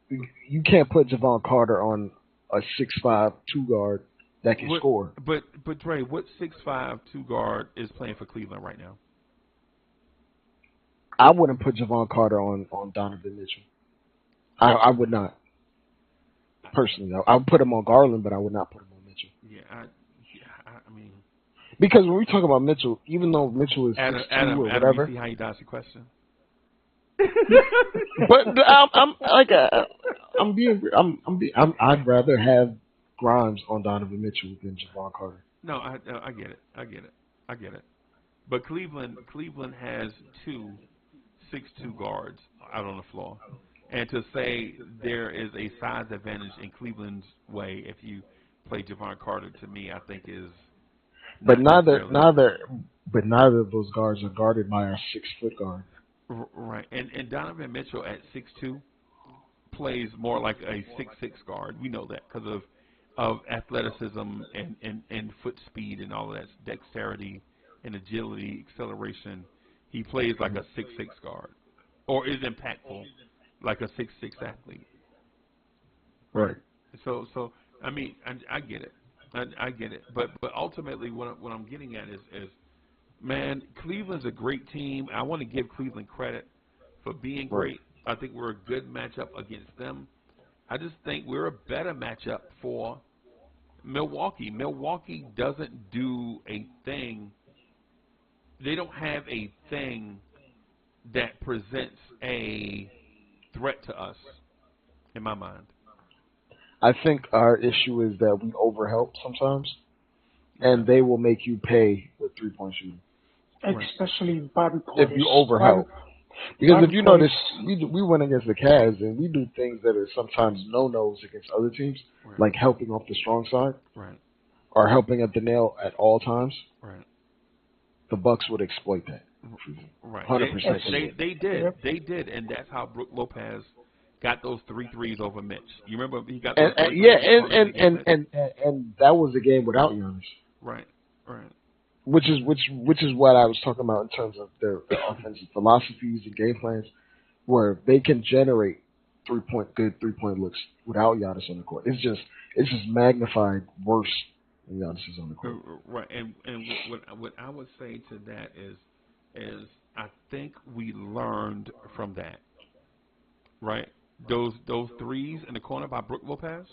you can't put Javon Carter on a 6'5" 2 guard that can score. But Dre, what 6'5" 2 guard is playing for Cleveland right now? I wouldn't put Javon Carter on Donovan Mitchell. I would not. Personally, I would put him on Garland, but I would not put him on Mitchell. Yeah, I mean, because when we talk about Mitchell, even though Mitchell is 6'2" or whatever, you see how you dodge the question. But I'd rather have Grimes on Donovan Mitchell than Javon Carter. No, I get it. But Cleveland has 2 6'2" guards out on the floor. And to say there is a size advantage in Cleveland's way if you play Javon Carter, to me, I think is. But neither of those guards are guarded by a 6-foot guard. Right, and Donovan Mitchell at 6'2" plays more like a 6'6" guard. We know that because of athleticism and foot speed and all of that, dexterity and agility, acceleration. He plays like a 6'6" guard, or is impactful like a 6'6" athlete. Right. So I mean, I get it. I get it. But ultimately, what I'm getting at is, man, Cleveland's a great team. I want to give Cleveland credit for being great. I think we're a good matchup against them. I just think we're a better matchup for Milwaukee. Milwaukee doesn't do a thing. They don't have a thing that presents a threat to us, in my mind. I think our issue is that we overhelp sometimes, and they will make you pay with 3-point shooting. Especially Bobby Porter. If you overhelp. Because Not if you notice, because we went against the Cavs and we do things that are sometimes no-nos against other teams, Right. like helping off the strong side Right. or helping at the nail at all times. Right. The Bucks would exploit that. Right. 100%. They did. Yep. They did, and that's how Brook Lopez got those 3 threes over Mitch. You remember he got And, those 3 yeah, threes against Mitch? and that was a game without Giannis, Right. Right. which is what I was talking about in terms of their offensive philosophies and game plans, where they can generate good 3-point looks without Giannis on the court. It's just magnified worse when Giannis is on the court. Right. And what I would say to that is I think we learned from that. Right. Those threes in the corner by Brook Lopez.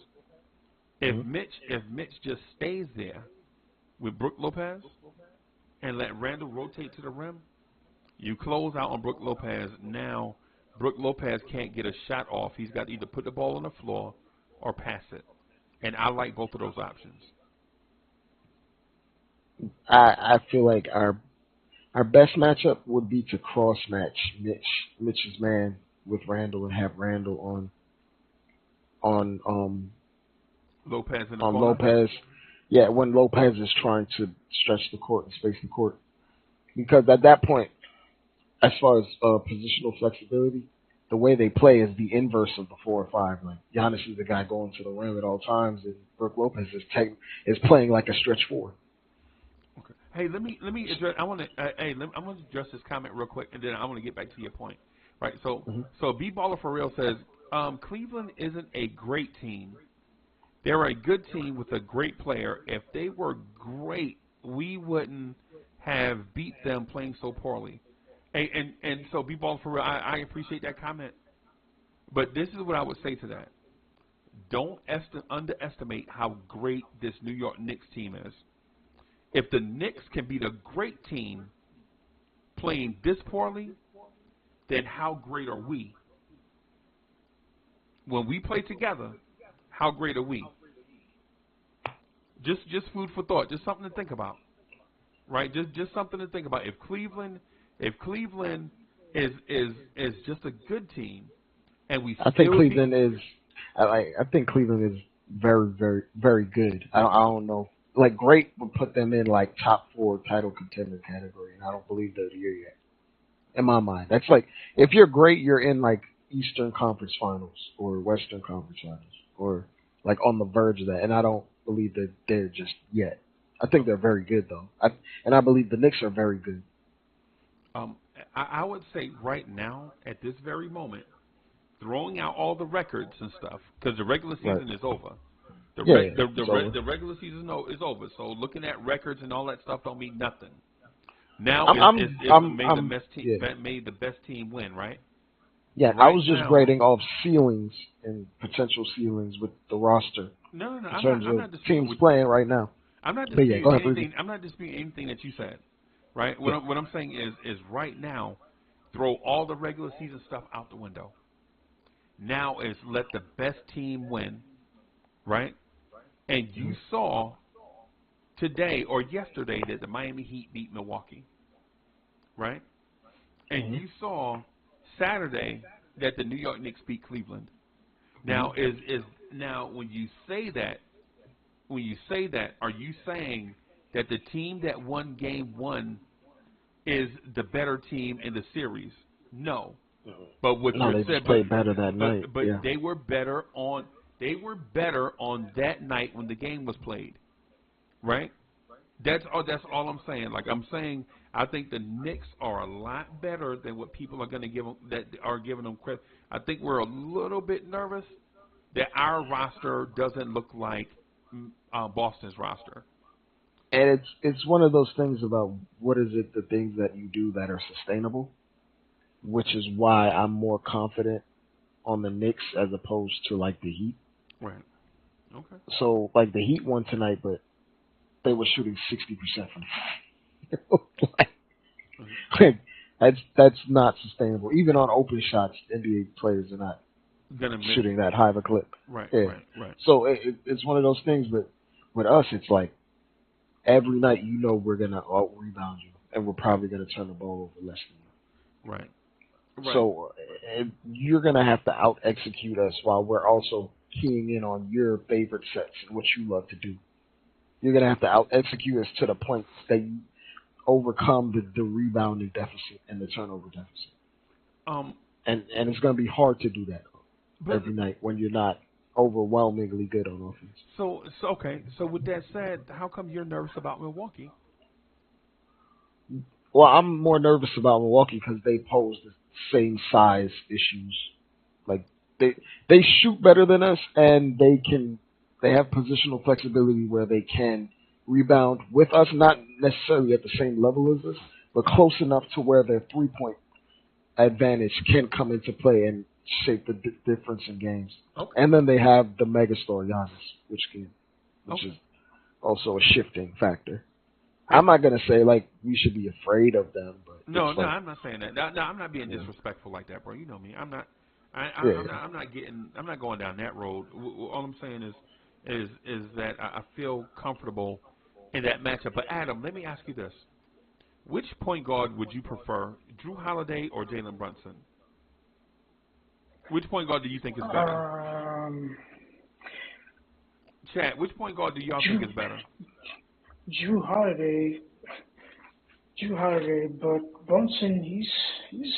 If Mitch just stays there with Brook Lopez and let Randall rotate to the rim, you close out on Brook Lopez. Now Brook Lopez can't get a shot off. He's got to either put the ball on the floor or pass it. And I like both of those options. I feel like our best matchup would be to cross match Mitch's man with Randall and have Randall on Lopez in the on corner. Lopez. Yeah, when Lopez is trying to stretch the court and space the court, because at that point, as far as positional flexibility, the way they play is the inverse of the 4 or 5. Like Giannis is the guy going to the rim at all times, and Brook Lopez is playing like a stretch 4. Okay. Hey, let me address. I want to address this comment real quick, and then I want to get back to your point. Right. So B Baller for Real says Cleveland isn't a great team. They're a good team with a great player. If they were great, we wouldn't have beat them playing so poorly. And so B Baller for Real, I appreciate that comment. But this is what I would say to that. Don't underestimate how great this New York Knicks team is. If the Knicks can beat a great team playing this poorly, then how great are we? When we play together, how great are we? Just food for thought. Just something to think about, right? Just something to think about. If Cleveland is just a good team, and we I think Cleveland is very, very, very good. I don't know. Like great would put them in like top 4 title contender category, and I don't believe they're here yet. In my mind, that's like if you're great, you're in like Eastern Conference Finals or Western Conference Finals, or like on the verge of that. And I don't believe that they're just yet. I think they're very good though, and I believe the Knicks are very good. I would say right now, at this very moment, throwing out all the records and stuff, because the regular season is over. The regular season is over. So looking at records and all that stuff don't mean nothing. Now made the best team win, right? Yeah, right I was just now, grading off ceilings and potential ceilings with the roster. No, in I'm terms not of disputing teams playing right now. I'm not But disputing go ahead, anything. I'm not disputing anything that you said, right? What I'm saying is right now, throw all the regular season stuff out the window. Now is let the best team win, right? And you saw today or yesterday that the Miami Heat beat Milwaukee, right? And you saw Saturday that the New York Knicks beat Cleveland. Now now when you say that, are you saying that the team that won Game 1 is the better team in the series? No. But what you said, played better that night. But they were better on that night when the game was played, right? That's all I'm saying. Like I'm saying, I think the Knicks are a lot better than what people are going to give them, that are giving them credit. I think we're a little bit nervous that our roster doesn't look like Boston's roster. And it's one of those things about what is it, the things that you do that are sustainable, which is why I'm more confident on the Knicks as opposed to like the Heat. Right. Okay. So like the Heat won tonight, but they were shooting 60% from that's not sustainable. Even on open shots, NBA players are not shooting that high of a clip. Right. So it's one of those things. But with us, it's like every night we're gonna out rebound you, and we're probably gonna turn the ball over less than you. Right. So you're gonna have to out execute us while we're also keying in on your favorite sets and what you love to do. You're gonna have to out execute us to the point that you overcome the rebounding deficit and the turnover deficit. Um, And it's gonna be hard to do that but every night when you're not overwhelmingly good on offense. so okay. So with that said, how come you're nervous about Milwaukee? Well, I'm more nervous about Milwaukee because they pose the same size issues. Like they shoot better than us, and they have positional flexibility where they can rebound with us, not necessarily at the same level as us, but close enough to where their 3 point advantage can come into play and shape the difference in games. Okay. And then they have the megastar Giannis, which Okay. is also a shifting factor. I'm not gonna say like we should be afraid of them, but No, it's no, like, I'm not saying that. No, I'm not being yeah, disrespectful like that, bro. You know me. I'm not. yeah. I'm not going down that road. All I'm saying is that I feel comfortable in that matchup. But Adam, let me ask you this: which point guard would you prefer, Drew Holiday or Jalen Brunson? Which point guard do you think is better? Um, Chad, which point guard do y'all think Drew, is better? Drew Holiday, but Brunson, he's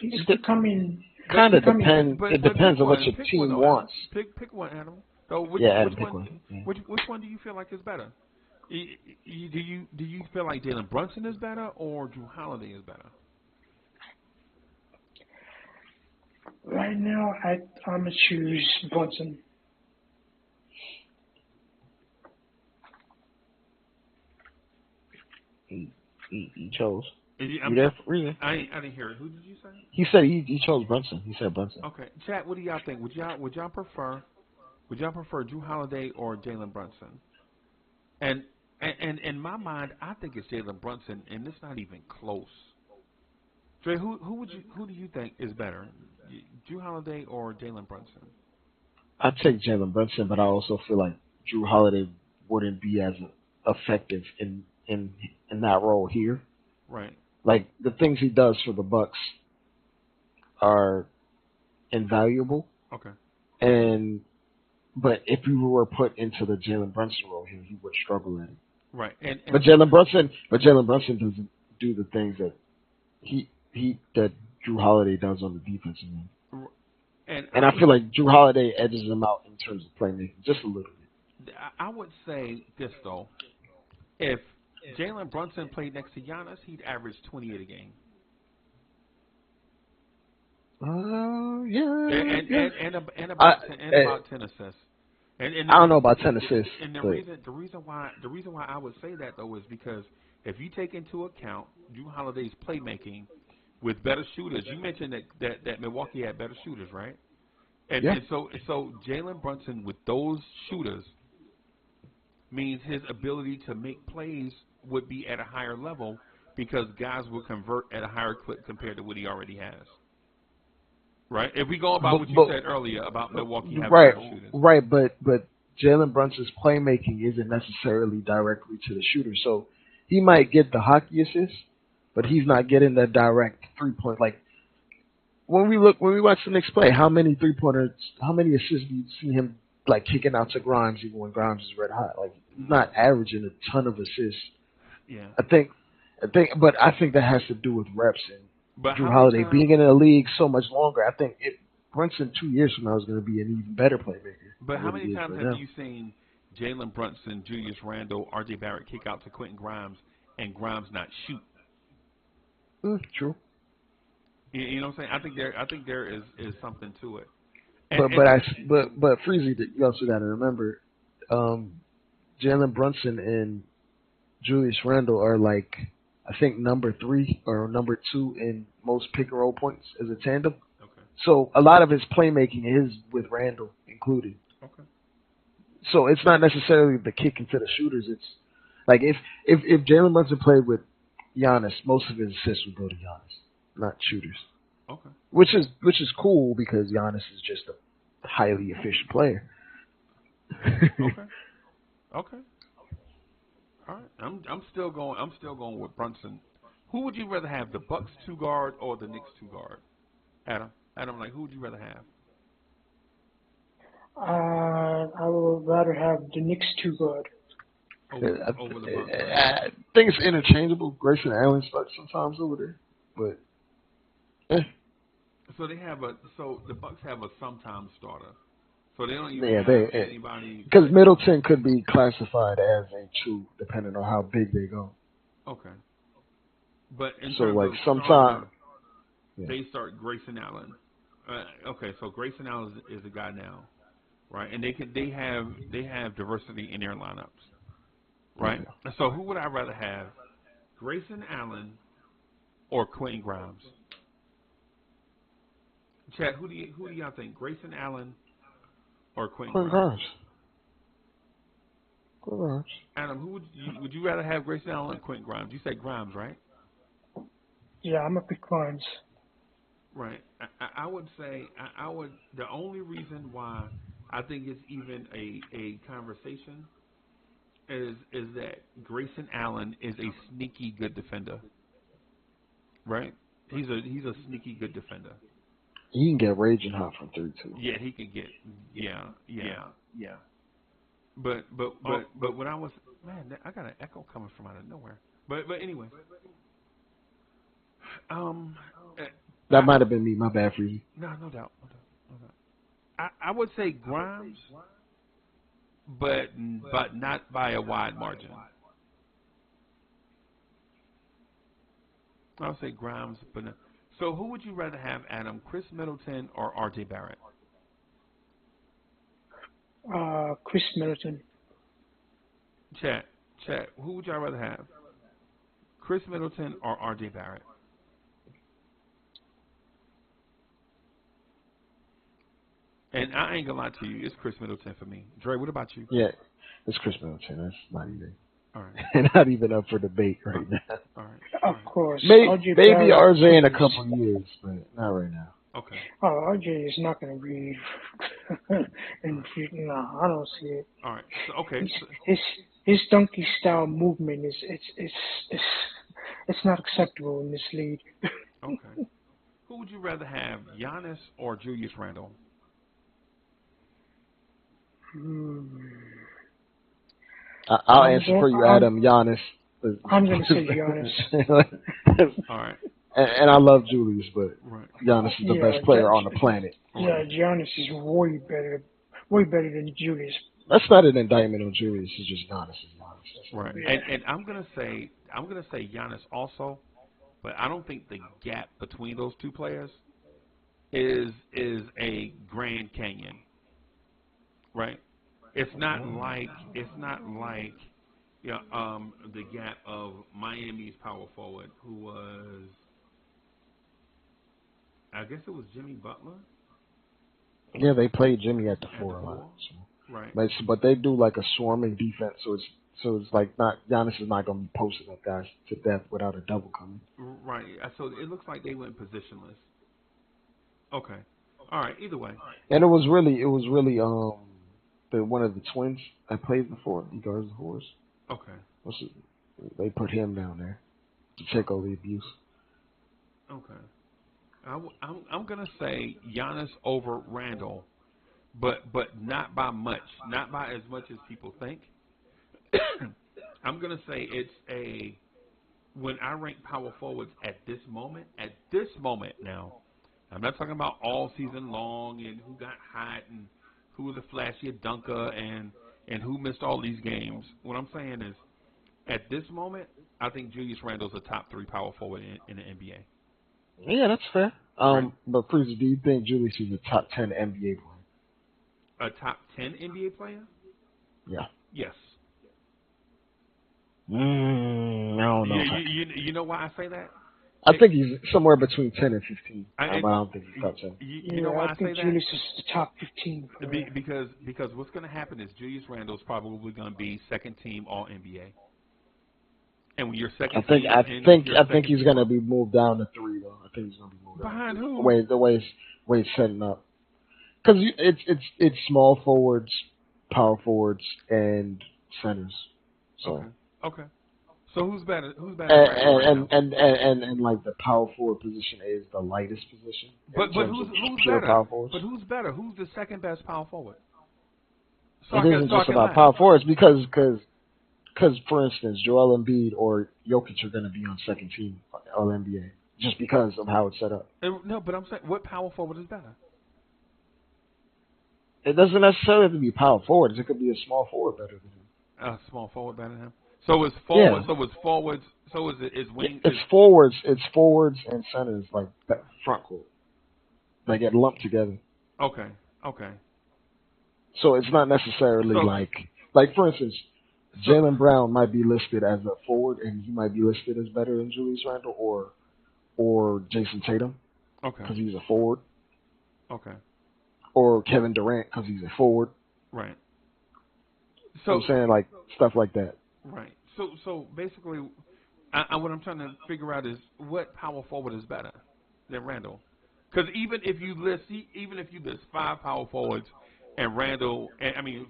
It becoming, kind of becoming. depends. It But pick depends on what one. your Pick one team though, Adam. wants. Pick one, Adam. So Yeah, Adam, pick one. Yeah. which one do you feel like is better? Do you feel like Jalen Brunson is better or Drew Holiday is better? Right now, I'm gonna choose Brunson. He chose. I'm You there sorry, for reason? I didn't hear it. Who did you say? He said he chose Brunson. He said Brunson. Okay, Chad, what do y'all think? Would y'all prefer Drew Holiday or Jalen Brunson? And in my mind, I think it's Jalen Brunson, and it's not even close. Dre, who do you think is better, Drew Holiday or Jalen Brunson? I'd take Jalen Brunson, but I also feel like Drew Holiday wouldn't be as effective in that role here. Right. Like the things he does for the Bucks are invaluable, Okay. but if you were put into the Jalen Brunson role here, he would struggle at it. Right. But Jalen Brunson doesn't do the things that that Drew Holiday does on the defensive end. And I feel like Drew Holiday edges him out in terms of playmaking just a little bit. I would say this though: if Jalen Brunson played next to Giannis, he'd average 28 a game. Yeah. And about 10 assists. And I don't know about 10 assists. And the reason why I would say that though is because if you take into account Drew Holiday's playmaking with better shooters, you mentioned that Milwaukee had better shooters, right? And so Jalen Brunson with those shooters means his ability to make plays would be at a higher level because guys will convert at a higher clip compared to what he already has. Right? If we go about what you said earlier about Milwaukee having better shooters. Right, but Jalen Brunson's playmaking isn't necessarily directly to the shooter. So he might get the hockey assist, but he's not getting the direct 3-point. Like when we watch the Knicks play, how many 3-pointers, how many assists do you see him like kicking out to Grimes even when Grimes is red hot? Like he's not averaging a ton of assists. Yeah. I think that has to do with reps and but Drew Holiday being in the league so much longer. I think Brunson 2 years from now is going to be an even better playmaker. But how many times have you seen Jalen Brunson, Julius Randle, R.J. Barrett kick out to Quentin Grimes and Grimes not shoot? True. You know what I'm saying? I think there is something to it. But Freezie, you also got to remember, Jalen Brunson and Julius Randle are like, I think number 3 or number 2 in most pick and roll points as a tandem. Okay. So a lot of his playmaking is with Randle included. Okay. So it's not necessarily the kick into the shooters. It's like if Jalen Brunson played with Giannis, most of his assists would go to Giannis, not shooters. Okay. Which is cool because Giannis is just a highly efficient player. Okay. Okay. All right. I'm still going with Brunson. Who would you rather have, the Bucks 2 guard or the Knicks 2 guard? Adam, like, who would you rather have? I would rather have the Knicks 2 guard. Over the Bucks, right? I think it's interchangeable. Grayson Allen starts sometimes over there, but So the Bucks have a sometimes starter. So they don't even yeah, have anybody. Because Middleton could be classified as a 2, depending on how big they go. Okay. But in So terms like of sometimes they start Grayson Allen. Okay, so Grayson Allen is a guy now, right? And they have diversity in their lineups, right? Yeah. So who would I rather have, Grayson Allen or Quentin Grimes? Chad, who do y'all think, Grayson Allen or Quentin Grimes? Grimes. Adam, who would you rather have, Grayson Allen or Quentin Grimes? You said Grimes, right? Yeah, I'm a pick Grimes. Right. I would say I would. The only reason why I think it's even a conversation is that Grayson Allen is a sneaky good defender. Right. He's a sneaky good defender. He can get raging hot from 3 too. Yeah, he can get. Yeah. But when I was, man, I got an echo coming from out of nowhere. But anyway. That might have been me. My bad, Freezie. No doubt. I would say Grimes, but not by a wide margin. I would say Grimes, but no. So who would you rather have, Adam? Chris Middleton or R.J. Barrett? Chris Middleton. Chat. Who would y'all rather have? Chris Middleton or R.J. Barrett? And I ain't gonna lie to you, it's Chris Middleton for me. Dre, what about you? Yeah, it's Chris Middleton. That's not even. All right. Not even up for debate right now. All right. Of course. Maybe RJ in a couple of years, but not right now. Okay. Oh, RJ is not going to be. No, I don't see it. All right. So, okay. His donkey style movement is it's not acceptable in this league. Okay. Who would you rather have, Giannis or Julius Randle? I'll answer for you, Adam. Giannis. I'm going to say Giannis. All right. And I love Julius, but right. Giannis is the best player on the planet. Yeah, Giannis is way better than Julius. That's not an indictment on Julius. It's just Giannis is Giannis. Right. Yeah. And I'm gonna say Giannis also, but I don't think the gap between those two players is a Grand Canyon. Right. It's not like the gap of Miami's power forward, who was, I guess it was Jimmy Butler. Yeah, they played Jimmy at the 4 a lot. So. Right. But they do like a swarming defense, so it's like not Giannis is not going to be posting up guys to death without a double coming. Right. So it looks like they went positionless. Okay. All right. Either way. And it was really one of the twins I played before. He guards the horse. Okay. They put him down there to check all the abuse. Okay. I'm gonna say Giannis over Randle, but not by much, not by as much as people think. I'm gonna say when I rank power forwards at this moment now, I'm not talking about all season long and who got hot and who was a flashy dunker and who missed all these games. What I'm saying is, at this moment, I think Julius Randle's a top 3 power forward in the NBA. Yeah, that's fair. Right. But Freezie, do you think Julius is a top 10 NBA player? A top 10 NBA player? Yeah. Yes. I don't know. You know why I say that? I think he's somewhere between 10 and 15. I don't think he's top 10. You know why I think say Julius that? is the top 15. Because what's going to happen is Julius Randle's probably going to be second team All NBA. And when you're second team, I think he's going to be moved down to 3 though. I think he's going to be moved behind down. who? The way it's setting up. Because it's small forwards, power forwards, and centers. So. Okay. So who's better? Who's better than Randall right now? And like the power forward position is the lightest position. But who's pure better? power forwards. But who's better? Who's the second best power forward? It isn't just about power forwards because for instance, Joel Embiid or Jokic are going to be on second team All NBA just because of how it's set up. No, but I'm saying what power forward is better? It doesn't necessarily have to be power forwards. It could be a small forward better than him. A small forward better than him. So it's forwards. Yeah. So it's forwards. So is wings. It's forwards. It's forwards and centers like that front court. They get lumped together. Okay. So it's not necessarily like for instance, Jaylen Brown might be listed as a forward and he might be listed as better than Julius Randle or Jason Tatum. Okay. Because he's a forward. Okay. Or Kevin Durant because he's a forward. Right. So I'm saying like stuff like that. Right. So basically, what I'm trying to figure out is what power forward is better than Randall? Because even if you list 5 power forwards and Randall,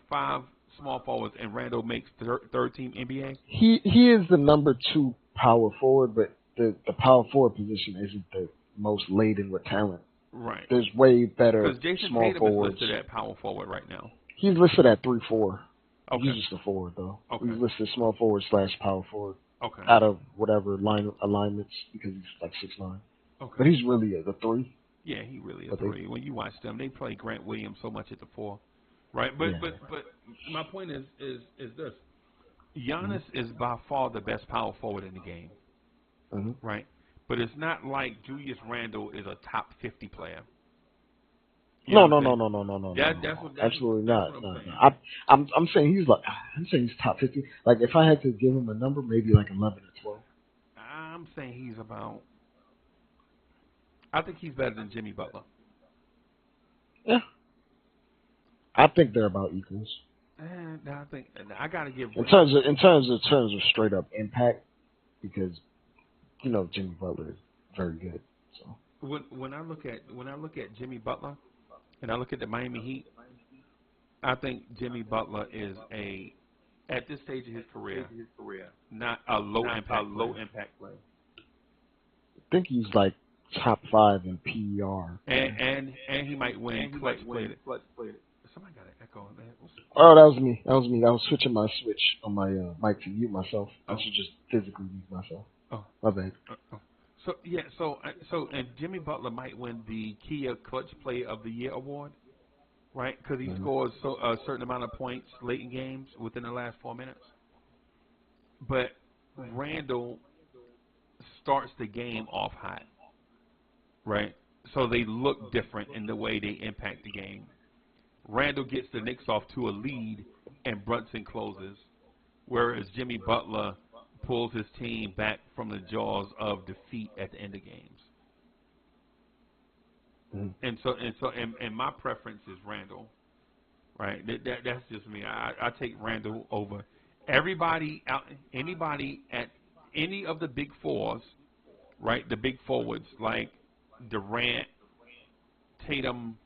five small forwards and Randall makes third team NBA. He is the number 2 power forward, but the power forward position isn't the most laden with talent. Right. There's way better because Jason small Tatum forwards. is listed at power forward right now. He's listed at 3-4. Okay. He's just a forward though. Okay. He's listed small forward / power forward. Okay. Out of whatever alignments because he's like 6'9". Okay. But he's really the 3. Yeah, he really is 3. When you watch them, they play Grant Williams so much at the 4, right? But my point is this: Giannis is by far the best power forward in the game, right? But it's not like Julius Randle is a top 50 player. No. Absolutely not. I'm saying he's top 50. Like if I had to give him a number, maybe like 11 or 12. I'm saying he's about. I think he's better than Jimmy Butler. Yeah. I think they're about equals. And I think I gotta give in terms of straight up impact, because Jimmy Butler is very good. So when I look at Jimmy Butler, and I look at the Miami Heat, I think Jimmy Butler is at this stage of his career, not a low impact player. I think he's like top 5 in PER. And he might win clutch play. Somebody got an echo. Oh, that was me. I was switching my switch on my mic to mute myself. I should just physically mute myself. Oh, my bad. So and Jimmy Butler might win the Kia Clutch Player of the Year award, right? Because he scores a certain amount of points late in games within the last 4 minutes. But Randall starts the game off hot, right? So they look different in the way they impact the game. Randall gets the Knicks off to a lead, and Brunson closes, whereas Jimmy Butler pulls his team back from the jaws of defeat at the end of games. And my preference is Randall, right? That's just me. I take Randall over anybody at any of the big fours, right? The big forwards like Durant, Tatum,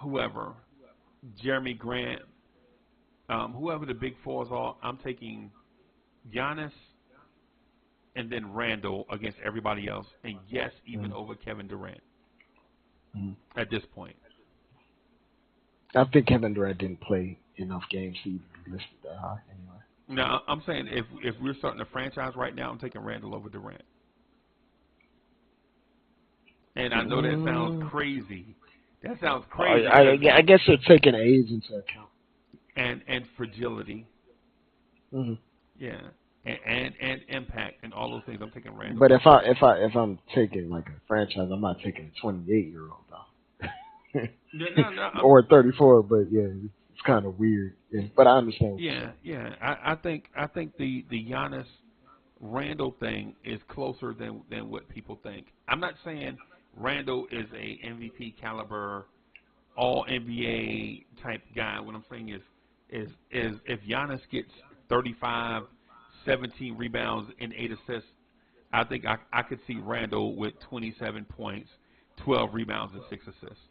whoever, Jeremy Grant, whoever the big fours are. I'm taking Giannis and then Randall against everybody else, and yes, even over Kevin Durant at this point. I think Kevin Durant didn't play enough games to even be listed that high anyway. No, I'm saying if we're starting a franchise right now, I'm taking Randall over Durant. And I know that sounds crazy. That sounds crazy. I guess you're taking age into account. And fragility. Mm-hmm. Yeah. And impact and all those things. I'm taking Randall. But if I'm taking like a franchise, I'm not taking a 28-year-old though. No, or a 34, but yeah, it's kind of weird. Yeah, but I understand. Yeah. I think the Giannis Randall thing is closer than what people think. I'm not saying Randall is a MVP caliber, all NBA type guy. What I'm saying is if Giannis gets 35, 17 rebounds and 8 assists, I think I could see Randall with 27 points, 12 rebounds and 6 assists.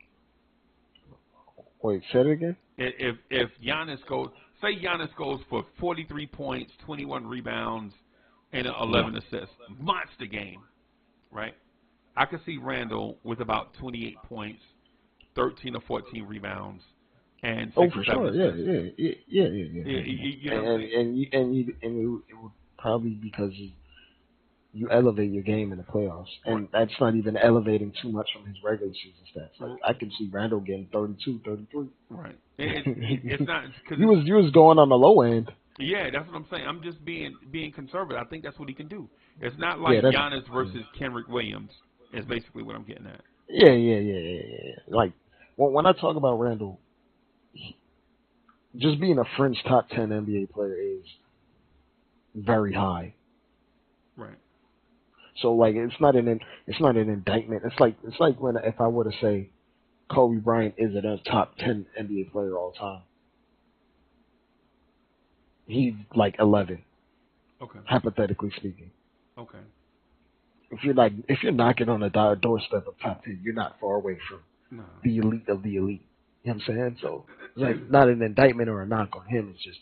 Wait, say it again? If Giannis goes, say Giannis goes for 43 points, 21 rebounds, and 11 assists. Monster game, right? I could see Randall with about 28 points, 13 or 14 rebounds, and 6 for or 7 sure. assists. Yeah. You know, And it would probably because you elevate your game in the playoffs, and that's not even elevating too much from his regular season stats. Like I can see Randall getting 32, 33. right. It's not because you was going on the low end. yeah, that's what I'm saying. I'm just being conservative. I think that's what he can do. It's not like Giannis versus Kenrick Williams. Is basically what I'm getting at. Yeah. Like when I talk about Randall, just being a fringe top 10 NBA player is very high. Right. So like it's not an indictment. It's like when if I were to say Kobe Bryant isn't a top 10 NBA player all time. He's like 11. Okay. Hypothetically speaking. Okay. If you're knocking on the doorstep of top 10, you're not far away from the elite of the elite. You know what I'm saying? So it's like not an indictment or a knock on him. It's just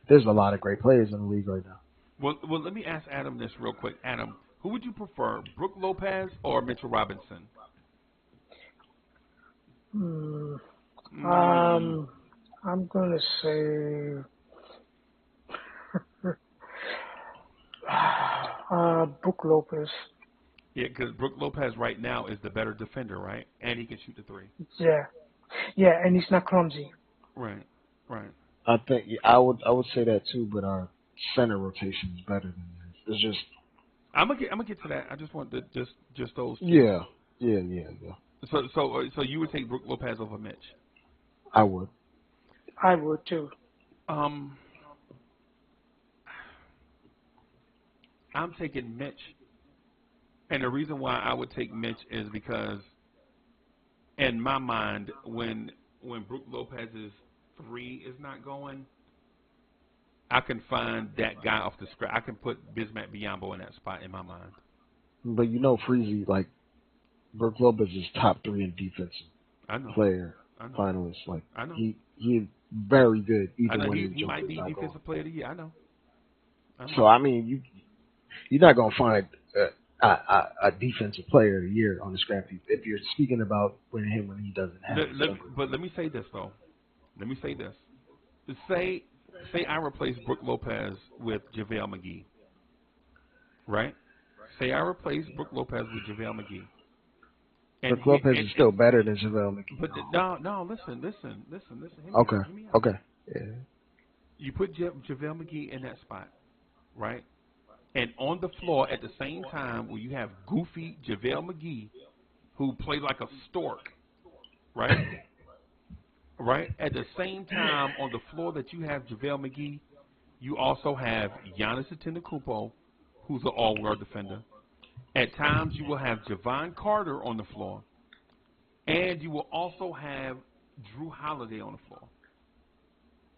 there's a lot of great players in the league right now. Well, let me ask Adam this real quick. Adam, who would you prefer, Brook Lopez or Mitchell Robinson? I'm gonna say Brook Lopez. Yeah, because Brook Lopez right now is the better defender, right? And he can shoot the three. Yeah, and he's not clumsy. Right. I think I would say that too, but our center rotation is better than this. It's just I'm gonna get to that. I just want just those two. Yeah. So you would take Brook Lopez over Mitch? I would. I would too. I'm taking Mitch, and the reason why I would take Mitch is because, in my mind, when Brook Lopez's three is not going, I can find that guy off the scrap. I can put Bismack Biyombo in that spot in my mind. But you know, Freezie, like Brook Lopez is top 3 in defensive player finalist. Like I know. He's very good. Even when he might be defensive player of the year. I know. So I mean, you're not gonna find a defensive player of the year on the scrap heap if you're speaking about when he doesn't have. But let me say this though. Let me say this. Say I replace Brook Lopez with JaVale McGee. Right? Say I replace Brook Lopez with JaVale McGee. Brook Lopez is still better than JaVale McGee. But no, listen. Okay. Yeah. You put JaVale McGee in that spot, right? And on the floor at the same time where you have goofy JaVale McGee who played like a stork, right? Right? At the same time on the floor that you have JaVale McGee, you also have Giannis Antetokounmpo, who's an all-world defender. At times you will have Javon Carter on the floor. And you will also have Drew Holiday on the floor.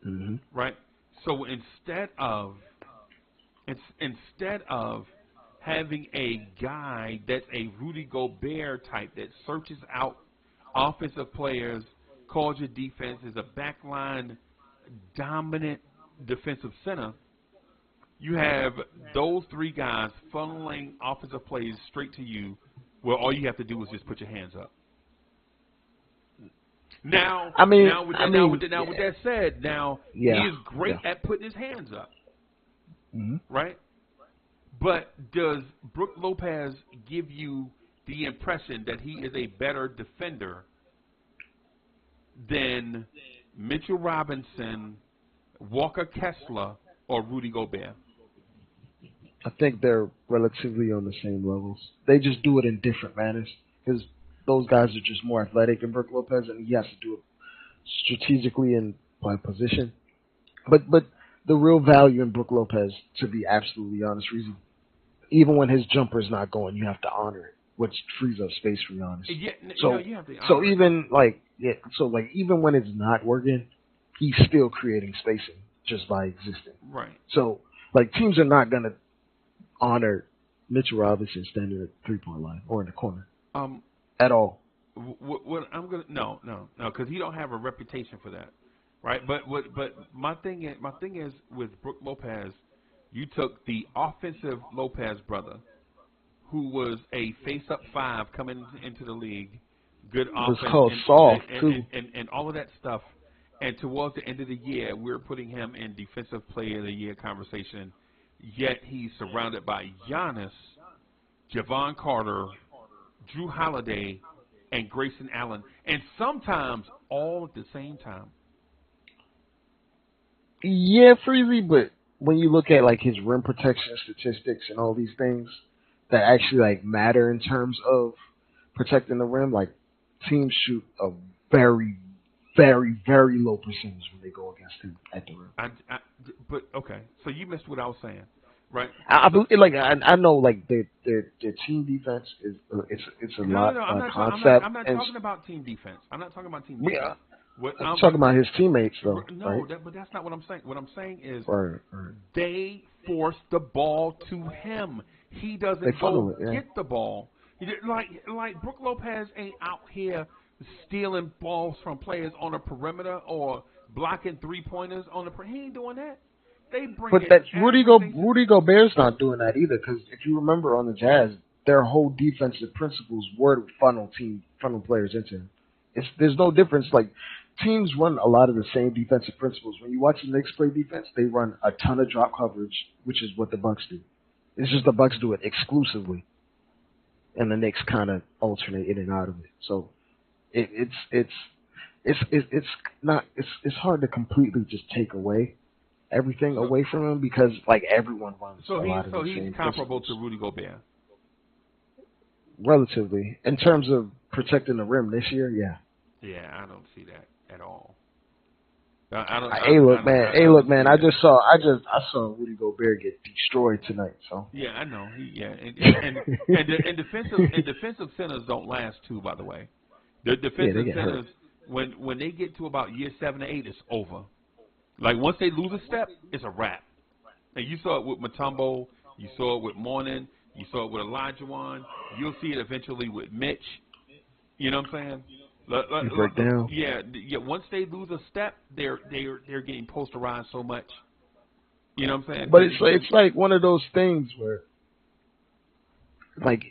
Mm-hmm. Right? So instead of having a guy that's a Rudy Gobert type that searches out offensive players, calls your defense, is a backline dominant defensive center, you have those three guys funneling offensive plays straight to you where all you have to do is just put your hands up. Now, with that said, he is great at putting his hands up. Mm-hmm. Right? But does Brook Lopez give you the impression that he is a better defender than Mitchell Robinson, Walker Kessler, or Rudy Gobert? I think they're relatively on the same levels. They just do it in different manners because those guys are just more athletic than Brook Lopez, and he has to do it strategically and by position. But the real value in Brook Lopez, to be absolutely honest, Freezie, even when his jumper is not going, you have to honor it, which frees up space for Giannis. Yeah, you have to so even even when it's not working, he's still creating spacing just by existing. Right. So teams are not gonna honor Mitchell Robinson standing at the 3-point line or in the corner at all. What I'm gonna no, because he don't have a reputation for that. right? But my thing is with Brook Lopez, you took the offensive Lopez brother, who was a face-up five coming into the league, good It was offense, called soft too. and all of that stuff. And towards the end of the year, we're putting him in Defensive Player of the Year conversation. Yet he's surrounded by Giannis, Javon Carter, Drew Holiday, and Grayson Allen, and sometimes all at the same time. Yeah, Freezie, but when you look at like his rim protection statistics and all these things that actually like matter in terms of protecting the rim, like teams shoot a very, very, very low percentage when they go against him at the rim. But okay, so you missed what I was saying, right? I know like their team defense is it's a lot of concept. I'm not talking about team defense. I'm not talking about team defense. Yeah. I'm talking about his teammates, though. No, right? but that's not what I'm saying. What I'm saying is right. They force the ball to him. He doesn't get the ball. Like Brook Lopez ain't out here stealing balls from players on the perimeter or blocking 3-pointers on the perimeter. He ain't doing that. They bring but that Rudy Gobert's not doing that either, because if you remember on the Jazz, their whole defensive principles were to funnel players into him. There's no difference. Like, teams run a lot of the same defensive principles. When you watch the Knicks play defense, they run a ton of drop coverage, which is what the Bucks do. It's just the Bucks do it exclusively, and the Knicks kind of alternate in and out of it. So it's hard to completely just take everything away from him, because like everyone runs a lot of the same. So he's comparable to Rudy Gobert. Relatively, in terms of protecting the rim this year, yeah. Yeah, I don't see that at all. Hey, look, man. I saw Rudy Gobert get destroyed tonight. So yeah, I know. And defensive centers don't last too. By the way, the defensive centers when they get to about year 7 or 8, it's over. Like once they lose a step, it's a wrap. And you saw it with Mutombo. You saw it with Morning. You saw it with Olajuwon. You'll see it eventually with Mitch. You know what I'm saying? Break down. Yeah. Once they lose a step, they're getting posterized so much. You know what I'm saying? But it's like one of those things where, like,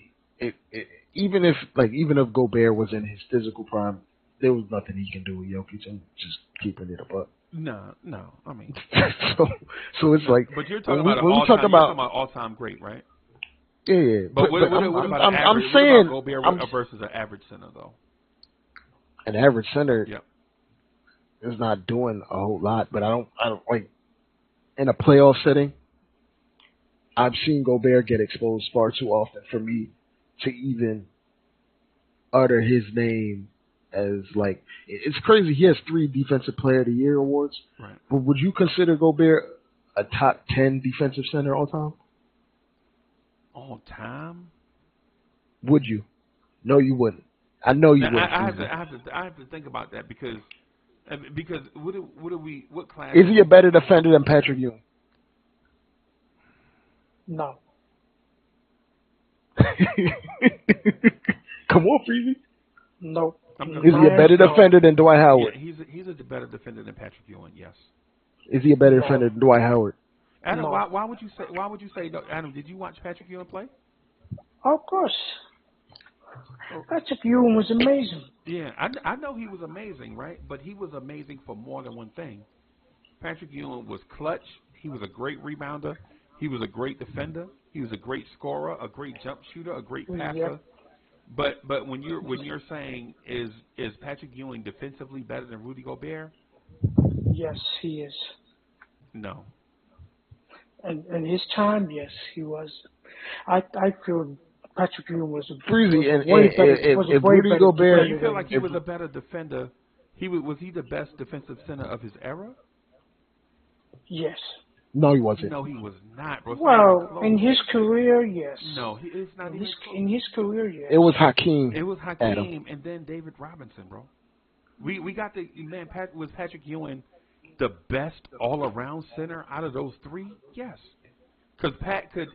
even if Gobert was in his physical prime, there was nothing he can do with Jokic and just keeping it above. No. I mean, so it's like. But you're talking about all-time great, right? Yeah. But what about I'm saying Gobert versus an average center though? An average center is not doing a whole lot, but I don't like in a playoff setting. I've seen Gobert get exposed far too often for me to even utter his name as like it's crazy. He has 3 Defensive Player of the Year awards, right? But would you consider Gobert a top 10 defensive center all time? All time? Would you? No, you wouldn't. I know you wouldn't. I have to think about that because what class is he a better defender than Patrick Ewing? No. Come on, Freezie. No. Is he a better defender than Dwight Howard? Yeah, he's a better defender than Patrick Ewing. Yes. Is he a better defender than Dwight Howard? Adam, why would you say no? Adam, did you watch Patrick Ewing play? Of course. Patrick Ewing was amazing. Yeah, I know he was amazing, right? But he was amazing for more than one thing. Patrick Ewing was clutch. He was a great rebounder. He was a great defender. He was a great scorer, a great jump shooter, a great passer. Yep. But when you're saying is Patrick Ewing defensively better than Rudy Gobert? Yes, he is. No. And his time, yes, he was. I feel Patrick Ewing was Freezie, and if Rudy Gobert, you feel like he was a better defender. Was he the best defensive center of his era? Yes. No, he wasn't. No, he was not. Bro. Well, in his career, yes. No, it's not. In his career, yes. It was Hakeem. Adam. And then David Robinson, bro. We got the man. Was Patrick Ewing the best all-around center out of those 3? Yes. Because Pat could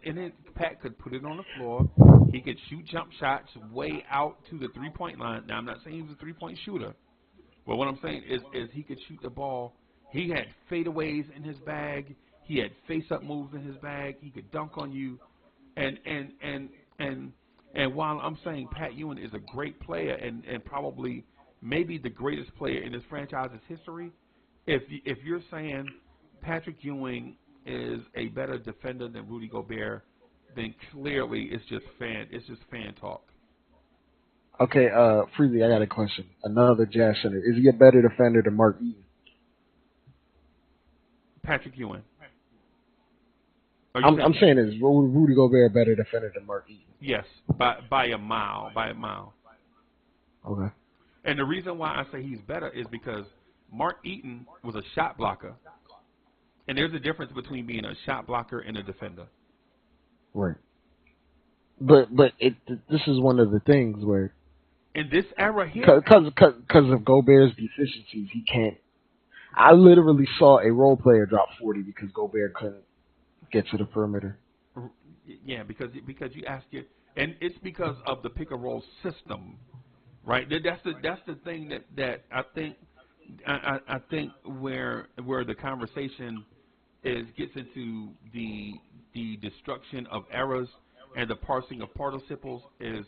put it on the floor. He could shoot jump shots way out to the 3-point line. Now, I'm not saying he was a 3-point shooter. But what I'm saying is he could shoot the ball He had fadeaways in his bag. He had face-up moves in his bag. He could dunk on you. And while I'm saying Pat Ewing is a great player and probably maybe the greatest player in this franchise's history, if you're saying Patrick Ewing is a better defender than Rudy Gobert, then clearly it's just fan talk. Okay, Freezie, I got a question. Another Jazz center. Is he a better defender than Mark Eaton? Patrick Ewing. I'm saying is Rudy Gobert a better defender than Mark Eaton? Yes, by a mile. Okay. And the reason why I say he's better is because Mark Eaton was a shot blocker, and there's a difference between being a shot blocker and a defender. Right. But this is one of the things where in this era here, because of Gobert's deficiencies, he can't. I literally saw a role player drop 40 because Gobert couldn't get to the perimeter. Yeah, because you ask it, and it's because of the pick and roll system, right? That's the thing that I think where the conversation gets into the destruction of eras and the parsing of participles is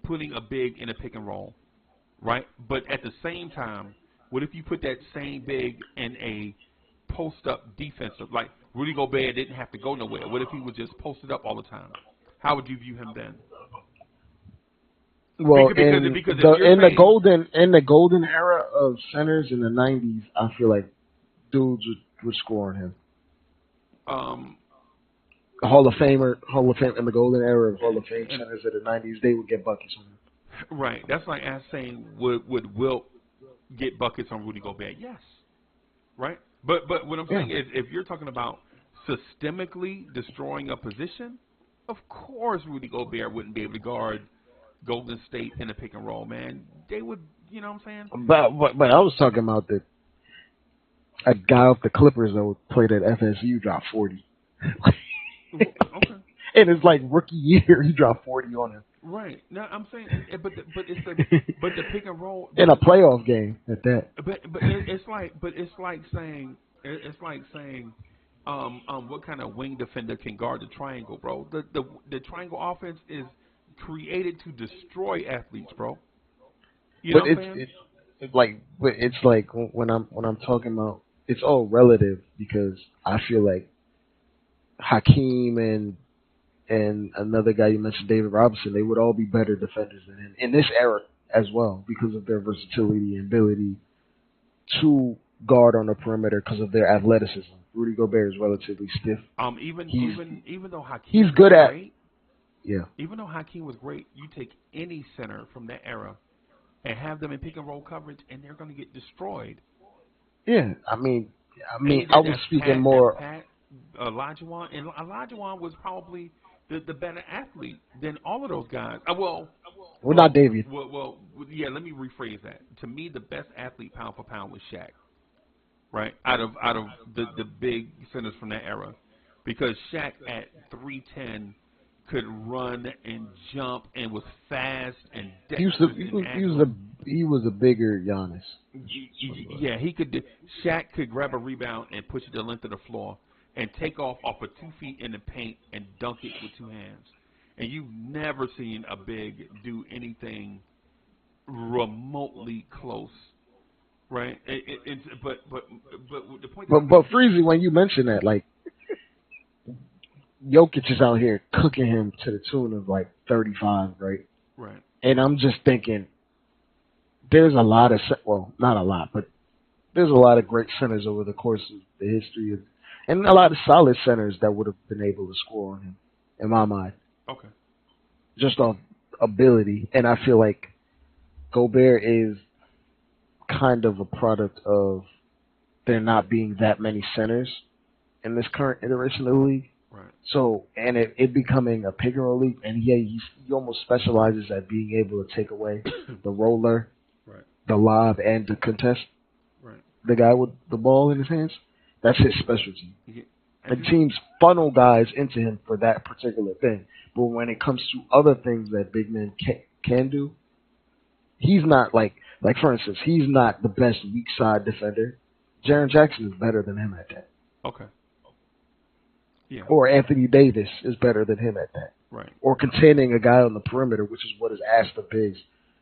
putting a big in a pick and roll, right? But at the same time, what if you put that same big in a post-up defensive, like Rudy Gobert didn't have to go nowhere? What if he was just posted up all the time? How would you view him then? Well, because in the golden era of centers in the 90s, I feel like dudes would score on him. Hall of Fame in the golden era of Hall of Fame centers of the 90s, they would get buckets on him. Right. That's like us saying would Wilt get buckets on Rudy Gobert? Yes. Right. But what I'm saying is, if you're talking about systemically destroying a position, of course Rudy Gobert wouldn't be able to guard Golden State in a pick and roll, man. They would, you know what I'm saying? But I was talking about a guy off the Clippers that played at FSU dropped 40. Okay. And it's like rookie year, he dropped 40 on him. Right. No, I'm saying, but the pick and roll in a playoff game at that. But it's like saying what kind of wing defender can guard the triangle, bro? The triangle offense is created to destroy athletes, bro. You know what I'm saying? It's like when I'm talking about, it's all relative, because I feel like Hakeem and another guy you mentioned, David Robinson, they would all be better defenders than him in this era as well, because of their versatility and ability to guard on the perimeter because of their athleticism. Rudy Gobert is relatively stiff. Even though Hakeem he's good was at great, yeah. Even though Hakeem was great, you take any center from that era and have them in pick and roll coverage, and they're going to get destroyed. Yeah, I mean, I was speaking more. Olajuwon, and Olajuwon was probably the better athlete than all of those guys. Well, not David. Well, yeah. Let me rephrase that. To me, the best athlete pound for pound was Shaq, right? Out of the big centers from that era, because Shaq at 3'10" could run and jump and was fast and dexterous. He was a bigger Giannis. Yeah, he could. Shaq could grab a rebound and push it the length of the floor and take off of 2 feet in the paint and dunk it with 2 hands. And you've never seen a big do anything remotely close, right? But the point. But Freezie, when you mention that, like, Jokic is out here cooking him to the tune of like 35, right? Right. And I'm just thinking, there's a lot of, well, not a lot, but there's a lot of great centers over the course of the history of, and a lot of solid centers that would have been able to score on him, in my mind. Okay. Just off ability. And I feel like Gobert is kind of a product of there not being that many centers in this current iteration of the league. Right. So, and it becoming a pick and roll league, and he almost specializes at being able to take away the roller, right, the lob, and the contest. Right. The guy with the ball in his hands. That's his specialty. Yeah. And teams funnel guys into him for that particular thing. But when it comes to other things that big men can do, he's not like for instance, he's not the best weak side defender. Jaren Jackson is better than him at that. Okay. Yeah. Or Anthony Davis is better than him at that. Right. Or containing a guy on the perimeter, which is what is asked of bigs.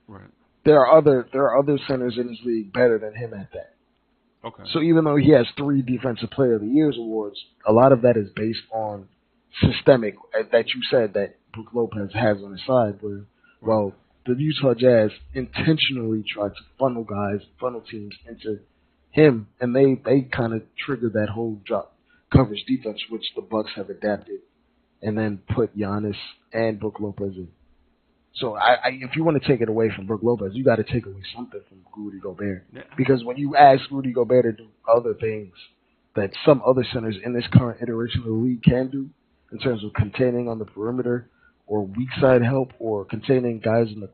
Right. There are other centers in this league better than him at that. Okay. So even though he has 3 Defensive Player of the Year awards, a lot of that is based on systemic that you said that Brook Lopez has on his side. Where, well, the Utah Jazz intentionally try to funnel teams into him, and they kind of triggered that whole drop coverage defense, which the Bucks have adapted, and then put Giannis and Brook Lopez in. So if you want to take it away from Brook Lopez, you got to take away something from Rudy Gobert. Yeah. Because when you ask Rudy Gobert to do other things that some other centers in this current iteration of the league can do, in terms of containing on the perimeter or weak side help or containing guys in the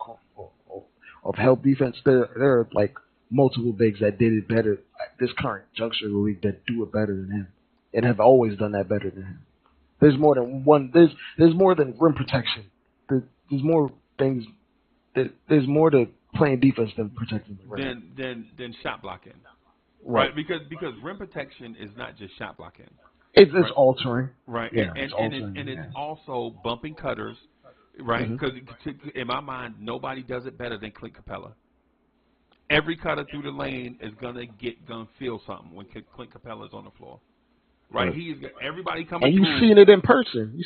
of help defense, there are like multiple bigs that did it better at this current juncture of the league that do it better than him and have always done that better than him. There's more than one. There's more than rim protection. There's more things. There's more to playing defense than protecting the rim. Than shot blocking. Right. Because rim protection is not just shot blocking. It's altering. Right. Yeah, And it's also bumping cutters. Right. Because in my mind, nobody does it better than Clint Capella. Every cutter through the lane is gonna feel something when Clint Capella is on the floor. Right, everybody coming. And you've seen it in person.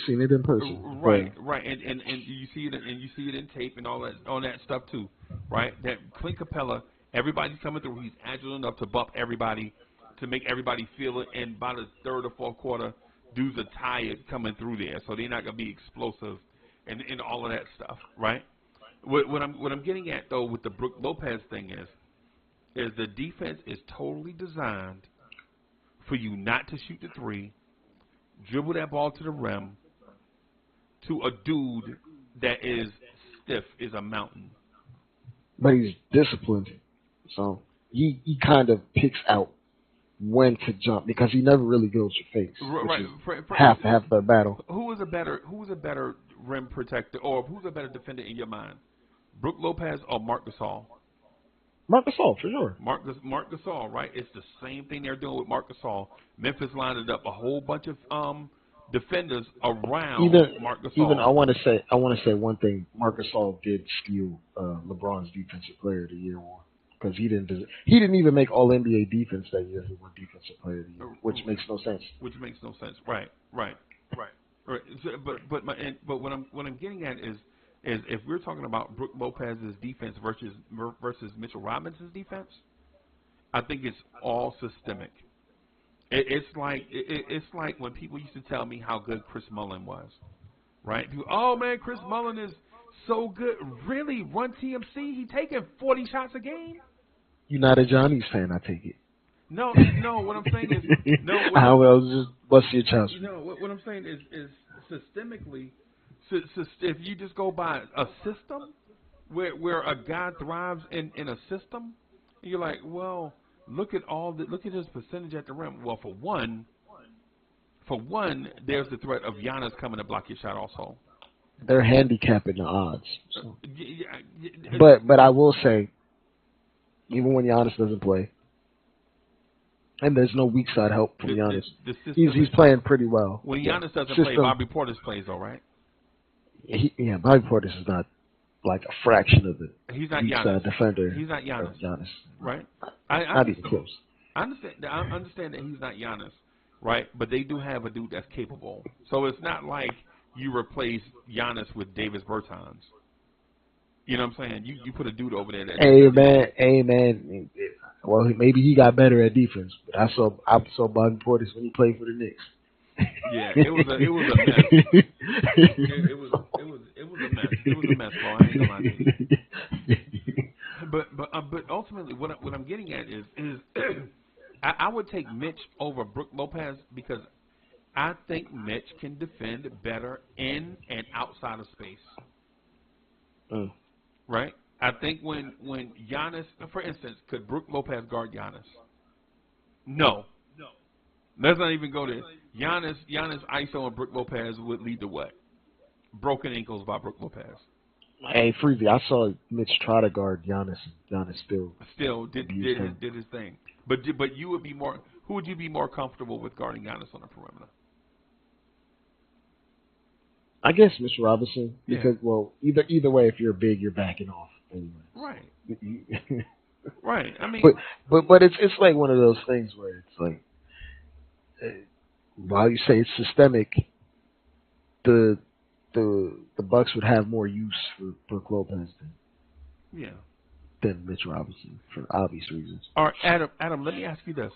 Right, and you see it in tape and all that stuff too. Right, that Clint Capella, everybody's coming through. He's agile enough to bump everybody, to make everybody feel it. And by the third or fourth quarter, dudes are tired coming through there, so they're not gonna be explosive and all of that stuff. Right. What I'm getting at though with the Brook Lopez thing is the defense is totally designed for you not to shoot the 3, dribble that ball to the rim, to a dude that is stiff as a mountain. But he's disciplined, so he kind of picks out when to jump because he never really goes for fakes. Right, half the battle. Who is a better rim protector, or who's a better defender in your mind, Brook Lopez or Marc Gasol? Marc Gasol, for sure. Marc Gasol, right? It's the same thing they're doing with Marc Gasol. Memphis lined up a whole bunch of defenders around Marc Gasol. Even I want to say one thing. Marc Gasol did steal LeBron's Defensive Player of the Year award because he didn't even make All NBA defense that year. He won Defensive Player of the Year, which makes no sense. Right. So, but what I'm getting at is if we're talking about Brook Lopez's defense versus Mitchell Robinson's defense, I think it's all systemic. It's like when people used to tell me how good Chris Mullin was, right? Oh man, Chris Mullin is so good. Really, Run TMC? He taking 40 shots a game? You're not a Johnny's fan, I take it. No. What I'm saying is just bust your chest. No, what I'm saying is systemically. So if you just go by a system where a guy thrives in a system, you're like, well, look at his percentage at the rim. Well, for one, there's the threat of Giannis coming to block your shot also. They're handicapping the odds. So. But I will say, even when Giannis doesn't play, and there's no weak side help from Giannis, he's playing pretty well. When Giannis doesn't play, Bobby Portis plays all right. Bobby Portis is not like a fraction of it. He's not Giannis. Defender. He's not Giannis. Right? Not even close. I understand that he's not Giannis, right? But they do have a dude that's capable. So it's not like you replace Giannis with Davis Bertans. You know what I'm saying? You put a dude over there. Hey man. Well, maybe he got better at defense, but I saw Bobby Portis when he played for the Knicks. Yeah, it was a mess. It was a mess. It was a mess, bro. I ain't gonna lie to you. But ultimately, what I'm getting at is I would take Mitch over Brook Lopez because I think Mitch can defend better in and outside of space. Right? I think when Giannis, for instance, could Brook Lopez guard Giannis? No. Let's not even go there. Giannis ISO and Brook Lopez would lead to what? Broken ankles by Brook Lopez. Hey, Freezie, I saw Mitch try to guard Giannis. Giannis still did his thing. But you would be more. Who would you be more comfortable with guarding Giannis on the perimeter? I guess Mr. Robinson, Yeah. because well, either way, if you're big, you're backing off anyway. Right. Right. I mean, but it's like one of those things where it's like, while you say it's systemic, the Bucks would have more use for Brook Lopez than Mitch Robinson for obvious reasons. All right, Adam, let me ask you this: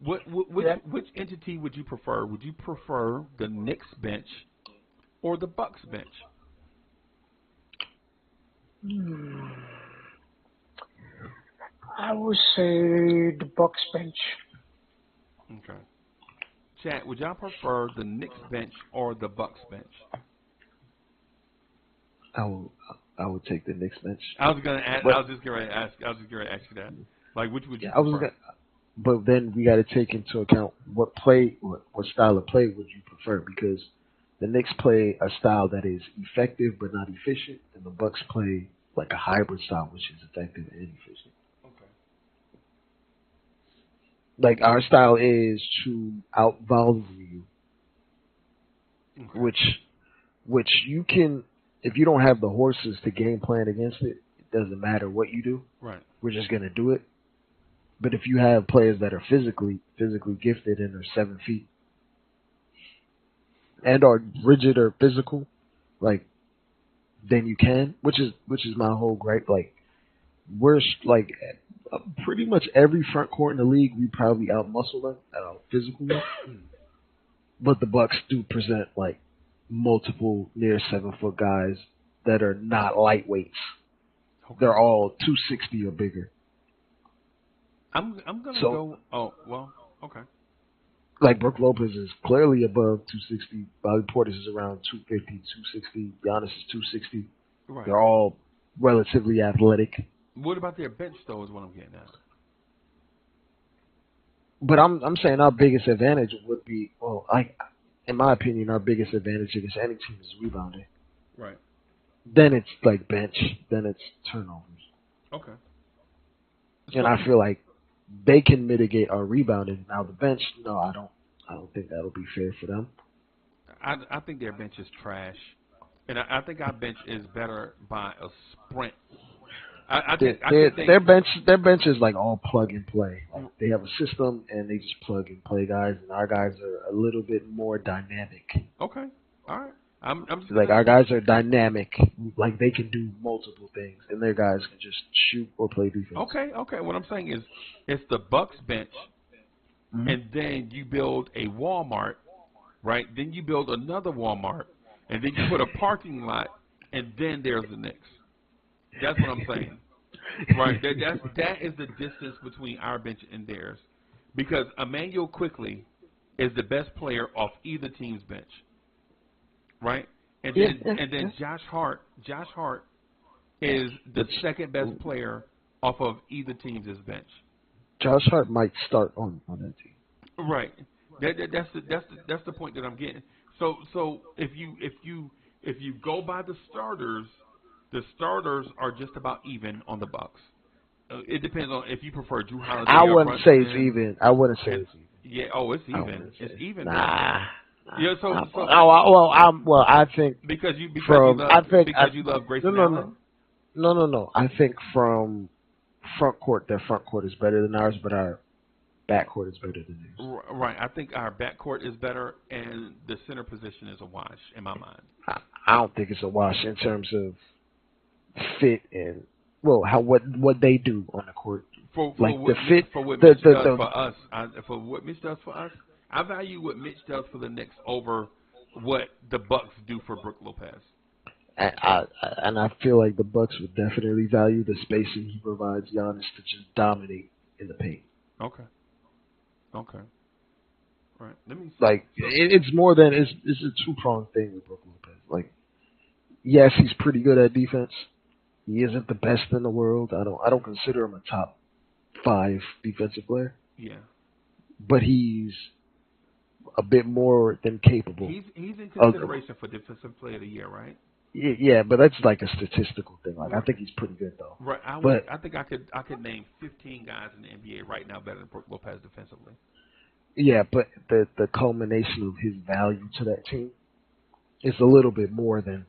which entity would you prefer? Would you prefer the Knicks bench or the Bucks bench? I would say the Bucks bench. Okay. Chat, would y'all prefer the Knicks bench or the Bucks bench? I would take the Knicks bench. I was just going to ask you that. Like, which would you prefer? But then we got to take into account what style of play would you prefer, because the Knicks play a style that is effective but not efficient, and the Bucks play like a hybrid style which is effective and efficient. Okay. Like our style is to out-volume you, which you can, if you don't have the horses to game plan against it, it doesn't matter what you do. Right. We're just gonna do it. But if you have players that are physically gifted and are 7 feet and are rigid or physical, like, then you can, which is my whole gripe. Like, we're like pretty much every front court in the league, we probably outmuscle them physically. But the Bucks do present like multiple near 7 foot guys that are not lightweights. Okay. They're all 260 or bigger. I'm gonna go. Oh well, okay. Like Brook Lopez is clearly above 260. Bobby Portis is around 250, 260. Giannis is 260. Right. They're all relatively athletic. What about their bench though? Is what I'm getting at. But I'm saying our biggest advantage would be, in my opinion, our biggest advantage against any team is rebounding. Right. Then it's like bench. Then it's turnovers. Okay. And I feel like they can mitigate our rebounding. Now the bench, no, I don't think that'll be fair for them. I think their bench is trash, and I think our bench is better by a sprint. Their bench is like all plug and play. Like they have a system and they just plug and play guys, and our guys are a little bit more dynamic. Okay, all right. I'm like our guys are dynamic, like they can do multiple things, and their guys can just shoot or play defense. Okay. What I'm saying is, it's the Bucks bench, and then you build a Walmart, right? Then you build another Walmart, and then you put a parking lot, and then there's the Knicks. That's what I'm saying, right? That is the distance between our bench and theirs, because Emmanuel Quickley is the best player off either team's bench. Right, and then Josh Hart is the second best player off of either team's bench. Josh Hart might start on that team. Right, that's the point that I'm getting. So if you go by the starters are just about even on the Bucks. It depends on if you prefer Drew Holiday. I wouldn't say it's even. It's even. Yeah. Oh, it's even. It's even. Nah. Yeah, I think because you love Grayson Allen. No. I think from front court, their front court is better than ours, but our back court is better than theirs. Right. I think our back court is better, and the center position is a wash in my mind. I don't think it's a wash in terms of fit and what they do on the court. For what Mitch does for us. I value what Mitch does for the Knicks over what the Bucks do for Brook Lopez. And I feel like the Bucks would definitely value the spacing he provides Giannis to just dominate in the paint. Okay. Right. Let me see. Like it's more than it's a two-pronged thing with Brook Lopez. Like, yes, he's pretty good at defense. He isn't the best in the world. I don't consider him a top 5 defensive player. Yeah. But he's a bit more than capable. He's in consideration for Defensive Player of the Year, right? Yeah, but that's like a statistical thing. Like I think he's pretty good though. Right. But I think I could name 15 guys in the NBA right now better than Brook Lopez defensively. yeah, but the culmination of his value to that team is a little bit more than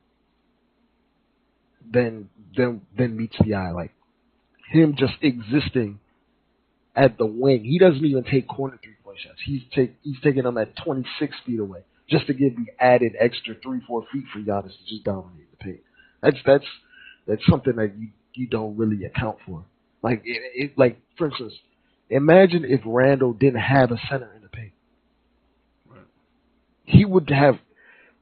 meets the eye. Like him just existing at the wing, he doesn't even take corner 3-point shots. He's taking them at 26 feet away just to give the added extra 3-4 feet for Giannis to just dominate the paint. That's something that you don't really account for. Like like for instance, imagine if Randall didn't have a center in the paint. Right. He would have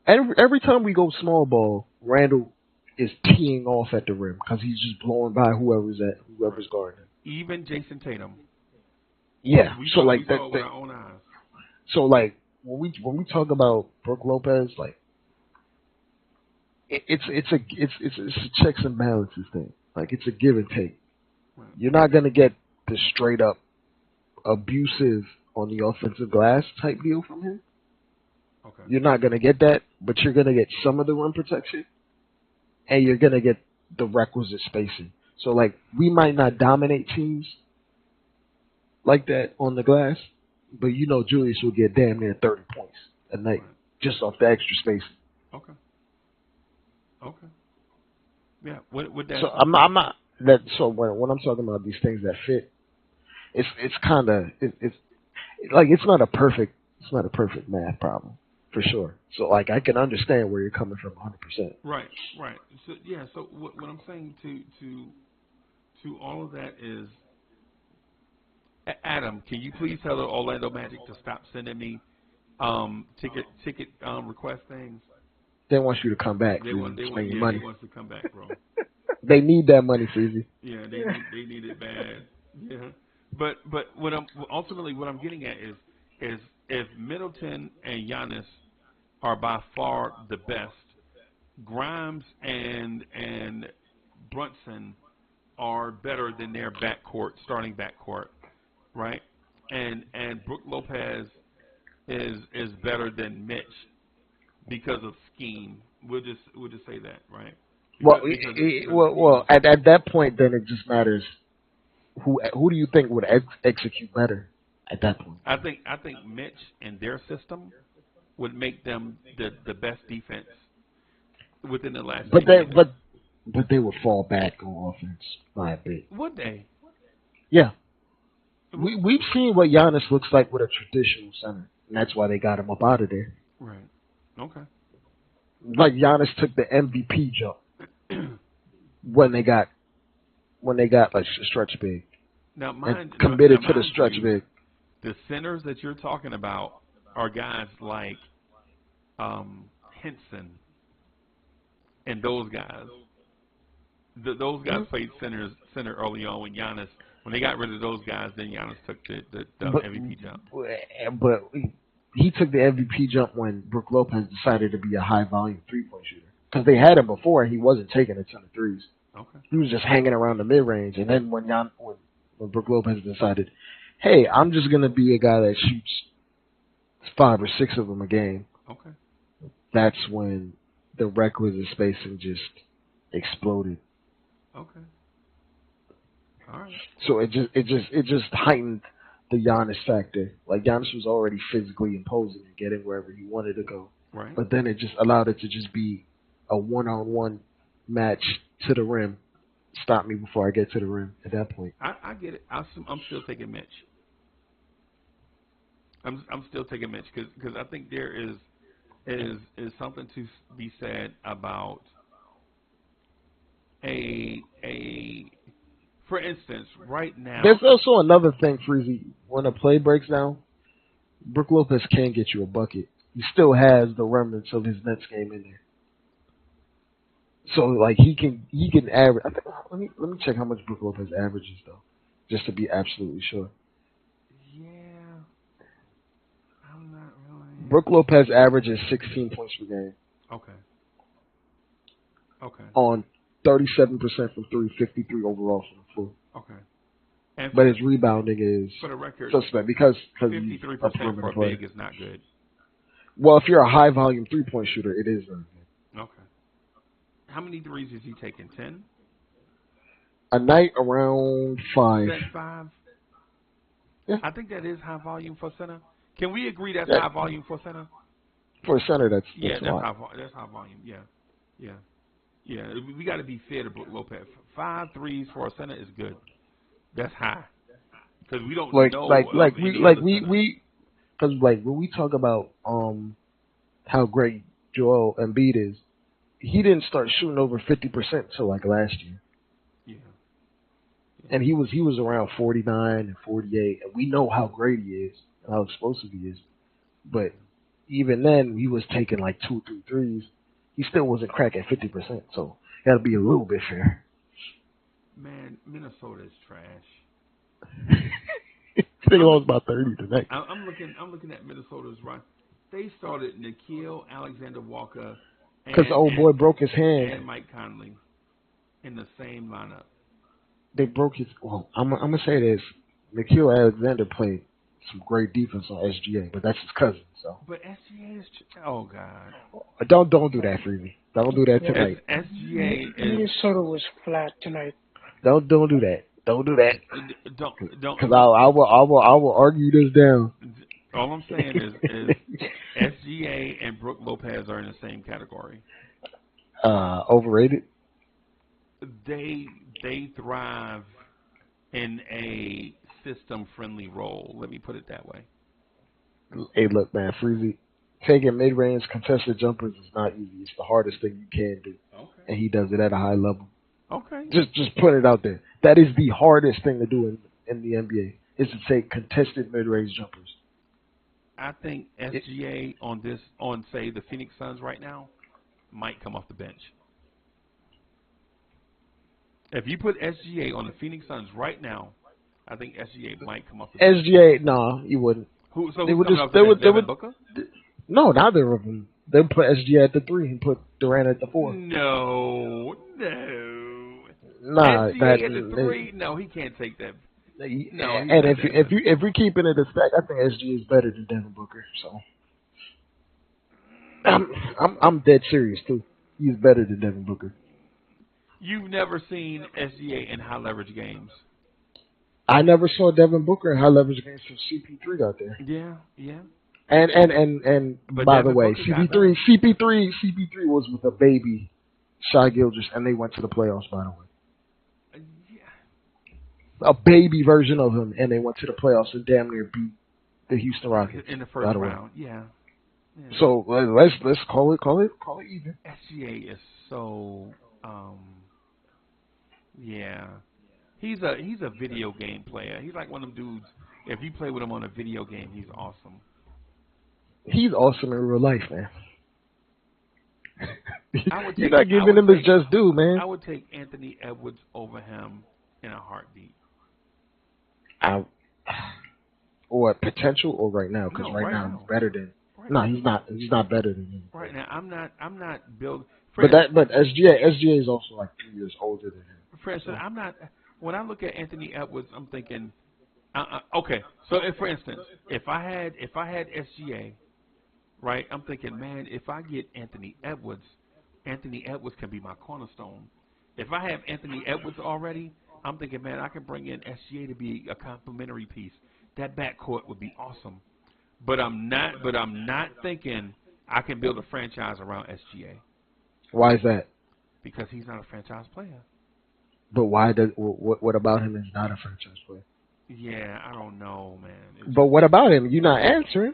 every time we go small ball, Randall is teeing off at the rim because he's just blowing by whoever's guarding him. Even Jason Tatum. Yeah, We so saw, like we that. saw it with our own eyes. So like when we talk about Brook Lopez, like it's a checks and balances thing. Like it's a give and take. Right. You're not gonna get the straight up abusive on the offensive glass type deal from him. Okay. You're not gonna get that, but you're gonna get some of the rim protection, and you're gonna get the requisite spacing. So like we might not dominate teams like that on the glass, but you know Julius will get damn near 30 points a night just off the extra spacing. Okay. Okay. Yeah. With that. So I'm not that. So when I'm talking about these things that fit, it's kind of it's like it's not a perfect math problem for sure. So like I can understand where you're coming from 100%. Right. Right. So yeah. So what I'm saying to all of that is, Adam, can you please tell the Orlando Magic to stop sending me ticket request things? They want you to come back. They want money. They want to come back, bro. They need that money, Freezie. Yeah, they need it bad. Yeah, but what I'm getting at is if Middleton and Giannis are by far the best, Grimes and Brunson are better than their starting backcourt, right? And Brook Lopez is better than Mitch because of scheme. We'll just say that, right? Well, at that point, then it just matters who do you think would execute better at that point. I think Mitch and their system would make them the best defense within the last. But they would fall back on offense by a bit. Would they? Yeah. We've seen what Giannis looks like with a traditional center, and that's why they got him up out of there. Right. Okay. Like Giannis took the MVP jump when they got like a stretch big. Now, committed to the stretch big. The centers that you're talking about are guys like Henson and those guys. Those guys played center early on when they got rid of those guys, then Giannis took the MVP jump. But he took the MVP jump when Brook Lopez decided to be a high-volume three-point shooter. Because they had him before, and he wasn't taking a ton of threes. Okay. He was just hanging around the mid-range. And then when Brook Lopez decided, hey, I'm just going to be a guy that shoots 5 or 6 of them a game. Okay. That's when the requisite spacing just exploded. Okay. All right. So it just heightened the Giannis factor. Like Giannis was already physically imposing and getting wherever he wanted to go. Right. But then it just allowed it to just be a one-on-one match to the rim. Stop me before I get to the rim at that point. I get it. I'm still taking Mitch. I'm still taking Mitch because I think there is something to be said about for instance, right now. There's also another thing, Freezie. When a play breaks down, Brook Lopez can get you a bucket. He still has the remnants of his Nets game in there. So like he can average. I think, let me check how much Brook Lopez averages though, just to be absolutely sure. Yeah, I'm not really. Brook Lopez averages 16 points per game. Okay. On 37% from 3, 53 overall from the floor. Okay. But his rebounding is for the record suspect because 53% for a big is not good. Well, if you're a high volume 3-point shooter, it is very good. Okay. How many threes is he taking? 10? A night around 5. Is that 5? Yeah. I think that is high volume for center. Can we agree that's Yeah. high volume for center? For a center, that's That's a lot. that's high volume. Yeah. We got to be fair to Brook Lopez. 5 threes for a center is good. That's high because we don't know because like when we talk about how great Joel Embiid is, he didn't start shooting over 50% till like last year. Yeah. And he was around 49 and 48, and we know how great he is, and how explosive he is. But even then, he was taking like 2, 3 threes. He still wasn't cracking 50%, so got to be a little bit fair. Man, Minnesota is trash. They lost by 30 tonight. I'm looking at Minnesota's run. They started Nickeil Alexander-Walker because the old boy broke his hand and Mike Conley in the same lineup. They broke his. Well, I'm gonna say this: Nickeil Alexander played some great defense on SGA, but that's his cousin. So. But SGA is. Oh God. Don't do that, Freezie. Don't do that tonight. SGA is. Minnesota was flat tonight. Don't do that. Don't do that. Don't. Because I will argue this down. All I'm saying is SGA and Brook Lopez are in the same category. Overrated. They thrive in a system-friendly role. Let me put it that way. Hey, look, man, Freezie, taking mid-range contested jumpers is not easy. It's the hardest thing you can do, and he does it at a high level. Okay. Just put it out there. That is the hardest thing to do in the NBA is to take contested mid-range jumpers. I think SGA on say the Phoenix Suns right now might come off the bench. If you put SGA on the Phoenix Suns right now, I think SGA might come off the bench. SGA, no, he wouldn't. Who's coming off the bench? Devin Booker? No, neither of them. They'll put SGA at the 3 and put Durant at the 4. No. Nah, SGA at the 3? No, he can't take that. No, and if we're keeping it a stack, I think SGA is better than Devin Booker. So I'm dead serious too. He's better than Devin Booker. You've never seen SGA in high leverage games. I never saw Devin Booker in high leverage games from CP3 out there. Yeah. And by the way, CP3 was with a baby Shai Gilgeous, and they went to the playoffs. By the way. A baby version of him, and they went to the playoffs and damn near beat the Houston Rockets in the first round. Yeah. So let's call it even. SGA is so he's a video game player. He's like one of them dudes. If you play with him on a video game, he's awesome. He's awesome in real life, man. You're not giving him his just due, man. I would take Anthony Edwards over him in a heartbeat. Or potential, or right now? Because right now he's better than. No, he's not. He's not better than him. Right now, I'm not built. But SGA is also like 3 years older than him. For instance, I'm not. When I look at Anthony Edwards, I'm thinking, okay. So, for instance, if I had SGA, right, I'm thinking, man, if I get Anthony Edwards can be my cornerstone. If I have Anthony Edwards already, I'm thinking, man, I can bring in SGA to be a complementary piece. That backcourt would be awesome. But I'm not thinking I can build a franchise around SGA. Why is that? Because he's not a franchise player. But why does what about him is not a franchise player? Yeah, I don't know, man. But what about him? You're not answering.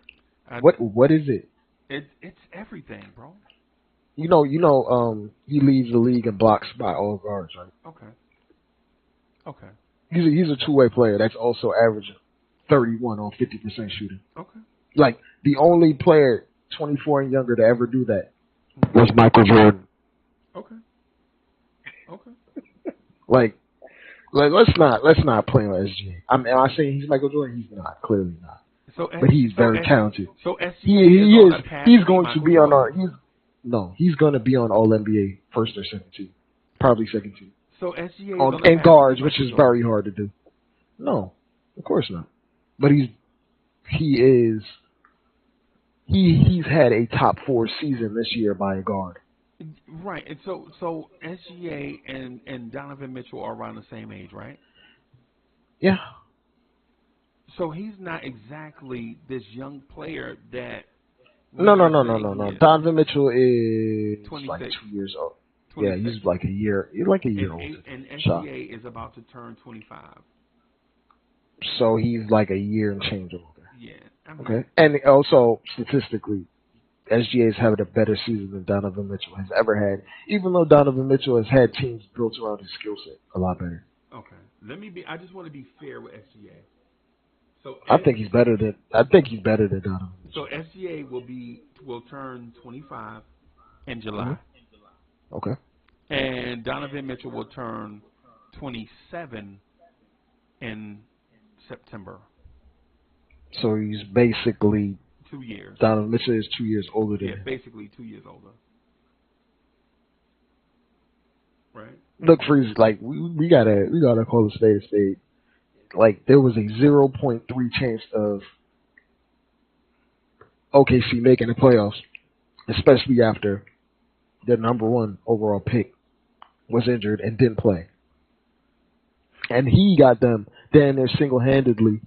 What is it? It's everything, bro. You know, he leads the league in blocks by all guards, right? Okay. He's a two-way player that's also averaging 31 on 50% shooting. Okay. Like the only player 24 and younger to ever do that was Michael Jordan. Okay. Like let's not play on SGA. Am I saying he's Michael Jordan? He's not. Clearly not. But he's very talented. So SGA he is. He's going to be on our. He's going to be on All NBA first or second team, probably second team. So SGA on guards, which is very hard to do. No, of course not. But he's had a top 4 season this year by a guard. Right, and so SGA and Donovan Mitchell are around the same age, right? Yeah. So he's not exactly this young player that we No, are saying he no. is. Donovan Mitchell is like 26. 2 years old. Yeah, 26. he's like a year. He's like a year older. And Shot. SGA is about to turn 25. So he's like a year and change older. Yeah. I mean, Okay. And also statistically, SGA is having a better season than Donovan Mitchell has ever had. Even though Donovan Mitchell has had teams built around his skill set a lot better. okay. I just want to be fair with SGA. So I think he's better than Donovan So Mitchell. SGA will turn 25 in July, Mm-hmm. Okay. and Donovan Mitchell will turn 27 in September. So he's basically 2 years. Donovan Mitchell is 2 years older than Yeah, him. basically 2 years older. Right. Look, Freeze, like we gotta call a spade a spade. Like there was a 0.3 chance of OKC making the playoffs, especially after their number one overall pick was injured and didn't play. And he got them down there single-handedly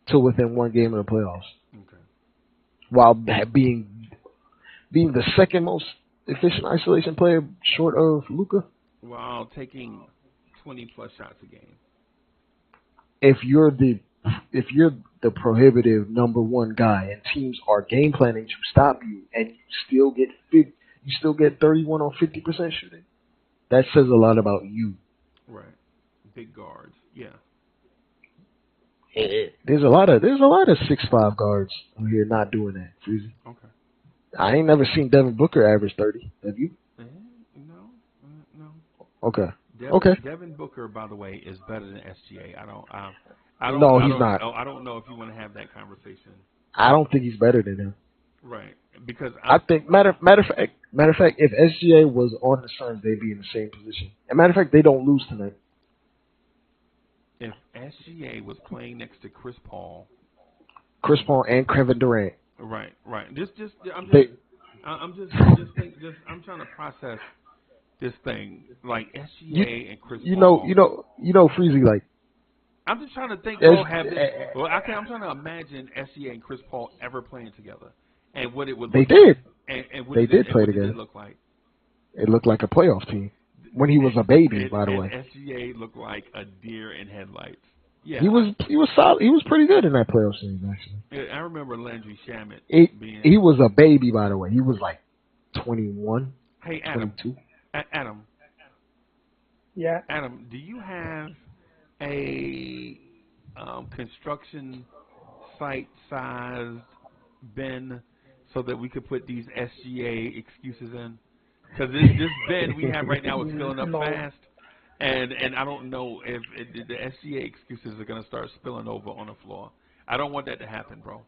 to within one game of the playoffs, Okay. while being the second most efficient isolation player short of Luka. While taking 20 plus shots a game. If you're the prohibitive number one guy and teams are game planning to stop you and you still get 31 or 50% shooting, that says a lot about you. Right. Big guards. Yeah. There's a lot of 6'5" guards out here not doing that. Freezy. Okay. I ain't never seen Devin Booker average 30. Have you? No. No. Okay. Devin Booker, by the way, is better than SGA. No, he's not. I don't know if you want to have that conversation. I don't think he's better than him. Right. Because I think matter of fact, if SGA was on the Suns, they'd be in the same position. And matter of fact, they don't lose tonight. If SGA was playing next to Chris Paul and Kevin Durant. Right. I'm trying to process this thing. Like SGA and Chris Paul. You know, Freezy, like. I'm just trying to think. I'm trying to imagine SGA and Chris Paul ever playing together, and what it would. They look did. Like. And they did play together. Did it look like? It looked like a playoff team when he was a baby. By the way, SGA looked like a deer in headlights. Yeah, he was solid. He was pretty good in that playoff series, actually. I remember Landry Shamet being. He was a baby, by the way. He was like 21. Hey, Adam. 22. Adam. Yeah. Adam, do you have a construction site sized bin so that we could put these SGA excuses in? Because this bin we have right now is filling up fast, and I don't know if the SGA excuses are going to start spilling over on the floor. I don't want that to happen, bro.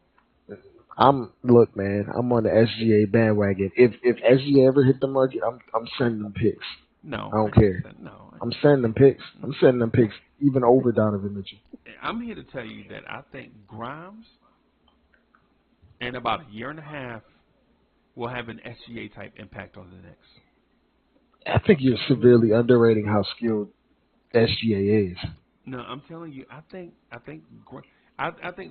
Look, man. I'm on the SGA bandwagon. If SGA ever hit the market, I'm sending them pics. No, I don't care. I'm sending them pics. I'm sending them pics even over Donovan Mitchell. I'm here to tell you that I think Grimes, in about a year and a half, will have an SGA type impact on the Knicks. I think you're severely underrating how skilled SGA is. No, I'm telling you, I think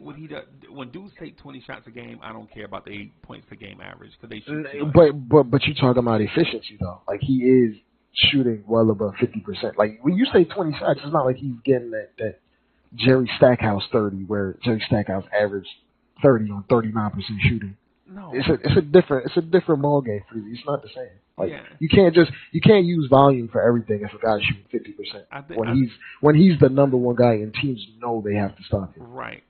what he does when dudes take 20 shots a game, I don't care about the 8 points per game average because they shoot. But you talking about efficiency though, like he is shooting well above 50%. Like when you say 20 shots, it's not like he's getting that Jerry Stackhouse 30 where Jerry Stackhouse averaged 30 on 39% shooting. No, it's a different ball game for you. It's not the same. Like yeah. you can't use volume for everything if a guy's shooting 50%. When he's the number one guy and teams know they have to stop him. Right.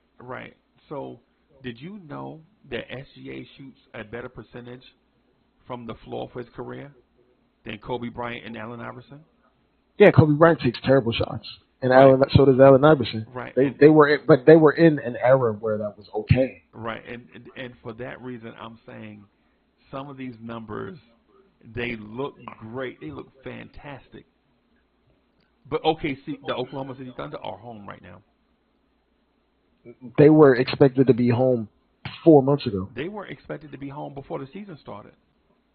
So, did you know that SGA shoots a better percentage from the floor for his career than Kobe Bryant and Allen Iverson? Yeah, Kobe Bryant takes terrible shots, and so does Allen Iverson. Right. They were in an era where that was okay. Right, and for that reason, I'm saying some of these numbers, they look great, they look fantastic. But OKC, the Oklahoma City Thunder, are home right now. They were expected to be home 4 months ago. They were expected to be home before the season started.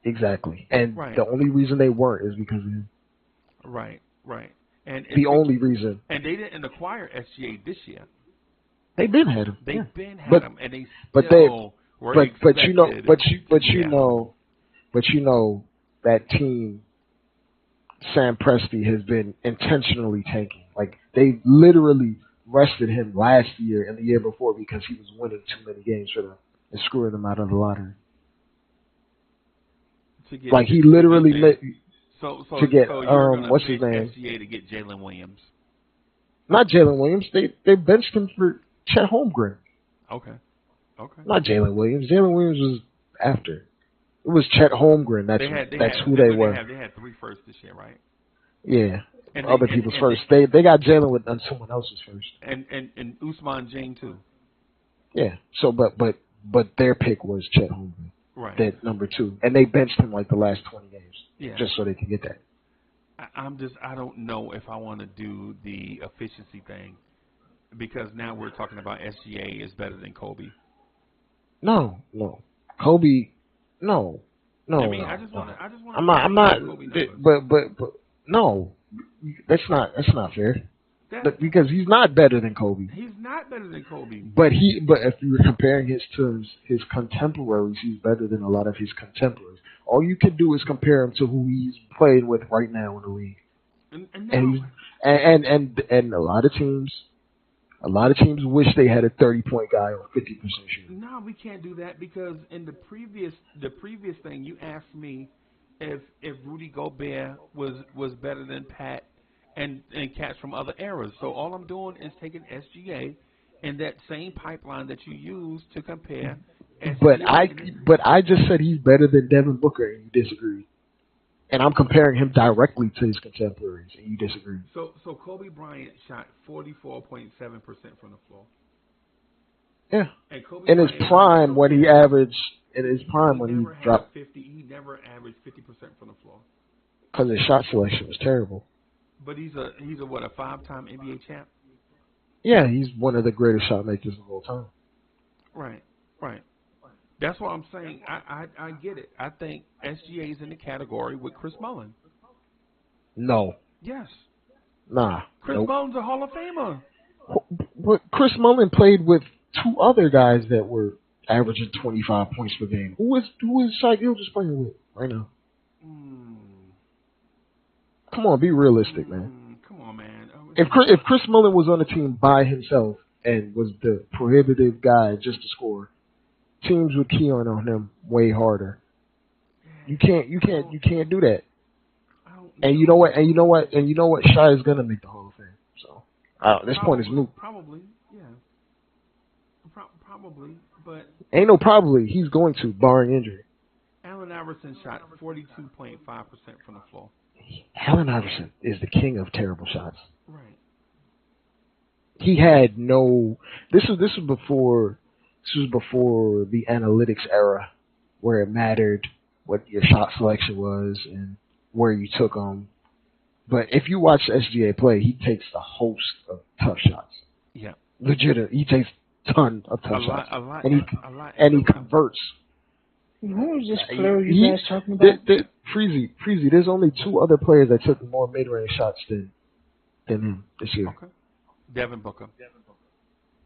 Exactly. And Right. the only reason they weren't is because of him. Right. And The only reason. And they didn't acquire SGA this year. They've been had him. They've Yeah. been had But- him, and they but still were But expected you know to get him. that team, Sam Presti, has been intentionally tanking. Like they literally rested him last year and the year before because he was winning too many games for them and screwing them out of the lottery. Like he literally made to get what's his name? SGA to get Jalen Williams. Not Jalen Williams. They benched him for Chet Holmgren. Okay. Not Jalen Williams. Jalen Williams was after. It was Chet Holmgren. That's who they were. They had 3 firsts this year, right? Yeah. And other people's first. They got Jalen with someone else's first. And Usman Jane too. Yeah. So but their pick was Chet Holmgren. Right. That number 2. And they benched him like the last 20 games. Yeah. Just so they could get that. I don't know if I want to do the efficiency thing because now we're talking about SGA is better than Kobe. No. Kobe, no. I mean, no, I just want to. I'm not. But no, that's not fair. Because he's not better than Kobe. He's not better than Kobe. But if you were comparing his to his contemporaries, he's better than a lot of his contemporaries. All you can do is compare him to who he's playing with right now in the league. And a lot of teams wish they had a 30-point guy on 50% shooting. No, we can't do that because in the previous thing you asked me if Rudy Gobert was better than Pat and cats from other eras. So all I'm doing is taking SGA and that same pipeline that you use to compare. But I just said he's better than Devin Booker and you disagree. And I'm comparing him directly to his contemporaries and you disagree. So Kobe Bryant shot 44.7% from the floor. Yeah. And Kobe in his Bryant, prime when he dropped 50, he never averaged 50% from the floor. Because his shot selection was terrible. But he's a 5-time NBA champ? Yeah, he's one of the greatest shot makers of all time. Right. That's what I'm saying. I get it. I think SGA is in the category with Chris Mullin. No. Yes. Nah. Chris Mullin's a Hall of Famer. But Chris Mullin played with 2 other guys that were averaging 25 points per game. Who is Shai Gilgeous playing with right now? Come on, be realistic, man. Come on, man. If Chris Mullin was on the team by himself and was the prohibitive guy just to score, teams would key on him way harder. You can't do that. And you know what? Shai is gonna make the Hall of Fame. So this point is moot. Probably, yeah. Probably, but ain't no probably. He's going to, barring injury. Allen Iverson shot 42.5% from the floor. Allen Iverson is the king of terrible shots. Right. He had no. This was before the analytics era, where it mattered what your shot selection was and where you took them. But if you watch SGA play, he takes a host of tough shots. Yeah. Legit, he takes a ton of tough shots. And he converts. Who is this player you guys talking about? Freezie. There's only 2 other players that took more mid-range shots than him this year. Okay. Devin Booker.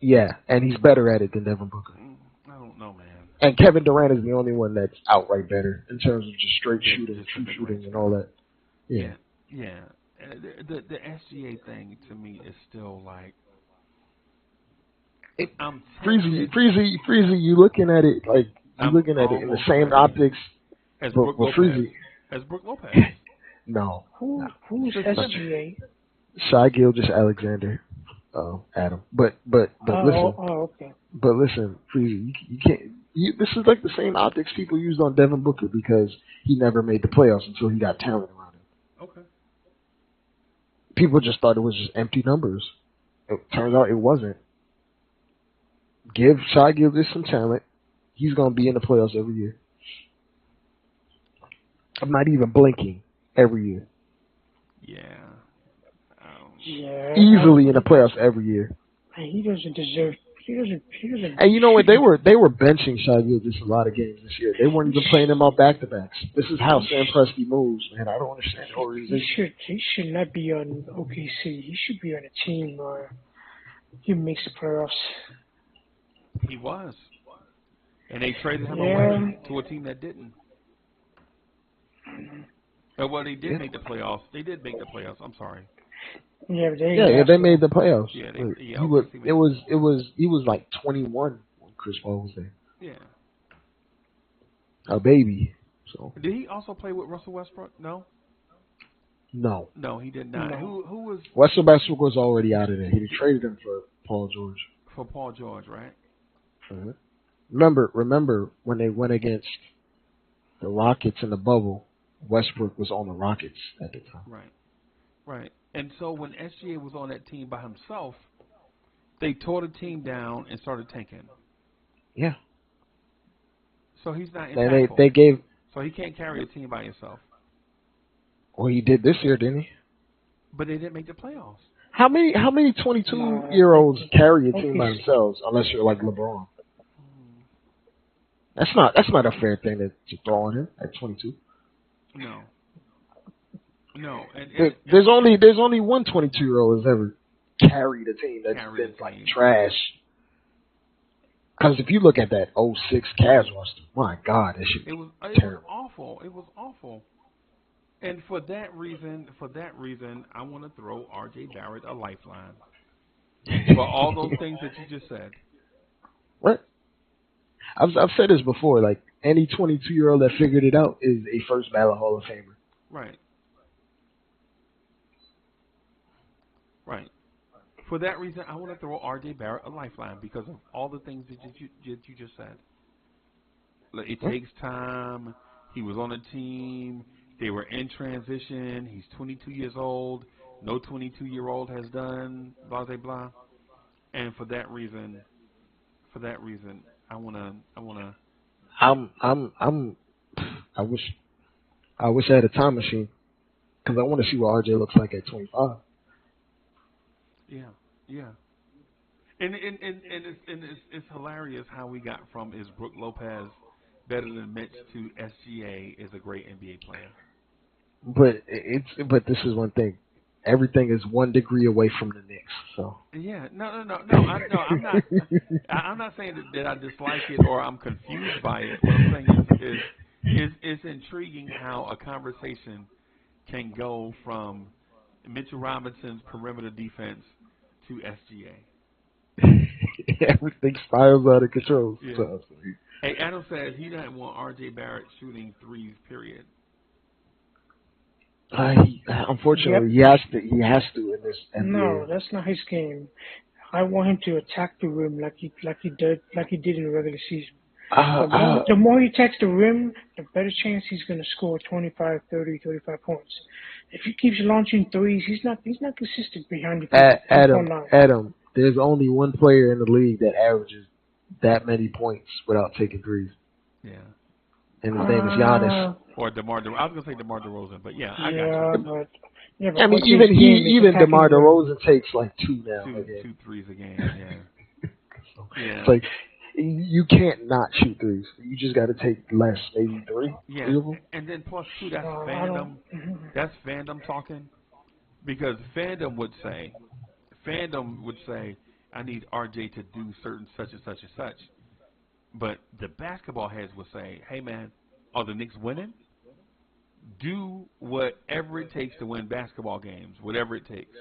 Yeah, and he's better at it than Devin Booker. I don't know, man. And Kevin Durant is the only one that's outright better in terms of just straight shooting, true shooting, and all that. Yeah. The SGA thing to me is still like. Freezie, you looking at it like in the same optics as Brook Freezie. As Brook Lopez. No. Who's SGA? Shai Gilgeous-Alexander. Adam. But listen. Okay. But listen, Freezie, you can't. This is like the same optics people used on Devin Booker because he never made the playoffs until he got talent around him. Okay. People just thought it was just empty numbers. It turns out it wasn't. Give Shai Gilgeous some talent. He's going to be in the playoffs every year. I'm not even blinking every year. Yeah. Easily in the playoffs every year. He doesn't deserve to be He doesn't. And you know what? They were benching Shai Gilgeous a lot of games this year. They weren't even playing him out back to backs. This is how Sam Presti moves, man. I don't understand the organization. He should not be on OKC. He should be on a team where he makes the playoffs. He was. And they traded him away to a team that didn't. Well, they did make the playoffs. They did make the playoffs. I'm sorry. Yeah, they made the playoffs. Yeah, he was like 21 when Chris Paul was there. Yeah. A baby. So. Did he also play with Russell Westbrook? No. No, he did not. No. Who was? Russell Westbrook was already out of there. He traded him for Paul George. For Paul George, right? Mm-hmm. Remember when they went against the Rockets in the bubble? Westbrook was on the Rockets at the time. Right. And so when SGA was on that team by himself, they tore the team down and started tanking. Yeah. So he's not impactful. They gave. So he can't carry a team by himself. Well, he did this year, didn't he? But they didn't make the playoffs. How many 22-year-olds carry a team by themselves unless you're like LeBron? That's not a fair thing to throw on him at 22. No. There's only one 22-year-old that's ever carried a team that's been like trash. Because if you look at that 06 Cavs roster, my God, that shit was terrible. It was awful. And for that reason, I want to throw R.J. Barrett a lifeline for all those things that you just said. Right. I've said this before. Like any 22-year-old that figured it out is a first ballot Hall of Famer. Right. For that reason, I want to throw R.J. Barrett a lifeline because of all the things that you just said. It takes time. He was on a team. They were in transition. He's 22 years old. No 22-year-old has done blah blah blah. And for that reason, I wanna. I wish I had a time machine because I want to see what RJ looks like at 25. Yeah. And it's hilarious how we got from is Brook Lopez better than Mitch to SGA is a great NBA player. But this is one thing. Everything is 1 degree away from the Knicks. So yeah, no. I'm not saying that I dislike it or I'm confused by it. What I'm saying is it's intriguing how a conversation can go from Mitchell Robinson's perimeter defense to SGA. Everything spirals out of control. Yeah. So. Hey, Adam says he doesn't want R.J. Barrett shooting threes. Period. Unfortunately, he has to in this NBA. No, that's not his game. I want him to attack the rim like he did in the regular season. The more he attacks the rim, the better chance he's going to score 25, 30, 35 points. If he keeps launching threes, he's not consistent behind the Adam, there's only one player in the league that averages that many points without taking threes. Yeah. And his name is Giannis. Or DeMar DeRozan. I was going to say DeMar DeRozan, but yeah, I got you. But I mean, even DeMar DeRozan takes like 2 now. Two threes a game, yeah. It's like, you can't not shoot threes. You just got to take less, maybe 3. Yeah, and then plus 2, that's fandom. That's fandom talking. Because fandom would say, I need RJ to do certain such and such and such. But the basketball heads would say, hey, man, are the Knicks winning? Do whatever it takes to win basketball games, whatever it takes.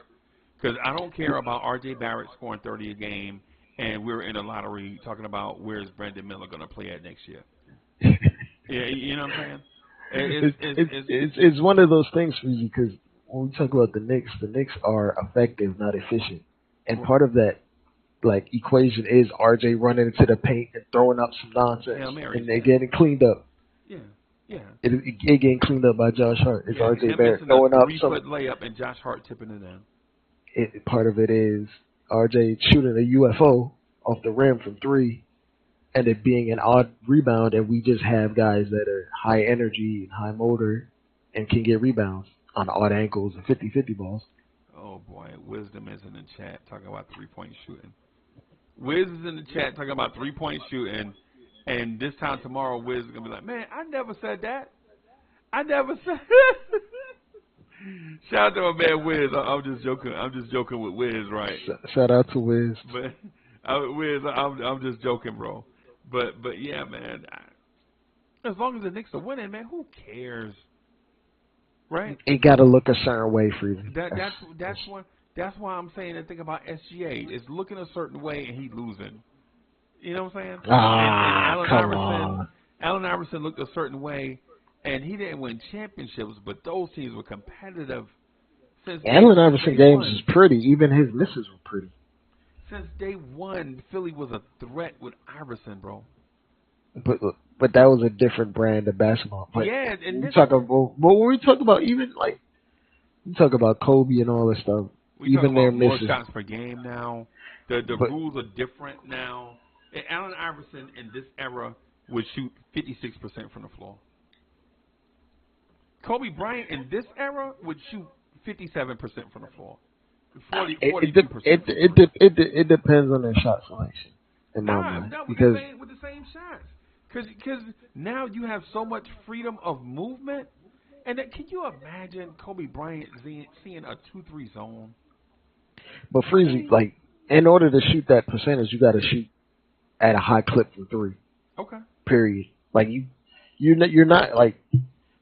Because I don't care about R.J. Barrett scoring 30 a game and we're in a lottery talking about where's Brandon Miller going to play at next year. Yeah, you know what I'm saying? It's one of those things, Freezie, because when we talk about the Knicks are effective, not efficient. And part of that equation is RJ running into the paint and throwing up some nonsense, and they're getting cleaned up. Yeah. It getting cleaned up by Josh Hart. It's RJ Barrett throwing up some 3-foot layup and Josh Hart tipping it in. Part of it is RJ shooting a UFO off the rim from 3, and it being an odd rebound, and we just have guys that are high energy and high motor and can get rebounds on odd angles and 50-50 balls. Oh boy, Wisdom is in the chat talking about 3-point shooting. Wiz is in the chat talking about 3-point shooting, and this time tomorrow, Wiz is gonna be like, "Man, I never said that. I never said." Shout out to my man Wiz. I'm just joking. I'm just joking with Wiz, right? Shout out to Wiz. But Wiz, I'm just joking, bro. But yeah, man. As long as the Knicks are winning, man, who cares? Right? It got to look a certain way, Freezie. That's why I'm saying the thing about SGA is looking a certain way and he losing. You know what I'm saying? And Allen Iverson looked a certain way and he didn't win championships, but those teams were competitive. Allen Iverson games is pretty. Even his misses were pretty. Since day one, Philly was a threat with Iverson, bro. But that was a different brand of basketball. But yeah, and but when we talk about even like you talk about Kobe and all this stuff, we even their misses. More shots per game now. The rules are different now. And Allen Iverson in this era would shoot 56% from the floor. Kobe Bryant in this era would shoot 57% from the floor. 42%. It depends on their shot selection. In my mind, because with the same shots. Because now you have so much freedom of movement. And then, can you imagine Kobe Bryant seeing a 2-3 zone? But Freezie, like, in order to shoot that percentage, you got to shoot at a high clip from three. Okay. Period. Like you're not like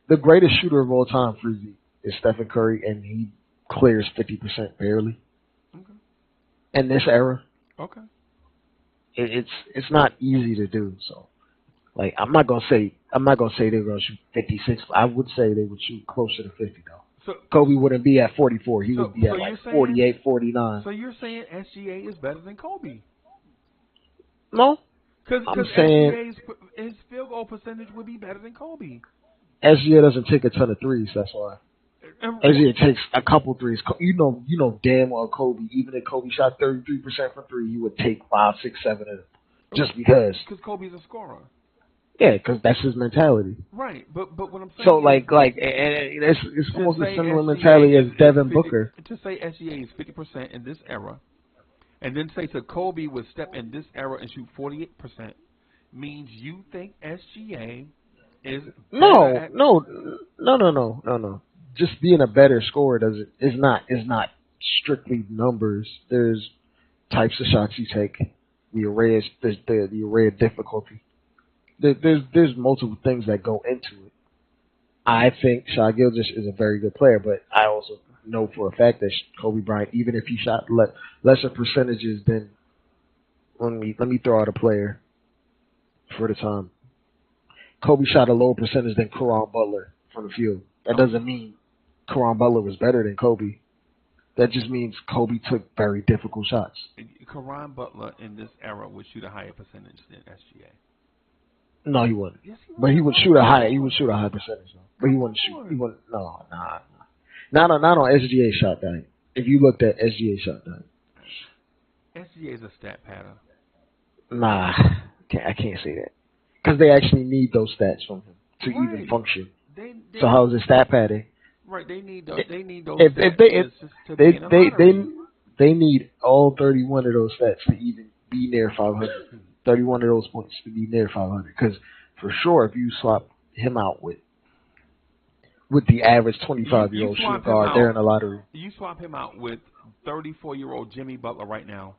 the greatest shooter of all time. Freezie is Stephen Curry, and he clears 50% barely. Okay. In this era. Okay. It's not easy to do. So. Like I'm not gonna say they're gonna shoot 56. I would say they would shoot closer to 50 though. So Kobe wouldn't be at 44. He would be at like 48, 49. So you're saying SGA is better than Kobe? No, because SGA's his field goal percentage would be better than Kobe. SGA doesn't take a ton of threes. That's why. SGA takes a couple threes. You know damn well Kobe. Even if Kobe shot 33% from three, he would take 5, 6, 7 of them. Just because. Because Kobe's a scorer. Yeah, because that's his mentality. Right, but what I'm saying. So it's almost a similar mentality as Devin Booker. To say SGA is 50% in this era, and then say to Kobe would step in this era and shoot 48%, means you think SGA is no. Just being a better scorer is not strictly numbers. There's types of shots you take, the array of difficulty. There's multiple things that go into it. I think Shai Gilgeous is a very good player, but I also know for a fact that Kobe Bryant, even if he shot lesser percentages than, let me throw out a player for the time. Kobe shot a lower percentage than Caron Butler from the field. That doesn't mean Caron Butler was better than Kobe. That just means Kobe took very difficult shots. Caron Butler in this era would shoot a higher percentage than SGA. No, he wouldn't. Yes, he would. But he would shoot a high percentage though. But he wouldn't shoot. He wouldn't. No. Not on SGA shot night. If you looked at SGA shot night. SGA is a stat pattern. Nah, I can't say that because they actually need those stats from him to even function. So how is it stat padding? Right, they need those. They need those. They need all 31 of those stats to even be near 500. 31 of those points to be near 500. Because for sure, if you swap him out with the average 25-year-old shooting guard, they're in the lottery. You swap him out with 34-year-old Jimmy Butler right now,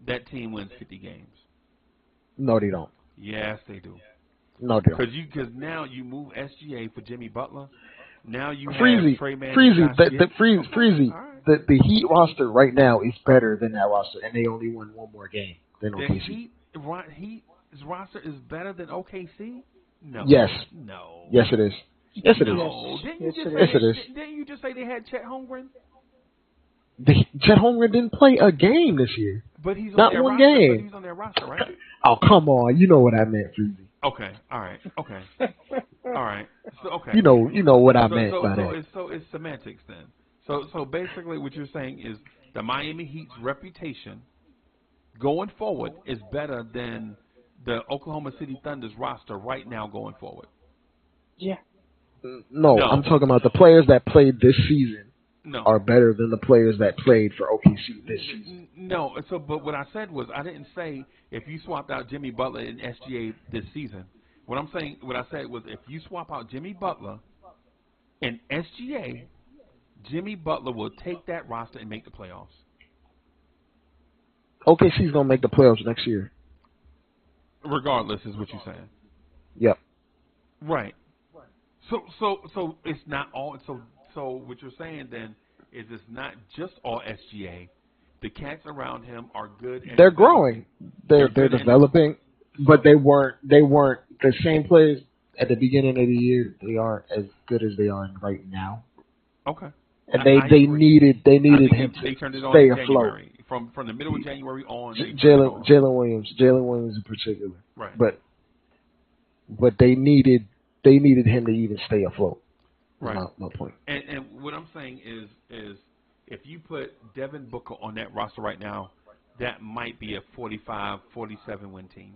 that team wins 50 games. No, they don't. Yes, they do. No, they don't. Because now you move SGA for Jimmy Butler. Now you Freezie, have Trey Man. Freezie. Right. The Heat roster right now is better than that roster, and they only won one more game than OKC. Heat's roster is better than OKC? No. Yes. No. Yes, it is. Yes, it is. No. Yes, it is. Didn't you just say they had Chet Holmgren? Chet Holmgren didn't play a game this year. But he's on not their one roster, game. But he's on their roster, right? Oh, come on. You know what I meant, Freezie. Okay. All right. Okay. All right. So, okay. You know what I meant by that. So it's semantics then. So basically what you're saying is the Miami Heat's reputation going forward is better than the Oklahoma City Thunder's roster right now going forward. Yeah. No, I'm talking about the players that played this season are better than the players that played for OKC this season. No, so but what I said was I didn't say if you swapped out Jimmy Butler and SGA this season. What I said was if you swap out Jimmy Butler and SGA, Jimmy Butler will take that roster and make the playoffs. OKC's gonna make the playoffs next year. Regardless, is what you're saying. Yep. Right. So it's not all. So what you're saying then is it's not just all SGA. The cats around him are good. And they're growing. They're developing, but they weren't the same players at the beginning of the year. They aren't as good as they are right now. Okay. And they needed him to turned it on stay in afloat. January. From the middle of January on. Jalen Williams in particular. Right. But they needed him to even stay afloat. Right. My point. And what I'm saying is if you put Devin Booker on that roster right now, that might be a 45-47 win team.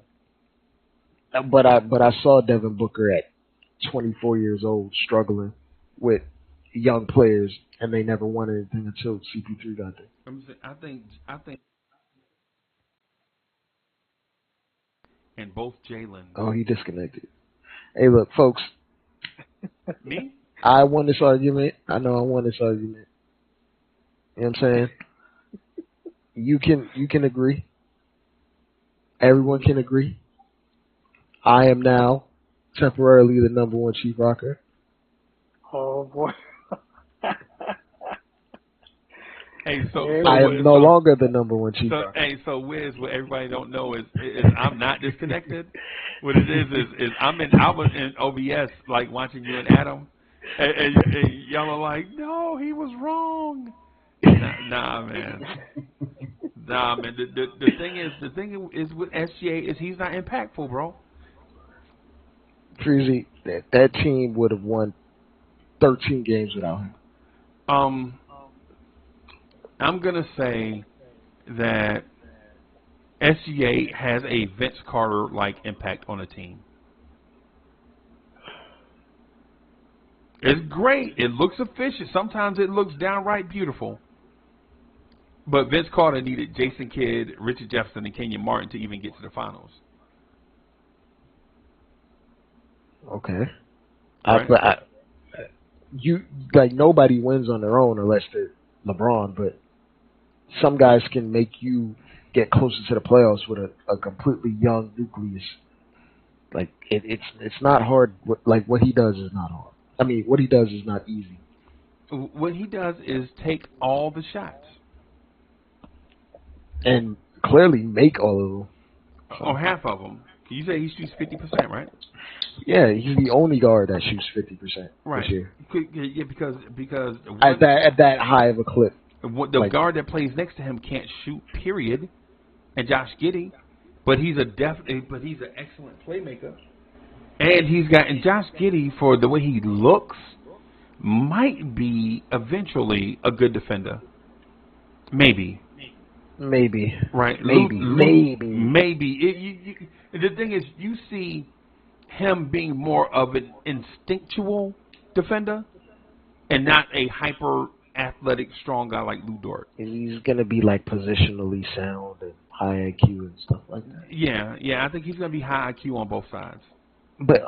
But I saw Devin Booker at 24 years old struggling with young players, and they never won anything until CP3 got there. I think, and both Jalen. Oh, he disconnected. Hey, look, folks. Me? I won this argument. I know I won this argument. You know what I'm saying? You can agree. Everyone can agree. I am now temporarily the number one Chief Rocker. Oh boy. Hey, so I am no longer the number one Chief Rocker. Hey, so Wiz, what everybody don't know is I'm not disconnected. What it is I was in OBS like watching you and Adam, and y'all are like, no, he was wrong. Nah, man. Nah, man. The thing is with SGA is he's not impactful, bro. Freezie, that team would have won 13 games without him. I'm gonna say that SGA has a Vince Carter-like impact on a team. It's great. It looks efficient. Sometimes it looks downright beautiful. But Vince Carter needed Jason Kidd, Richard Jefferson, and Kenyon Martin to even get to the finals. Okay. Right. You like nobody wins on their own unless they're LeBron, but some guys can make you get closer to the playoffs with a completely young nucleus. Like it's not hard. Like what he does is not hard. I mean, what he does is not easy. What he does is take all the shots and clearly make all of them. Or half of them. You say he shoots 50%, right? Yeah, he's the only guard that shoots 50% right. this year. Yeah, because at that high of a clip. The guard that plays next to him can't shoot, period. And Josh Giddey, but he's an excellent playmaker. And Josh Giddey, for the way he looks, might be eventually a good defender. Maybe. Right. Maybe. The thing is, you see him being more of an instinctual defender and not a hyper athletic strong guy like Lou Dort. He's gonna be like positionally sound and high IQ and stuff like that. Yeah. I think he's gonna be high IQ on both sides. But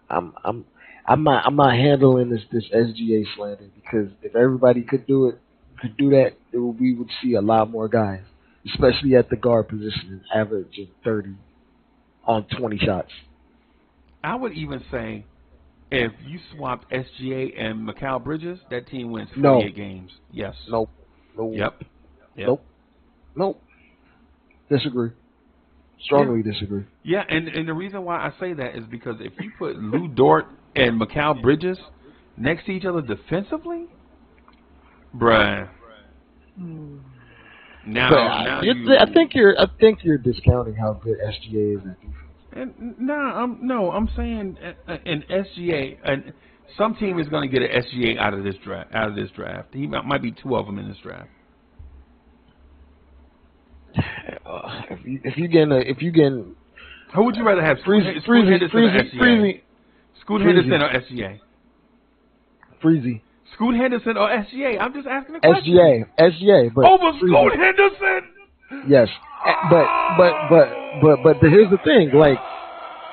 I'm not handling this SGA slander because if everybody could do that, we would see a lot more guys, especially at the guard position, averaging 30 on 20 shots. I would even say if you swapped SGA and Mikal Bridges, that team wins 48 games. Yes. Nope. Yep. Nope. Disagree. Strongly disagree. Yeah, and the reason why I say that is because if you put Lou Dort and Mikal Bridges next to each other defensively, bruh. I think you're discounting how good SGA is at defense. I'm saying an SGA, and some team is going to get an SGA out of this draft. He might be two of them in this draft. If you getting, who would you rather have? Freezie, Scoot Henderson or SGA? Freezie. Scoot Henderson or SGA? I'm just asking a question. SGA, but over Scoot Henderson. Yes, but here's the thing, like,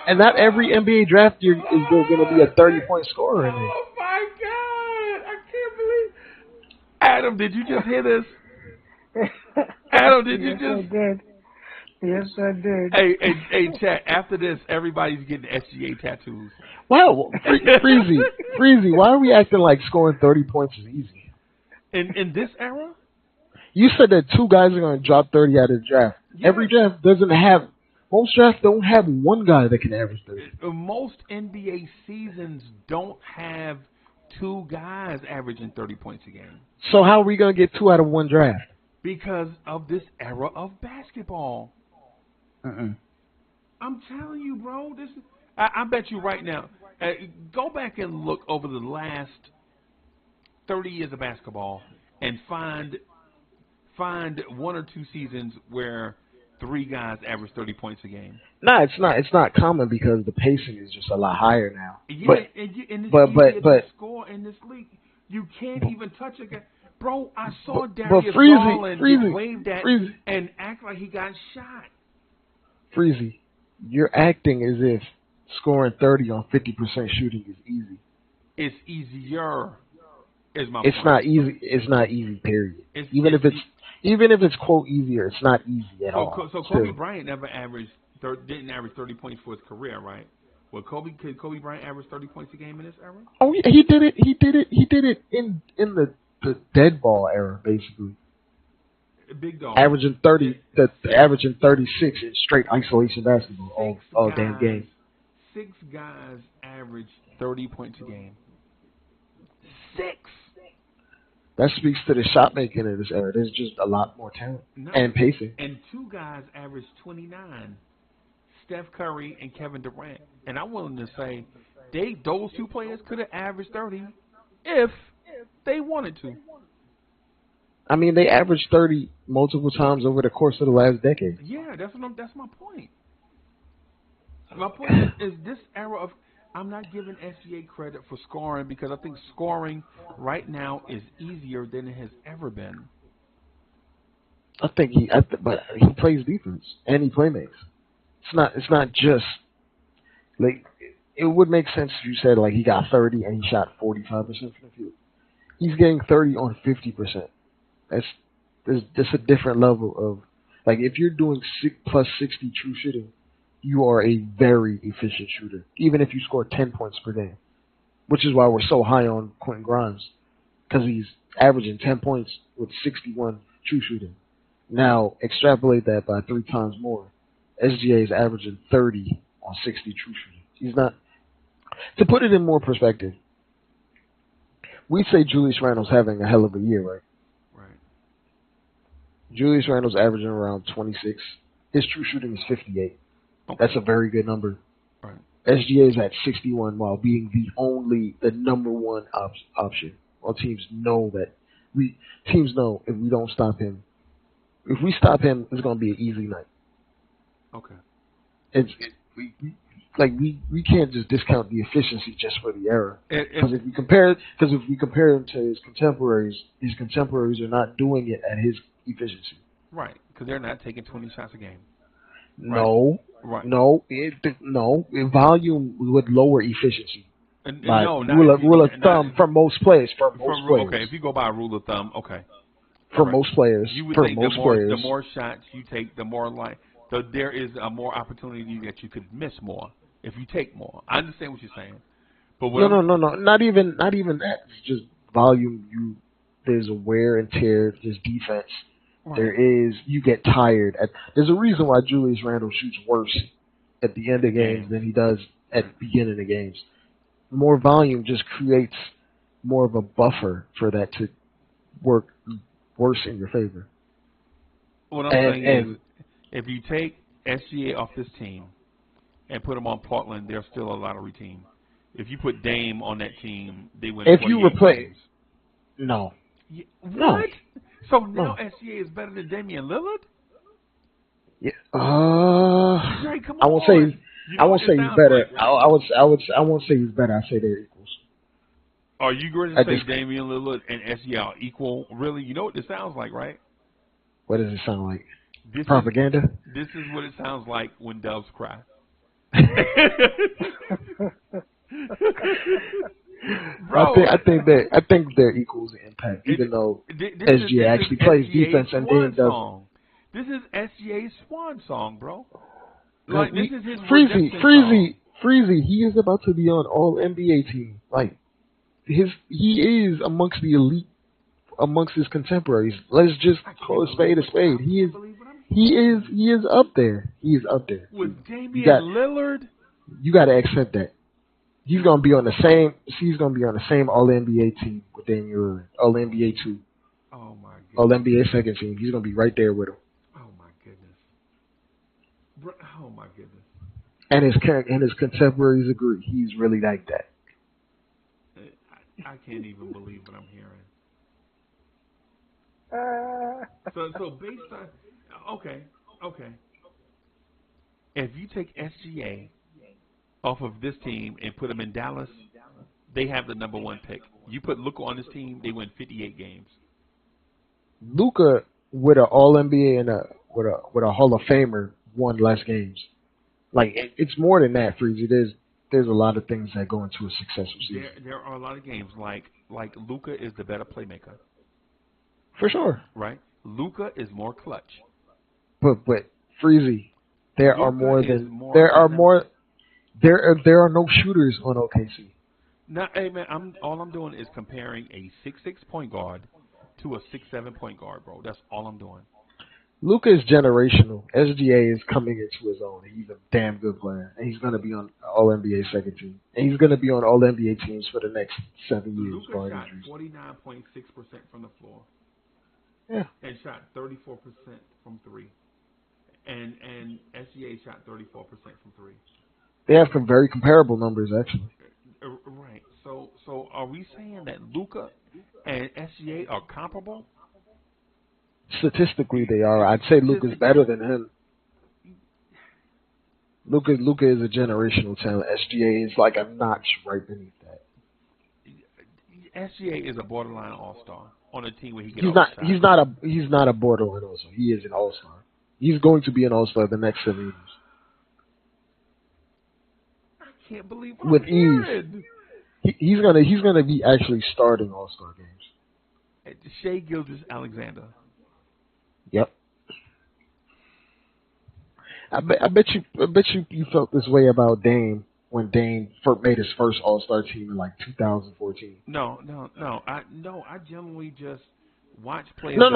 and not every NBA draft year is there going to be a 30-point scorer in there. Oh my God! I can't believe. Adam, did you just hear this? Adam, did you Yes, just? I did. Yes, I did. Hey, chat. After this, everybody's getting SGA tattoos. Wow, Freezie, why are we acting like scoring 30 points is easy? In this era? You said that two guys are going to drop 30 out of the draft. Yeah. Every draft doesn't have. Most drafts don't have one guy that can average 30. Most NBA seasons don't have two guys averaging 30 points a game. So how are we going to get two out of one draft? Because of this era of basketball. I'm telling you, bro. This is, I bet you right now. Go back and look over the last 30 years of basketball and find one or two seasons where three guys average 30 points a game. No, it's not. It's not common because the pacing is just a lot higher now. Yeah, but and it's but easier to score in this league. You can't even touch a guy. Bro, I saw Darius Garland get waved at and act like he got shot. Freezie, you're acting as if scoring 30 on 50% shooting is easy. It's easier. Is my It's point. not easy. It's not easy. Period. Even if it's quote easier, it's not easy at all. So Kobe Bryant never didn't average 30 points for his career, right? Well, could Kobe Bryant average 30 points a game in this era? Oh, yeah, he did it. He did it in the dead ball era, basically. Big dog. Averaging 36 in straight isolation basketball all damn game. 6 guys average 30 points a game. 6. That speaks to the shot making in this era. There's just a lot more talent and pacing. And 2 guys average 29. Steph Curry and Kevin Durant. And I'm willing to say those 2 players could have averaged 30 if they wanted to. I mean, they averaged 30 multiple times over the course of the last decade. Yeah, that's my point. My point is this era of I'm not giving SGA credit for scoring because I think scoring right now is easier than it has ever been. But he plays defense and he playmakes. It's not just like it would make sense if you said like he got 30 and he shot 45% from the field. He's getting 30 on 50%. That's a different level of like if you're doing plus 60 true shooting, you are a very efficient shooter, even if you score 10 points per game, which is why we're so high on Quentin Grimes because he's averaging 10 points with 61 true shooting. Now extrapolate that by 3 times more. SGA is averaging 30 on 60 true shooting. He's not. To put it in more perspective, we say Julius Randle's having a hell of a year, right? Right. Julius Randle's averaging around 26. His true shooting is 58. Okay. That's a very good number. Right. SGA is at 61 while being the number one option. All teams know that teams know if we don't stop him, if we stop him, it's going to be an easy night. Okay. We can't just discount the efficiency just for the era. Because if we compare him to his contemporaries are not doing it at his efficiency. Right, because they're not taking 20 shots a game. No, right. No. Volume would lower efficiency. Rule of thumb for most players. Okay, if you go by a rule of thumb, okay. For most players, you would for think most the players, more shots you take, the more there is a more opportunity that you could miss more if you take more. I understand what you're saying, but no, not even that. It's just volume. There's a wear and tear. There's defense. Right. You get tired. There's a reason why Julius Randle shoots worse at the end of games than he does at the beginning of games. More volume just creates more of a buffer for that to work worse in your favor. What I'm saying is, if you take SGA off this team and put him on Portland, there's still a lottery team. If you put Dame on that team, they win. If you replace, no. Yeah, what? So now SGA is better than Damian Lillard? Yeah. Drake, come on. I won't say he's better. I won't say he's better. I say they're equals. Are you going to say Damian Lillard and SGA are equal? Really? You know what this sounds like, right? What does it sound like? Propaganda? This is what it sounds like when doves cry. Bro, I think they're equals in impact, even though SGA actually plays defense and Dame doesn't. This is SGA's swan song, bro. Like this is his Freezie. He is about to be on All NBA team. Like he is amongst the elite, amongst his contemporaries. Let's just call a spade a spade. He is up there. He is up there. With Damian Lillard, you got to accept that. He's gonna be on the same. He's gonna be on the same All NBA team with Damian Lillard. All NBA 2. Oh my goodness. All NBA second team. He's gonna be right there with him. Oh my goodness. Oh my goodness. And his contemporaries agree. He's really like that. I can't even believe what I'm hearing. So based on okay. If you take SGA off of this team and put them in Dallas, they have the number 1 pick. You put Luka on this team, they win 58 games. Luka with an All NBA and with a Hall of Famer won less games. Like it's more than that, Freezie. There's a lot of things that go into a successful season. There are a lot of games like Luka is the better playmaker. For sure. Right? Luka is more clutch. But Freezie, there are no shooters on OKC. Now, hey man, all I'm doing is comparing a 6'6" point guard to a 6'7" point guard, bro. That's all I'm doing. Luka is generational. SGA is coming into his own. He's a damn good player, and he's going to be on All NBA second team, and he's going to be on All NBA teams for the next 7 years. Luka shot 49.6% from the floor. Yeah, and shot 34% from 3, and SGA shot 34% from 3. They have some very comparable numbers, actually. Right. So are we saying that Luka and SGA are comparable? Statistically, they are. I'd say Luka's better than him. Luka is a generational talent. SGA is like a notch right beneath that. SGA is a borderline all-star on a team where he He's not a borderline all-star. He is an all-star. He's going to be an all-star the next 7 years. I can't believe with ease. He's gonna be actually starting all-star games. Shai Gilgeous-Alexander. Yep. I bet you felt this way about Dame when Dame made his first All-Star team in like 2014. No. I generally just watch players. No.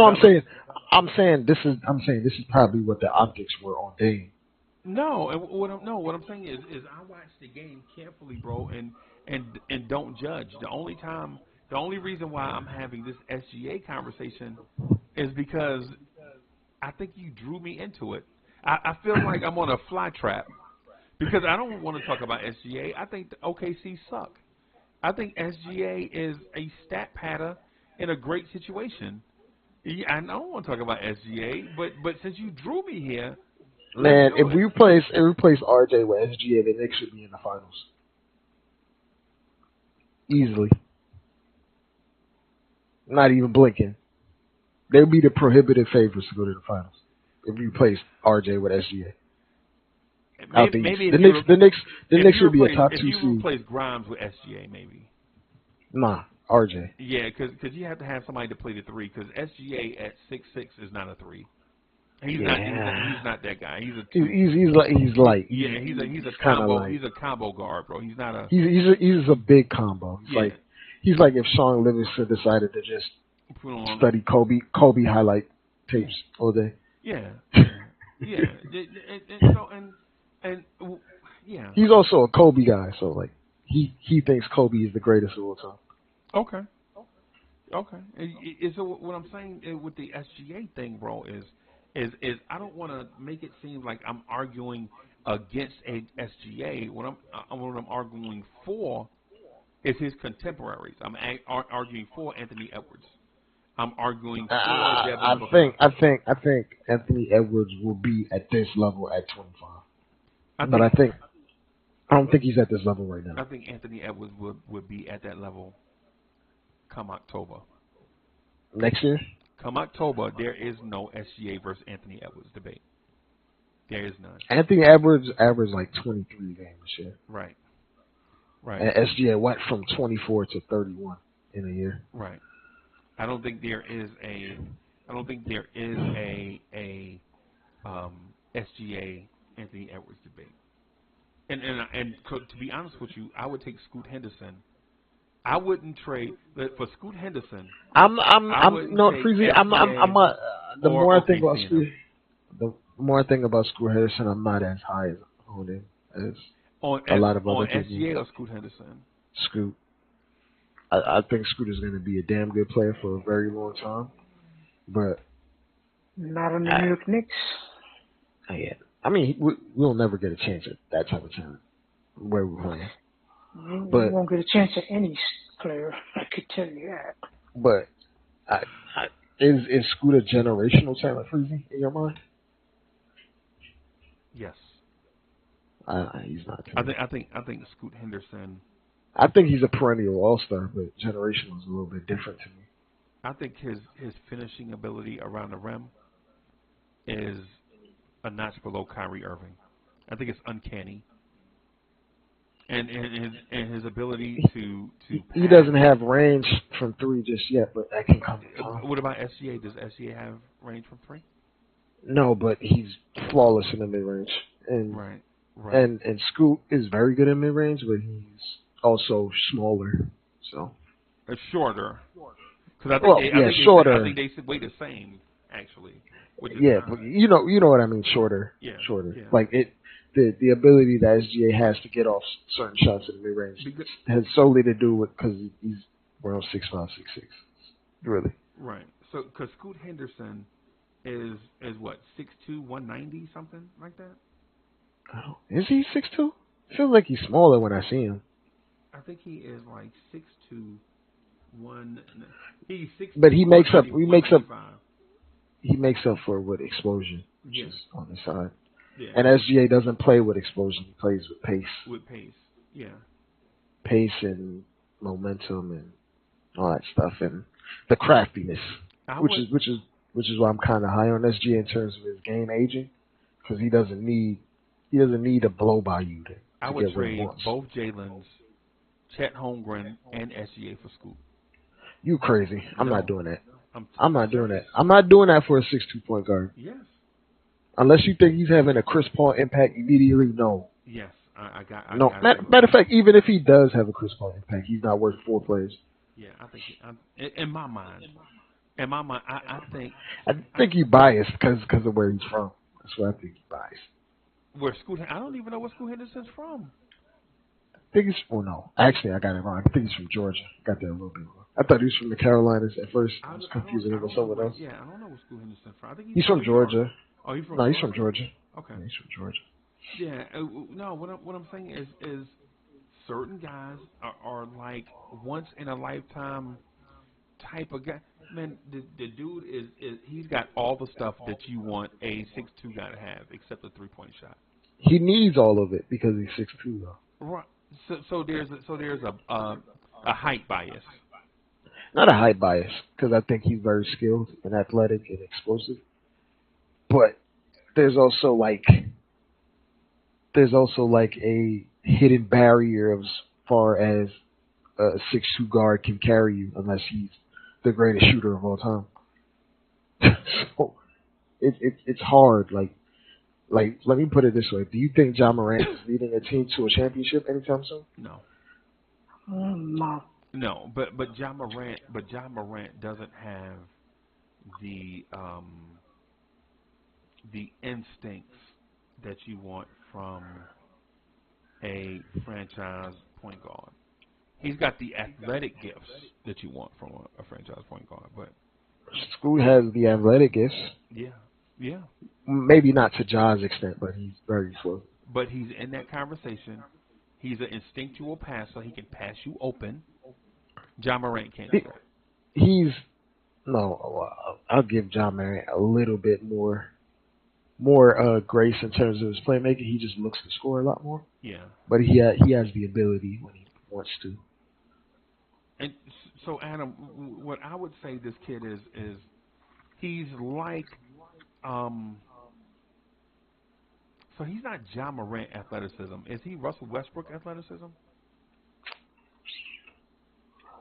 I'm saying this is probably what the optics were on Dame. No, what I'm saying is I watch the game carefully, bro, and don't judge. The only reason why I'm having this SGA conversation is because I think you drew me into it. I feel like I'm on a fly trap because I don't want to talk about SGA. I think the OKC suck. I think SGA is a stat patter in a great situation. Yeah, I don't want to talk about SGA, but since you drew me here, man, if we replace RJ with SGA, the Knicks should be in the finals easily. Not even blinking. They'll be the prohibitive favorites to go to the finals if we replace RJ with SGA. The Knicks should be a top 2 seed. If you replace Grimes with SGA, maybe. Nah, RJ. Yeah, because you have to have somebody to play the 3. Because SGA at 6'6" is not a 3. He's not that guy. He's a 2. He's light. Yeah, he's a combo. Light. He's a combo guard, bro. He's not a. He's a big combo. He's like if Sean Livingston decided to just study Kobe highlight tapes all day. Yeah. Yeah. He's also a Kobe guy, so like he thinks Kobe is the greatest of all time. Okay. So what I'm saying with the SGA thing, bro, is I don't want to make it seem like I'm arguing against a SGA. What I'm arguing for is his contemporaries. I'm arguing for Anthony Edwards. I'm arguing for Devin Booker. I think Anthony Edwards will be at this level at 25. I don't think he's at this level right now. I think Anthony Edwards would be at that level come October. Next year? Come October, there is no SGA versus Anthony Edwards debate. There is none. Anthony Edwards averaged like 23 games this year. Right. Right. And SGA went from 24 to 31 in a year. Right. I don't think there is a SGA Anthony Edwards debate. And to be honest with you, I would take Scoot Henderson. I wouldn't trade for Scoot Henderson. Freezie. The more I think about Scoot Henderson, I'm not as high on him as a lot of other people. On SGA or Scoot Henderson? Scoot. I think Scoot is going to be a damn good player for a very long time, but not on the New York Knicks. Yeah, I mean we'll never get a chance at that type of talent where we're playing. You won't get a chance at any player. I could tell you that. But is Scoot a generational talent, Freezie, in your mind? Yes. He's not. I think Scoot Henderson. I think he's a perennial all-star, but generational is a little bit different to me. I think his finishing ability around the rim is a notch below Kyrie Irving. I think it's uncanny. And his ability to he doesn't have range from three just yet, but that can come. What about SGA? Does SGA have range from three? No, but he's flawless in the mid range. And right. And Scoot is very good in mid range, but he's also smaller. So shorter. Because I think shorter. I think they weigh the same actually. But you know what I mean. Shorter. Yeah. Shorter. Yeah. Like the ability that SGA has to get off certain shots in the mid range has solely to do with because he's around 6'5", 6'6". Really. Right. So because Scoot Henderson is what 6'2", 190 something like that. Oh, is he 6'2"? Feels like he's smaller when I see him. I think he is like 6'2", 1. He's 6'2", but he makes up. He makes up for with explosion, which is on the side. Yeah. And SGA doesn't play with explosion; he plays with pace. With pace, yeah. Pace and momentum and all that stuff, and the craftiness, which is why I'm kind of high on SGA in terms of his game aging, because he doesn't need to blow by you to I would get what he trade wants. both Jalen's, Chet Holmgren, and SGA for Scoot. You crazy? I'm not doing that. I'm not doing that. I'm not doing that for a 6'2" point guard. Yes. Unless you think he's having a Chris Paul impact immediately, no. Yes, I got. Matter of fact, even if he does have a Chris Paul impact, he's not worth 4 players. Yeah, I think in my mind, I think he's biased because of where he's from. That's why I think he's biased. Where Scoot? I don't even know where Scoot Henderson's from. I think he's. Oh no, actually, I got it wrong. I think he's from Georgia. Got that a little bit wrong. I thought he was from the Carolinas at first. I was confusing him with someone else. Yeah, I don't know where Scoot Henderson's from. I think he's from Georgia. Oh, he's from. No, he's from Georgia. Okay, yeah, he's from Georgia. Yeah, no. What I'm saying is certain guys are like once in a lifetime type of guy. Man, the dude is he's got all the stuff that you want a 6'2" guy to have, except the 3-point shot. He needs all of it because he's 6'2" though. Right. So there's a height bias. Not a height bias, because I think he's very skilled and athletic and explosive. But there's also like a hidden barrier as far as a 6'2" guard can carry you unless he's the greatest shooter of all time. So it's hard. Like let me put it this way: do you think Ja Morant is leading a team to a championship anytime soon? No. No. No, but Ja Morant doesn't have the instincts that you want from a franchise point guard. He's got the athletic gifts that you want from a franchise point guard, but Scoot has the athletic gifts. Yeah. Maybe not to Ja's extent, but he's very slow. But he's in that conversation. He's an instinctual passer. He can pass you open. Ja Morant can't do that. I'll give Ja Morant a little bit more grace in terms of his playmaking. He just looks to score a lot more. Yeah. But he has the ability when he wants to. And so, Adam, what I would say this kid is he's like, so he's not John Morant athleticism. Is he Russell Westbrook athleticism?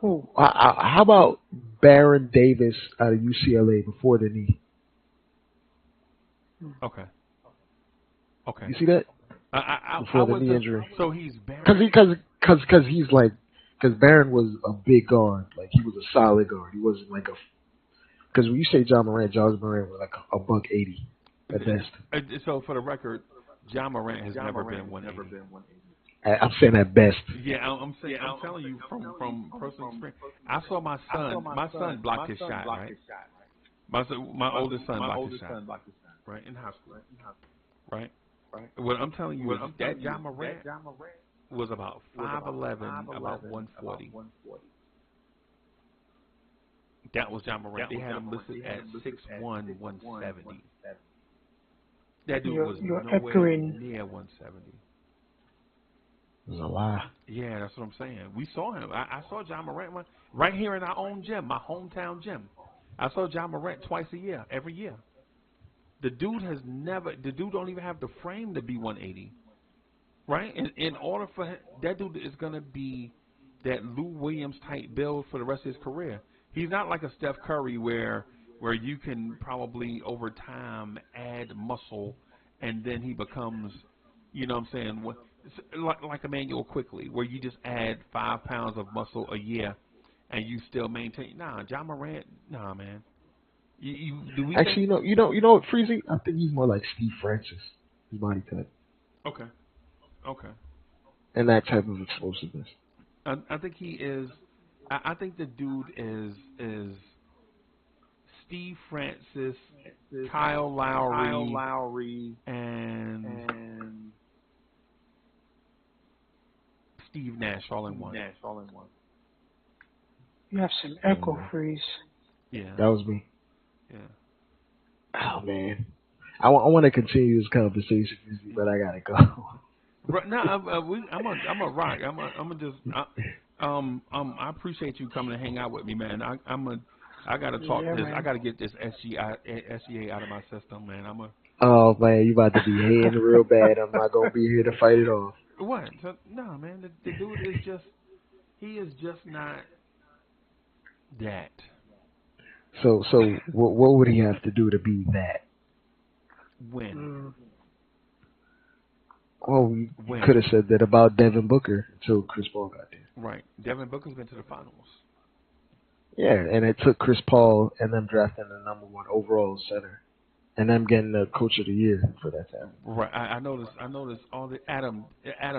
Who? How about Baron Davis out of UCLA before the knee? Okay. Okay. You see that? Before the knee injury. So he's Baron. Because he's like, because Baron was a big guard. Like, he was a solid guard. He wasn't like a, because when you say John Morant was like a $180 at best. So for the record, John Morant has never been 180. I'm saying at best. Yeah, I'm telling you from personal experience. I saw my son blocked his shot, right? My oldest son blocked his shot, right, in high school, right? What I'm telling you is that John Morant was about 5'11", about 140. That was John Morant. They had him listed at 6'1", 170. That dude was nowhere near 170. It was a lie. Yeah, that's what I'm saying. We saw him. I saw John Morant right here in our own gym, my hometown gym. I saw John Morant twice a year, every year. The dude don't even have the frame to be 180, right? In order for him, that dude is going to be that Lou Williams type build for the rest of his career. He's not like a Steph Curry where you can probably over time add muscle and then he becomes, you know what I'm saying, like Emmanuel Quickly, where you just add 5 pounds of muscle a year and you still maintain. Nah, John Morant, nah, man. Actually, you know what, Freezie? I think he's more like Steve Francis, his body type. Okay. And that type of explosiveness. I think he is. I think the dude is Steve Francis, Kyle Lowry, and Steve Nash all in one. You have some echo freeze. Yeah. That was me. Yeah. Oh, man. I want to continue this conversation, but I gotta go. Right, no, I'm a rock. I appreciate you coming to hang out with me, man. I gotta talk this. Man. I gotta get this SGA out of my system, man. Oh, man, you about to be hating real bad. I'm not gonna be here to fight it off. What? So, no, man. The dude is he is just not that. So what would he have to do to be that? Win. Well, we could have said that about Devin Booker until Chris Paul got there. Right. Devin Booker's been to the finals. Yeah, and it took Chris Paul and them drafting the #1 overall center, and them getting the Coach of the Year for that time. Right. I noticed all the Adam,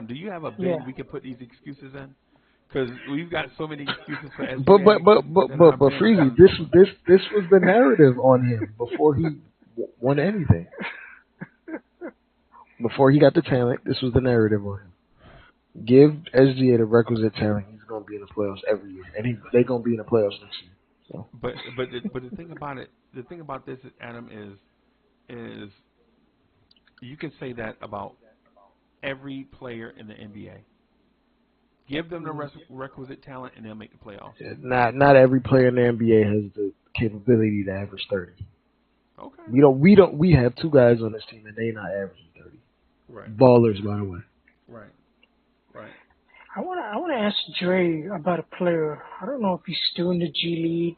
do you have a bin we can put these excuses in? Because we've got so many excuses for SGA. But Freezie, this was the narrative on him before he won anything. Before he got the talent, this was the narrative on him. Give SGA the requisite talent, he's gonna be in the playoffs every year, and they're gonna be in the playoffs next year. So. But the thing about this, Adam, is you can say that about every player in the NBA. Give them the requisite talent, and they'll make the playoffs. Yeah, not every player in the NBA has the capability to average 30. Okay. We have 2 guys on this team, and they not averaging 30. Right. Ballers, by the way. Right. I wanna ask Dre about a player. I don't know if he's still in the G League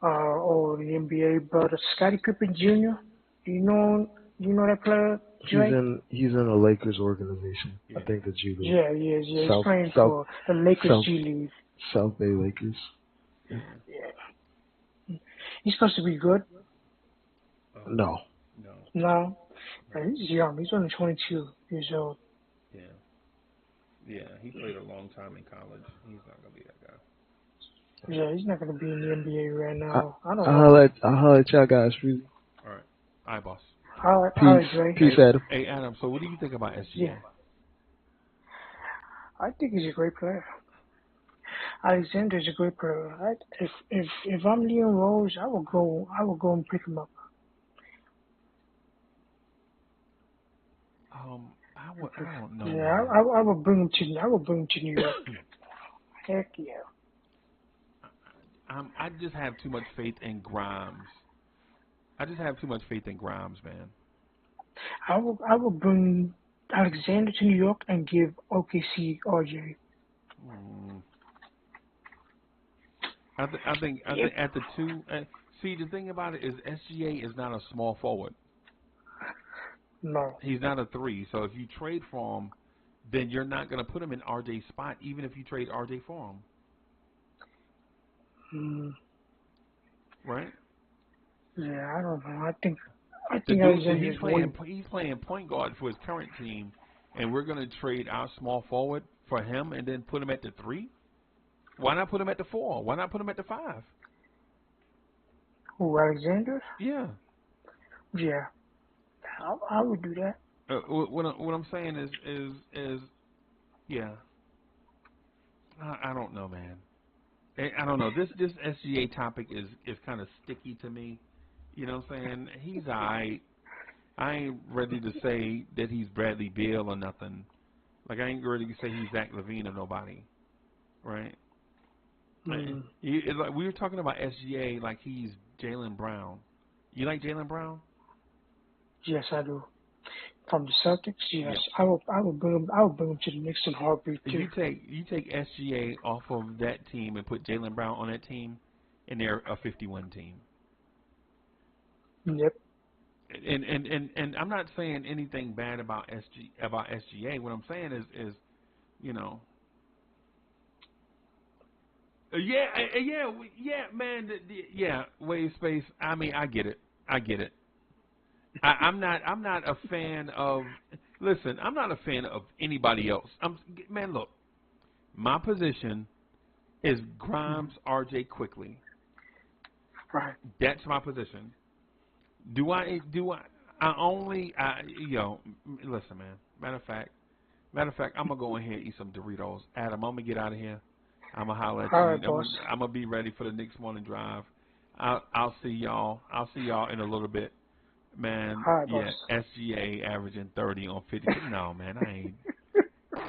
or the NBA, but Scottie Pippen Jr. Do you know that player, Dre? He's in a Lakers organization. Yeah. I think the G League. Yeah, he is. Yeah, he's playing for the Lakers G League. South Bay Lakers. Yeah. He's supposed to be good. No. No. He's young. He's only 22 years old. Yeah, he played a long time in college. He's not going to be that guy. Yeah, he's not going to be in the NBA right now. I don't know. I'll holler at y'all guys, Freezie. All right. All right, boss. All right, Dre. Peace, Adam. Hey, Adam, so what do you think about SGA? Yeah. I think he's a great player. Alexander's a great player. If I'm Leon Rose, I will go and pick him up. I don't know. Yeah, I will bring him to New York. Heck yeah. I just have too much faith in Grimes. I just have too much faith in Grimes, man. I will bring Alexander to New York and give OKC RJ. Mm. I think at the two. See, the thing about it is SGA is not a small forward. No. He's not a 3. So if you trade for him, then you're not going to put him in RJ's spot, even if you trade RJ for him. Right? Yeah, I don't know. I think He's Alexander playing point guard for his current team, and we're going to trade our small forward for him and then put him at the 3? Why not put him at the 4? Why not put him at the 5? Who, Alexander? Yeah. Yeah. I would do that. What I'm saying is yeah. I don't know, man. I don't know. This SGA topic is kind of sticky to me. You know what I'm saying? He's alright. I ain't ready to say that he's Bradley Beal or nothing. Like, I ain't ready to say he's Zach LaVine or nobody. Right? It's like we were talking about SGA like he's Jaylen Brown. You like Jaylen Brown? Yes, I do. From the Celtics, yes. Yep. I will bring him to the Knicks in heartbeat too. You take SGA off of that team and put Jaylen Brown on that team, and they're a 51 team. Yep. And I'm not saying anything bad about SGA. What I'm saying is you know. Yeah, man. Wave space. I mean, I get it. I'm not a fan of. Listen, I'm not a fan of anybody else. Man, look. My position is Grimes, RJ, quickly. Right. That's my position. Listen, man. Matter of fact, I'm gonna go in here and eat some Doritos. Adam, I'm gonna get out of here. I'm gonna holler at you. All right, boss. I'm gonna be ready for the next morning drive. I'll see y'all. In a little bit, man. All right, yeah, boss. SGA averaging 30 on 50. No, man, I ain't.